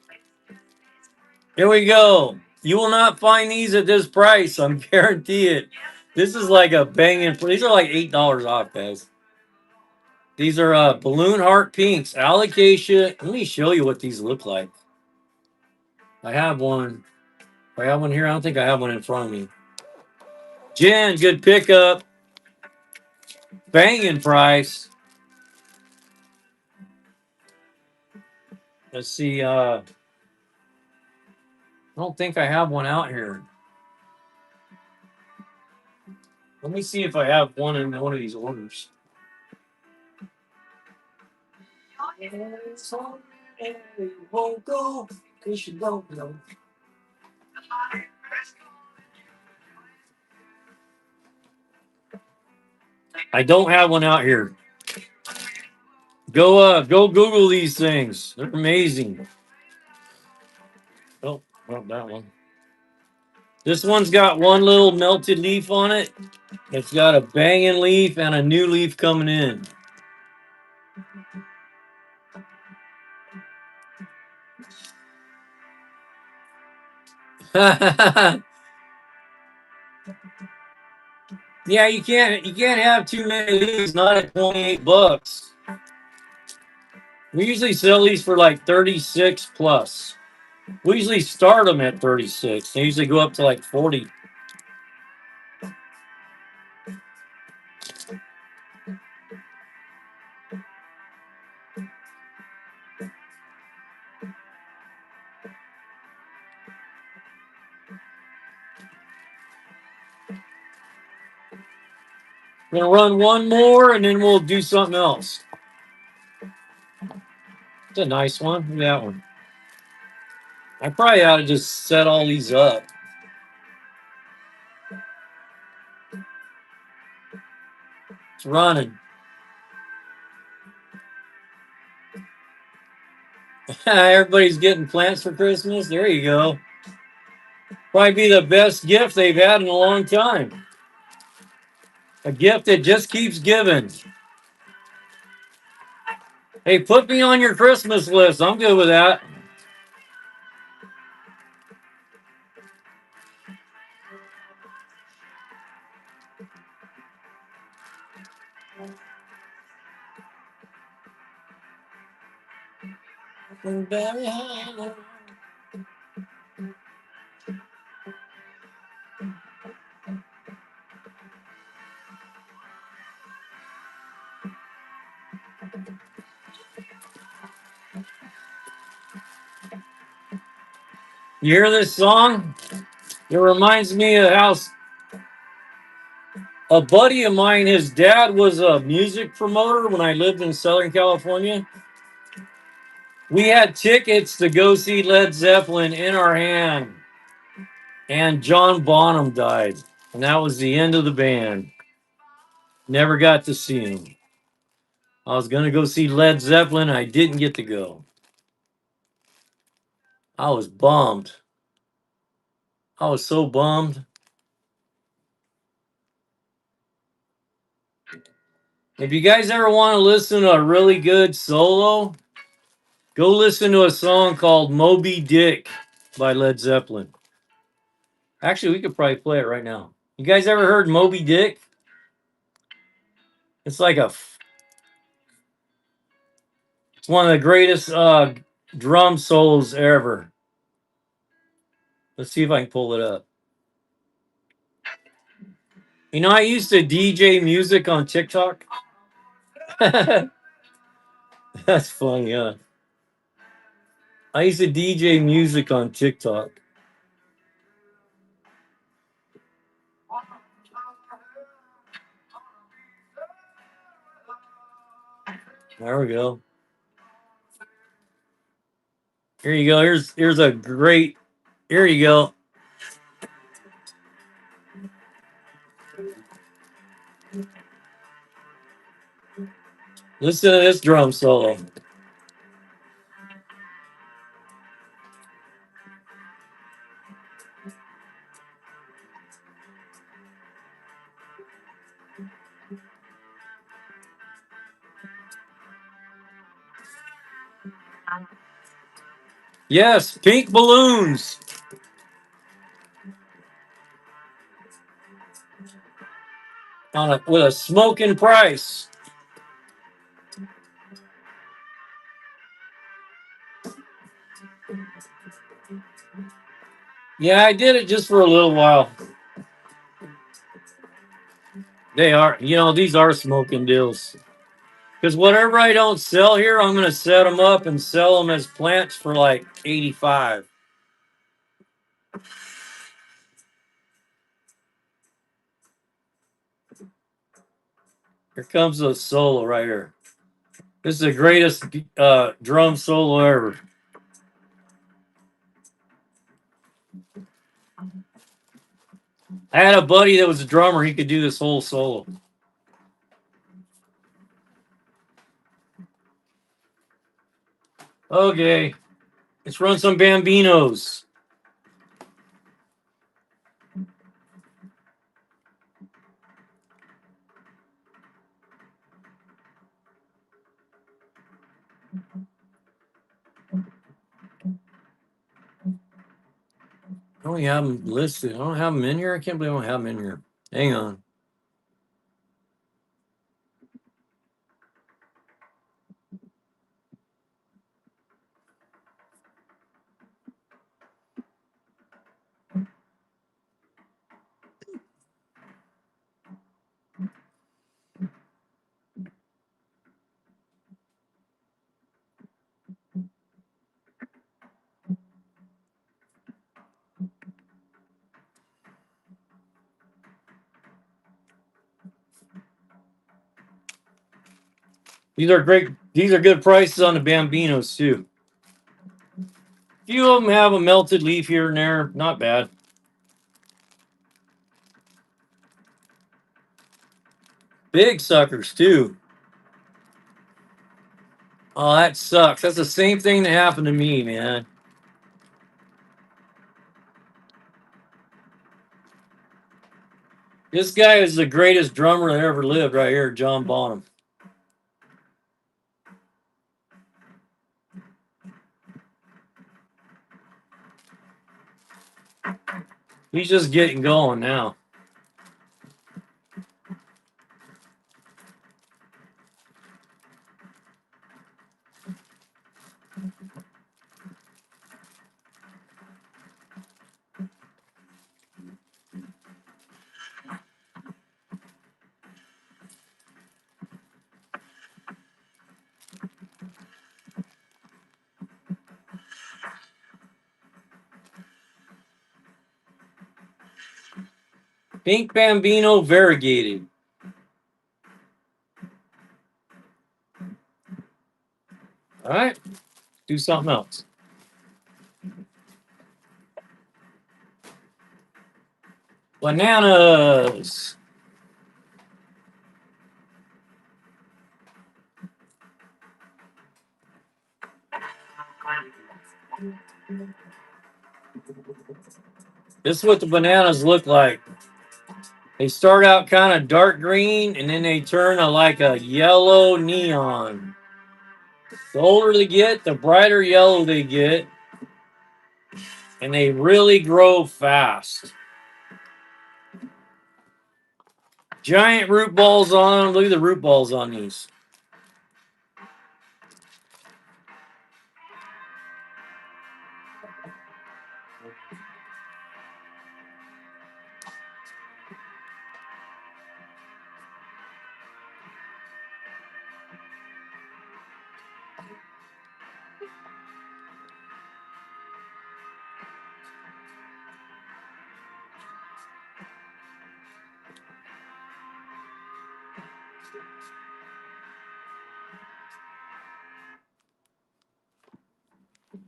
Here we go. You will not find these at this price. I'm guarantee it. This is like a banging. These are like $8 off, guys. These are balloon heart pinks. Alocasia. Let me show you what these look like. I have one. I have one here. I don't think I have one in front of me. Jen, good pickup. Banging price. Let's see. I don't think I have one out here. Let me see if I have one in one of these orders. Won't go because you don't know. I don't have one out here. Go Google these things. They're amazing. Oh, not that one. This one's got one little melted leaf on it. It's got a banging leaf and a new leaf coming in. Yeah, you can't have too many of these, not at $28. We usually sell these for like 36 plus. We usually start them at 36. They usually go up to like 40. We're gonna run one more and then we'll do something else. It's a nice one. Look at that one. I probably ought to just set all these up. It's running. Everybody's getting plants for Christmas. There you go. Probably be the best gift they've had in a long time. A gift that just keeps giving. Hey, put me on your Christmas list. I'm good with that. You hear this song? It reminds me of how a buddy of mine, his dad was a music promoter when I lived in Southern California. We had tickets to go see Led Zeppelin in our hand, and John Bonham died, and that was the end of the band. Never got to see him. I was going to go see Led Zeppelin. I didn't get to go. I was bummed. I was so bummed. If you guys ever want to listen to a really good solo, go listen to a song called Moby Dick by Led Zeppelin. Actually, we could probably play it right now. You guys ever heard Moby Dick? It's like it's one of the greatest drum solos ever. Let's see if I can pull it up. You know, I used to DJ music on TikTok. That's funny, huh? I used to DJ music on TikTok. There we go. Here you go. Here's a great. Here you go. Listen to this drum solo. Yes, pink balloons with a smoking price. Yeah, I did it just for a little while. They are, these are smoking deals. Because whatever I don't sell here, I'm going to set them up and sell them as plants for like 85. Here comes the solo right here. This is the greatest drum solo ever. I had a buddy that was a drummer. He could do this whole solo. Okay, let's run some Bambinos. don't have them listed. I don't have them in here. I can't believe I don't have them in here. Hang on. These are great. These are good prices on the Bambinos too. Few of them have a melted leaf here and there. Not bad. Big suckers too. Oh, that sucks. That's the same thing that happened to me, man. This guy is the greatest drummer that ever lived right here, John Bonham. He's just getting going now. Pink Bambino variegated. All right, do something else. Bananas. This is what the bananas look like. They start out kind of dark green and then they turn to like a yellow neon. The older they get, the brighter yellow they get. And they really grow fast. Giant root balls on them. Look at the root balls on these.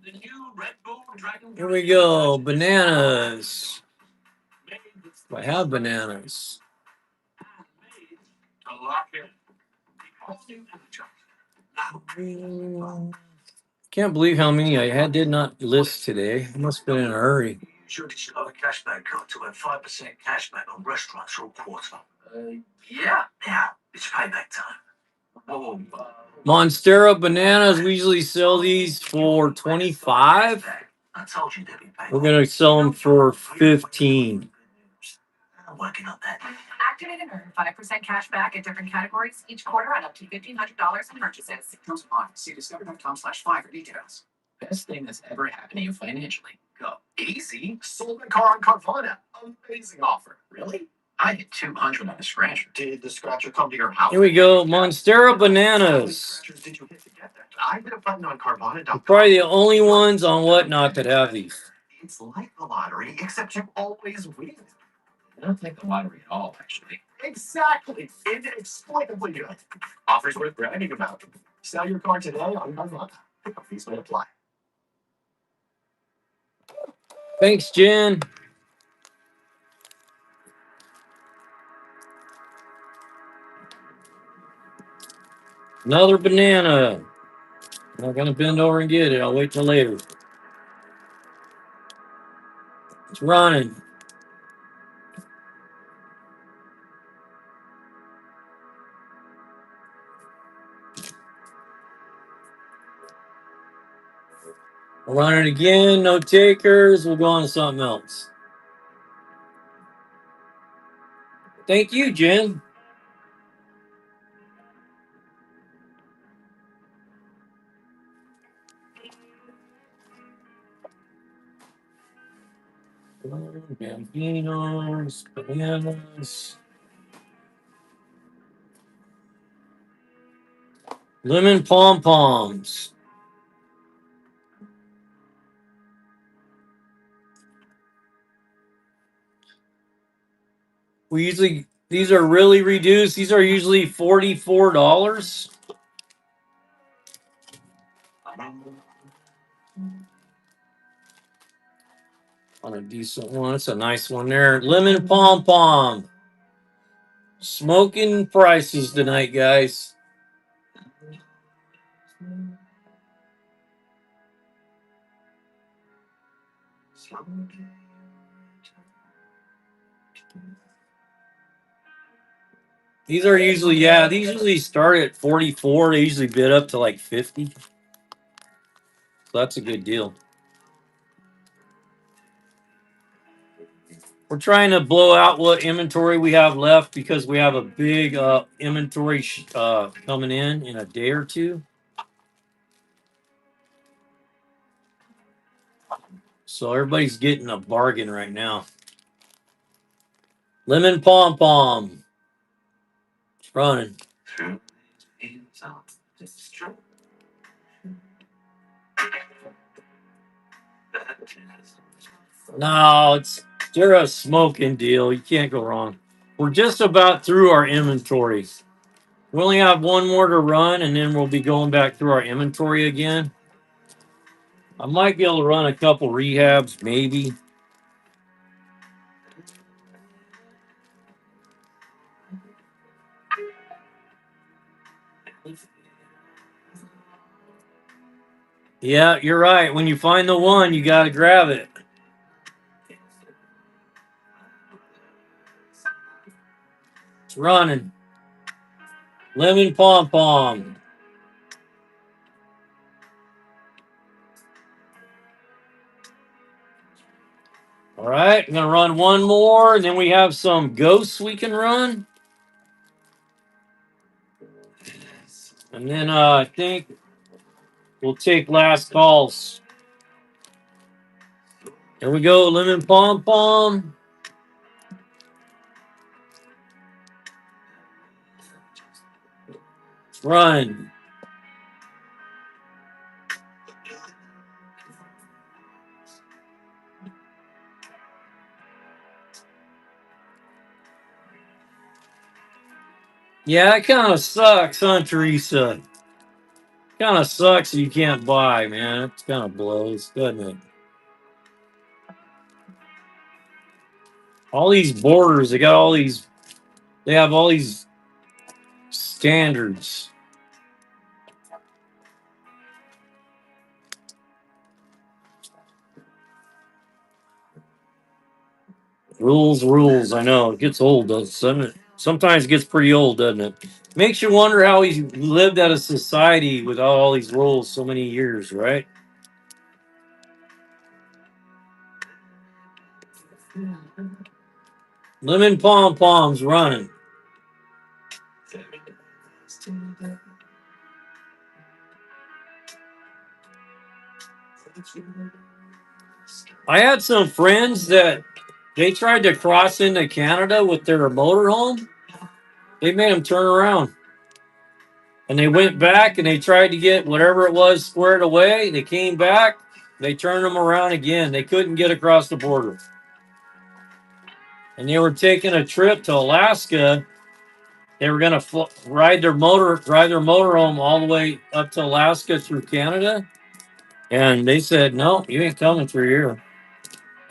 The new Red Bull Dragon. Here we go. Bananas. I have bananas. To lock in. The all-new matchup. Can't believe how many I had did not list today. I must have been in a hurry. Sure to show a cashback code to earn 5% cashback on restaurants for a quarter. Yeah. Now it's payback time. Whoa. Monstera bananas. We usually sell these for 25. I told you they'd be paid. We're gonna sell them for 15. I'm working on that. Activate and earn 5% cash back in different categories each quarter on up to $1,500 in purchases. Comes on. See discover.com/5 for details. Best thing that's ever happened to you financially. Go. Easy. Sold my car on Carvana. Amazing offer. Really? I hit 200 on the scratcher. Did the scratcher come to your house? Here we go. Monstera bananas. Did you hit to get that? I hit a button on Carvana.com. Probably the only ones on Whatnot that have these. It's like the lottery, except you always win. I don't think the lottery at all, actually. Exactly. Inexplicably good. Offers worth bragging about. Sell your car today on Carvana. Pickup fees may apply. Thanks, Jen. Another banana. I'm not gonna bend over and get it. I'll wait till later. It's running. We'll run it again. No takers. We'll go on to something else. Thank you, Jen. Bambinos, bananas, lemon pom poms. We usually, these are really reduced. These are usually $44 on a decent one. It's a nice one there. Lemon pom pom. Smoking prices tonight, guys. These are usually, yeah, these usually start at 44. They usually bid up to like 50. So that's a good deal. We're trying to blow out what inventory we have left because we have a big inventory coming in a day or two. So everybody's getting a bargain right now. Lemon pom pom. It's running. No, they're a smoking deal. You can't go wrong. We're just about through our inventory. We only have one more to run, and then we'll be going back through our inventory again. I might be able to run a couple rehabs, maybe. Yeah, you're right. When you find the one, you got to grab it. It's running. Lemon pom pom. All right, I'm going to run one more, and then we have some ghosts we can run. And then I think we'll take last calls. Here we go, lemon pom pom. Run. Yeah, it kind of sucks, huh, Teresa? Kind of sucks that you can't buy, man. It kind of blows, doesn't it? All these borders, they have all these standards. Rules. I know it gets old, doesn't it? Sometimes it gets pretty old, doesn't it? Makes you wonder how he lived out of society without all these rules so many years, right? Lemon pom poms running. I had some friends that they tried to cross into Canada with their motorhome. They made them turn around. And they went back and they tried to get whatever it was squared away. They came back. They turned them around again. They couldn't get across the border. And they were taking a trip to Alaska. They were going to drive their motorhome all the way up to Alaska through Canada. And they said, no, you ain't coming through here.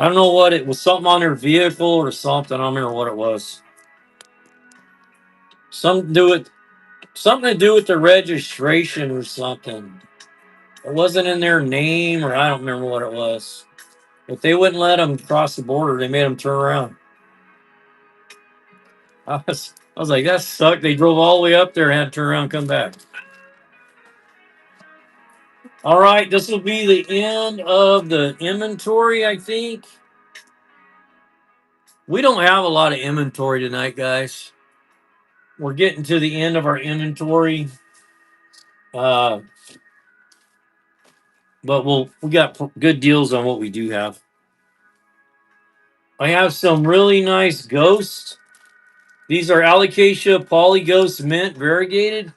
I don't know what it was, something on their vehicle or something. I don't remember what it was. Something to do with the registration or something. It wasn't in their name, or I don't remember what it was. But they wouldn't let them cross the border. They made them turn around. I was like, that sucked. They drove all the way up there and had to turn around and come back. All right, this will be the end of the inventory, I think. We don't have a lot of inventory tonight, guys. We're getting to the end of our inventory. But we got good deals on what we do have. I have some really nice ghosts. These are Alocasia Polyghost Mint variegated.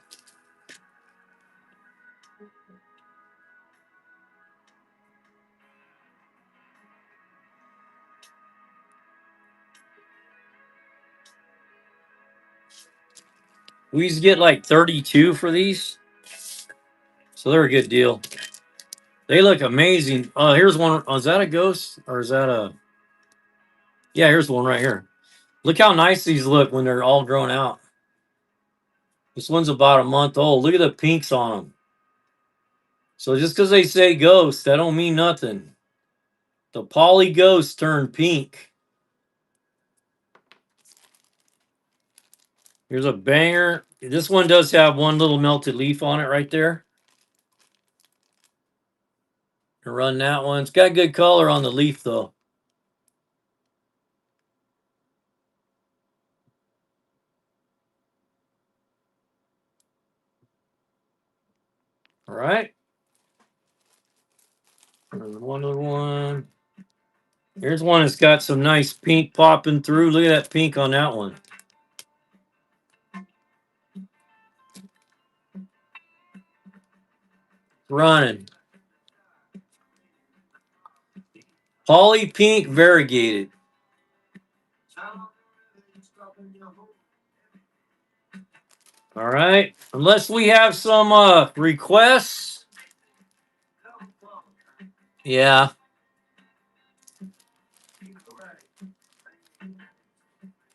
We used to get like 32 for these. So they're a good deal. They look amazing. Here's one. Oh, is that a ghost? Or is that a... Yeah, here's one right here. Look how nice these look when they're all grown out. This one's about a month old. Look at the pinks on them. So just because they say ghost, that don't mean nothing. The poly ghost turned pink. Here's a banger. This one does have one little melted leaf on it right there. Run that one. It's got good color on the leaf though. All right. One other one. Here's one that's got some nice pink popping through. Look at that pink on that one. Running. Poly pink variegated. All right. Unless we have some requests. Yeah.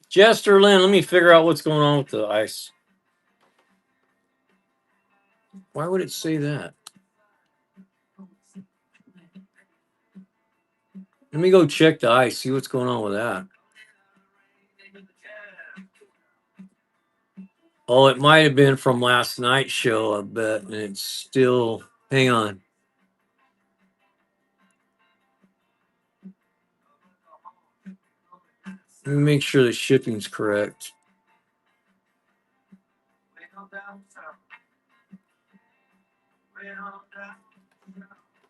Jester Lynn, let me figure out what's going on with the ice. Why would it say that? Let me go check the ice, see what's going on with that. Oh, it might have been from last night's show, I bet. And it's still, hang on. Let me make sure the shipping's correct.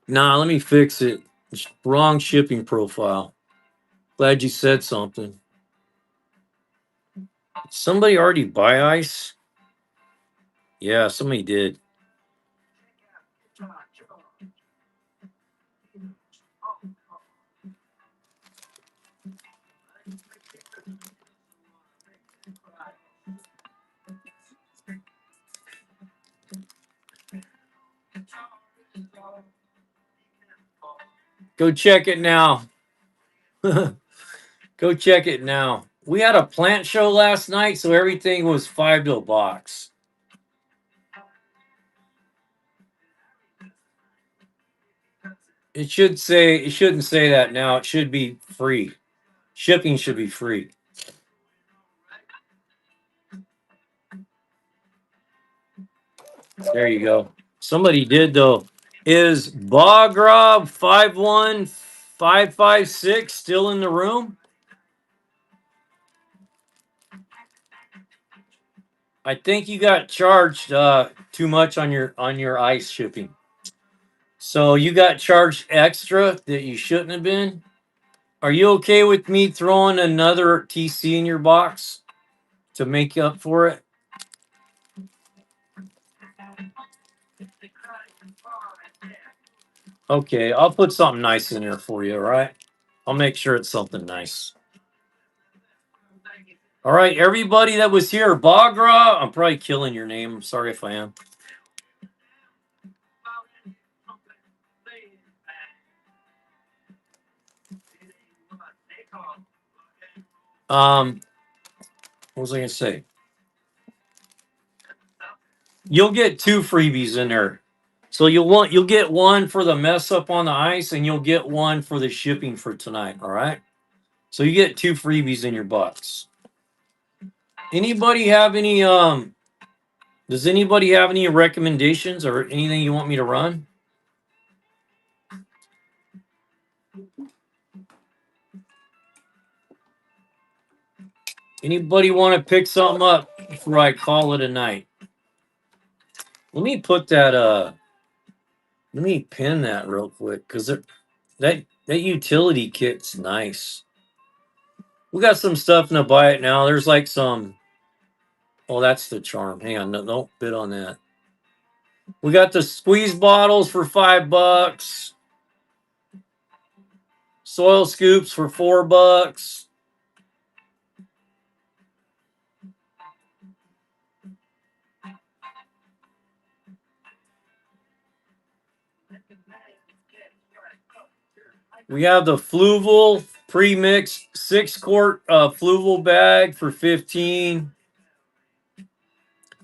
Nah, let me fix it. It's wrong shipping profile. Glad you said something. Somebody already buy ice? Yeah, somebody did. Go check it now. Go check it now. We had a plant show last night, so everything was $5 to a box. It shouldn't say that now. It should be free. Shipping should be free. There you go. Somebody did though. Is Bogrob 51556 still in the room? I think you got charged too much on your ice shipping. So you got charged extra that you shouldn't have been. Are you okay with me throwing another TC in your box to make up for it? Okay, I'll put something nice in there for you, all right? I'll make sure it's something nice. All right, everybody that was here, Bagra, I'm probably killing your name. I'm sorry if I am. What was I gonna say? You'll get 2 freebies in there. So you'll get one for the mess up on the ice, and you'll get one for the shipping for tonight. All right. So you get 2 freebies in your box. Anybody have any does anybody have any recommendations or anything you want me to run? Anybody want to pick something up before I call it a night? Let me put that let me pin that real quick because that utility kit's nice. We got some stuff in the buy it now. There's like some. Oh, that's the charm. Hang on, no, don't bid on that. We got the squeeze bottles for $5. Soil scoops for $4. We have the Fluval pre-mix 6-quart Fluval bag for 15.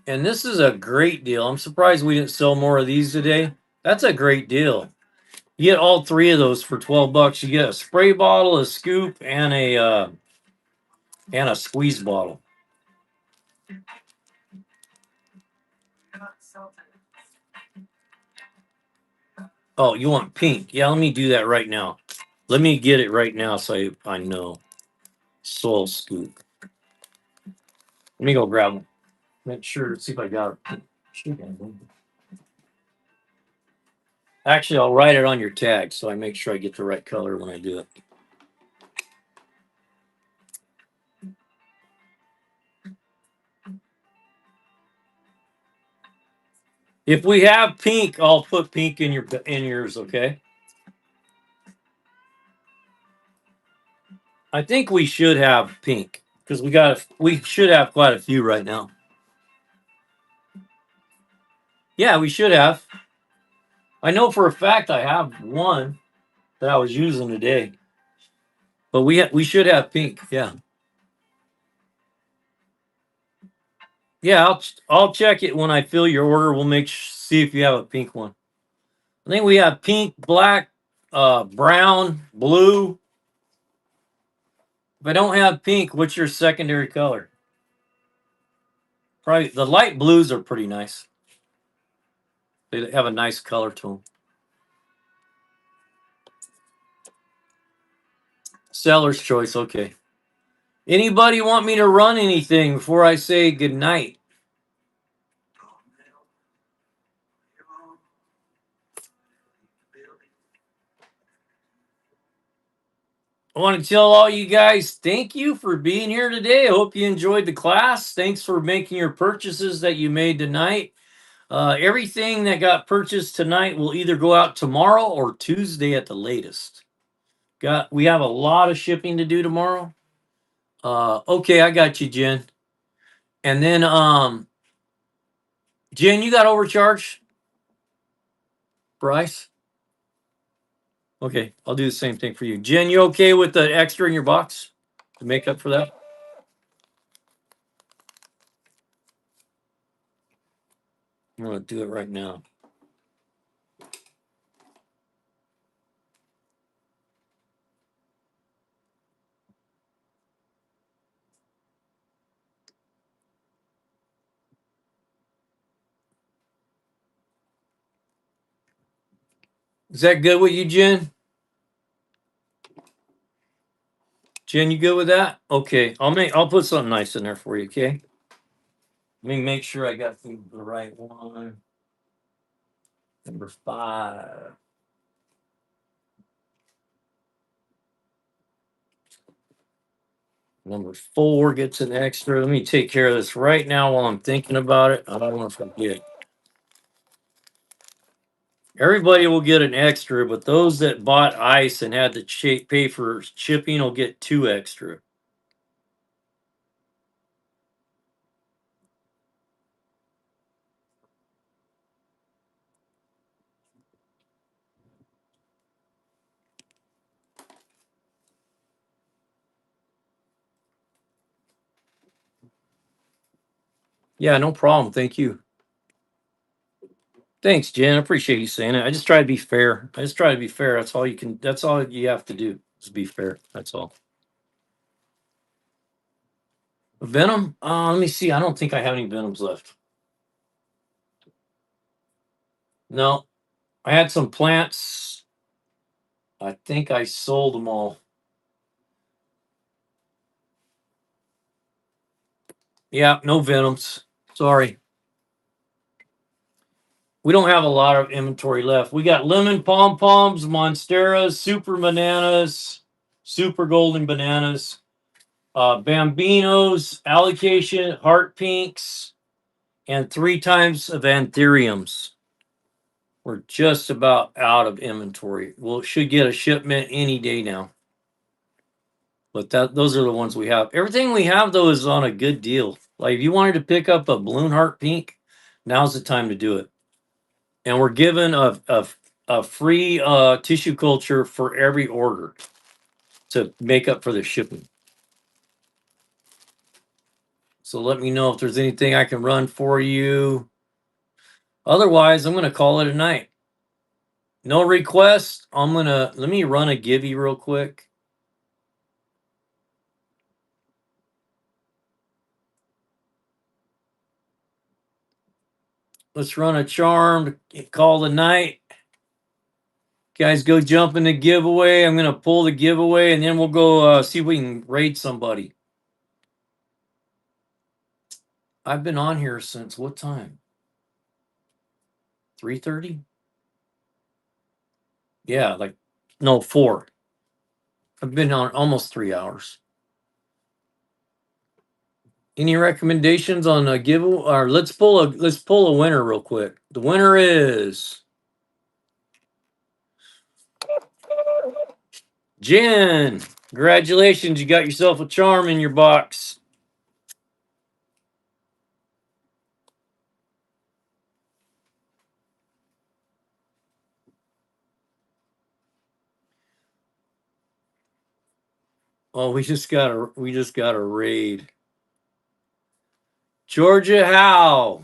And this is a great deal. I'm surprised we didn't sell more of these today. That's a great deal. You get all three of those for $12. You get a spray bottle, a scoop, and a squeeze bottle. Oh, you want pink? Yeah, let me do that right now. Let me get it right now so I know. Soil scoop. Let me go grab them. Make sure, see if I got it. Actually, I'll write it on your tag so I make sure I get the right color when I do it. If we have pink, I'll put pink in yours, okay? I think we should have pink because we should have quite a few right now. Yeah, we should have. I know for a fact I have one that I was using today. But we should have pink. Yeah. Yeah, I'll check it when I fill your order. We'll see if you have a pink one. I think we have pink, black, brown, blue. If I don't have pink, what's your secondary color? Probably the light blues are pretty nice. They have a nice color to them. Seller's choice, okay. Anybody want me to run anything before I say good night? I want to tell all you guys thank you for being here today. I hope you enjoyed the class. Thanks for making your purchases that you made tonight. Everything that got purchased tonight will either go out tomorrow or Tuesday at the latest. We have a lot of shipping to do tomorrow. Okay, I got you, Jen. And then Jen, you got overcharged? Bryce? Okay, I'll do the same thing for you. Jen, you okay with the extra in your box to make up for that? I'm gonna do it right now. Is that good with you, Jen? Jen, you good with that? Okay, I'll put something nice in there for you, okay? Let me make sure I got the right one. Number 5. Number 4 gets an extra. Let me take care of this right now while I'm thinking about it. I don't want to forget. Everybody will get an extra, but those that bought ice and had to pay for shipping will get 2 extra. Yeah, no problem. Thank you. Thanks, Jen. I appreciate you saying it. I just try to be fair. That's all you have to do is be fair. That's all. Venom? Let me see. I don't think I have any Venoms left. No. I had some plants. I think I sold them all. Yeah, no Venoms. Sorry. We don't have a lot of inventory left. We got lemon pom poms, monsteras, super bananas, super golden bananas, bambinos, allocation, heart pinks, and 3 times of anthuriums. We're just about out of inventory. We'll should get a shipment any day now. But those are the ones we have. Everything we have though is on a good deal. Like if you wanted to pick up a balloon heart pink, now's the time to do it. And we're given a free tissue culture for every order to make up for the shipping. So let me know if there's anything I can run for you. Otherwise, I'm gonna call it a night. No requests. Let me run a givey real quick. Let's run a charm to call the night. Guys, go jump in the giveaway. I'm gonna pull the giveaway, and then we'll go see if we can raid somebody. I've been on here since what time? 3:30? Yeah, like no 4. I've been on almost 3 hours. Any recommendations on a giveaway? Or let's pull a winner real quick. The winner is Jen. Congratulations, you got yourself a charm in your box. Oh, we just got a raid. Georgia Howe.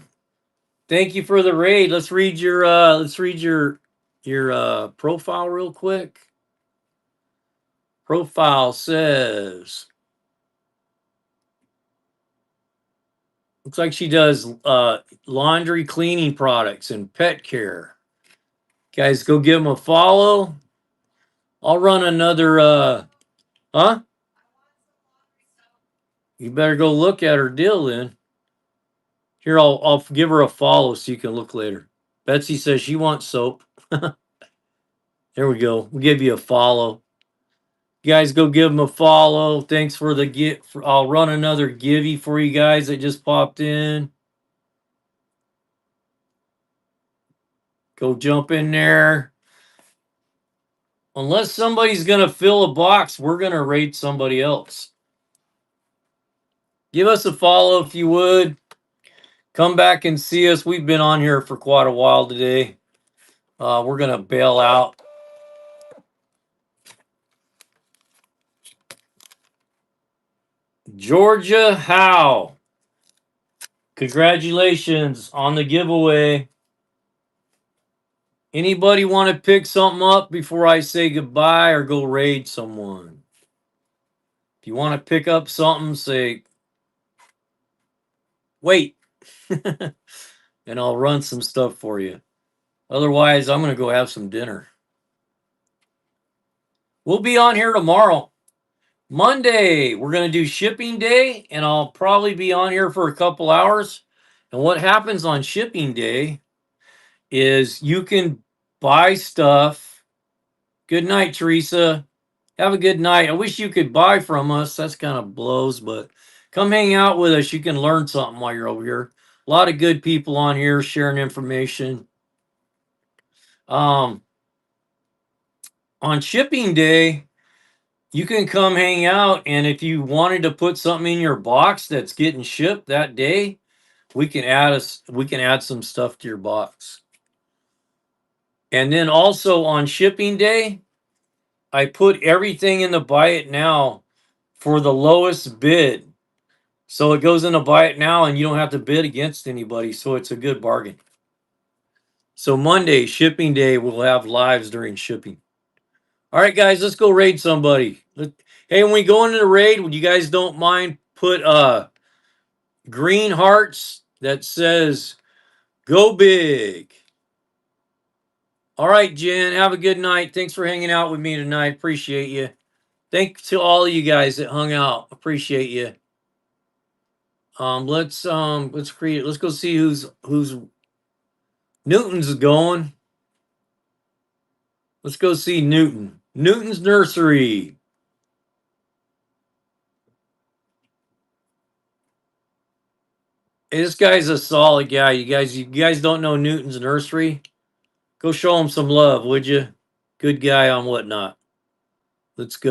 Thank you for the raid. Let's read your profile real quick. Profile says looks like she does laundry cleaning products and pet care. Guys, go give them a follow. I'll run another huh? You better go look at her deal then. Here, I'll give her a follow so you can look later. Betsy says she wants soap. There we go. We'll give you a follow. You guys go give them a follow. Thanks for the gift. I'll run another givey for you guys that just popped in. Go jump in there. Unless somebody's going to fill a box, we're going to raid somebody else. Give us a follow if you would. Come back and see us. We've been on here for quite a while today. We're going to bail out. Georgia Howe. Congratulations on the giveaway. Anybody want to pick something up before I say goodbye or go raid someone? If you want to pick up something, say, wait. And I'll run some stuff for you. Otherwise, I'm going to go have some dinner. We'll be on here tomorrow. Monday, we're going to do shipping day, and I'll probably be on here for a couple hours. And what happens on shipping day is you can buy stuff. Good night, Teresa. Have a good night. I wish you could buy from us. That's kind of blows, but come hang out with us. You can learn something while you're over here. A lot of good people on here sharing information. On shipping day, you can come hang out, and if you wanted to put something in your box that's getting shipped that day, we can add some stuff to your box. And then also on shipping day, I put everything in the buy it now for the lowest bid. So it goes in the buy it now and you don't have to bid against anybody. So it's a good bargain. So Monday, shipping day, we'll have lives during shipping. All right, guys, let's go raid somebody. Hey, when we go into the raid, would you guys don't mind put green hearts that says go big All right, Jen, have a good night. Thanks for hanging out with me tonight. Appreciate you. Thanks to all of you guys that hung out. Appreciate you. Let's create. Let's go see who's Newton's going. Let's go see Newton. Newton's nursery. Hey, this guy's a solid guy. You guys don't know Newton's nursery? Go show him some love, would you? Good guy on whatnot. Let's go.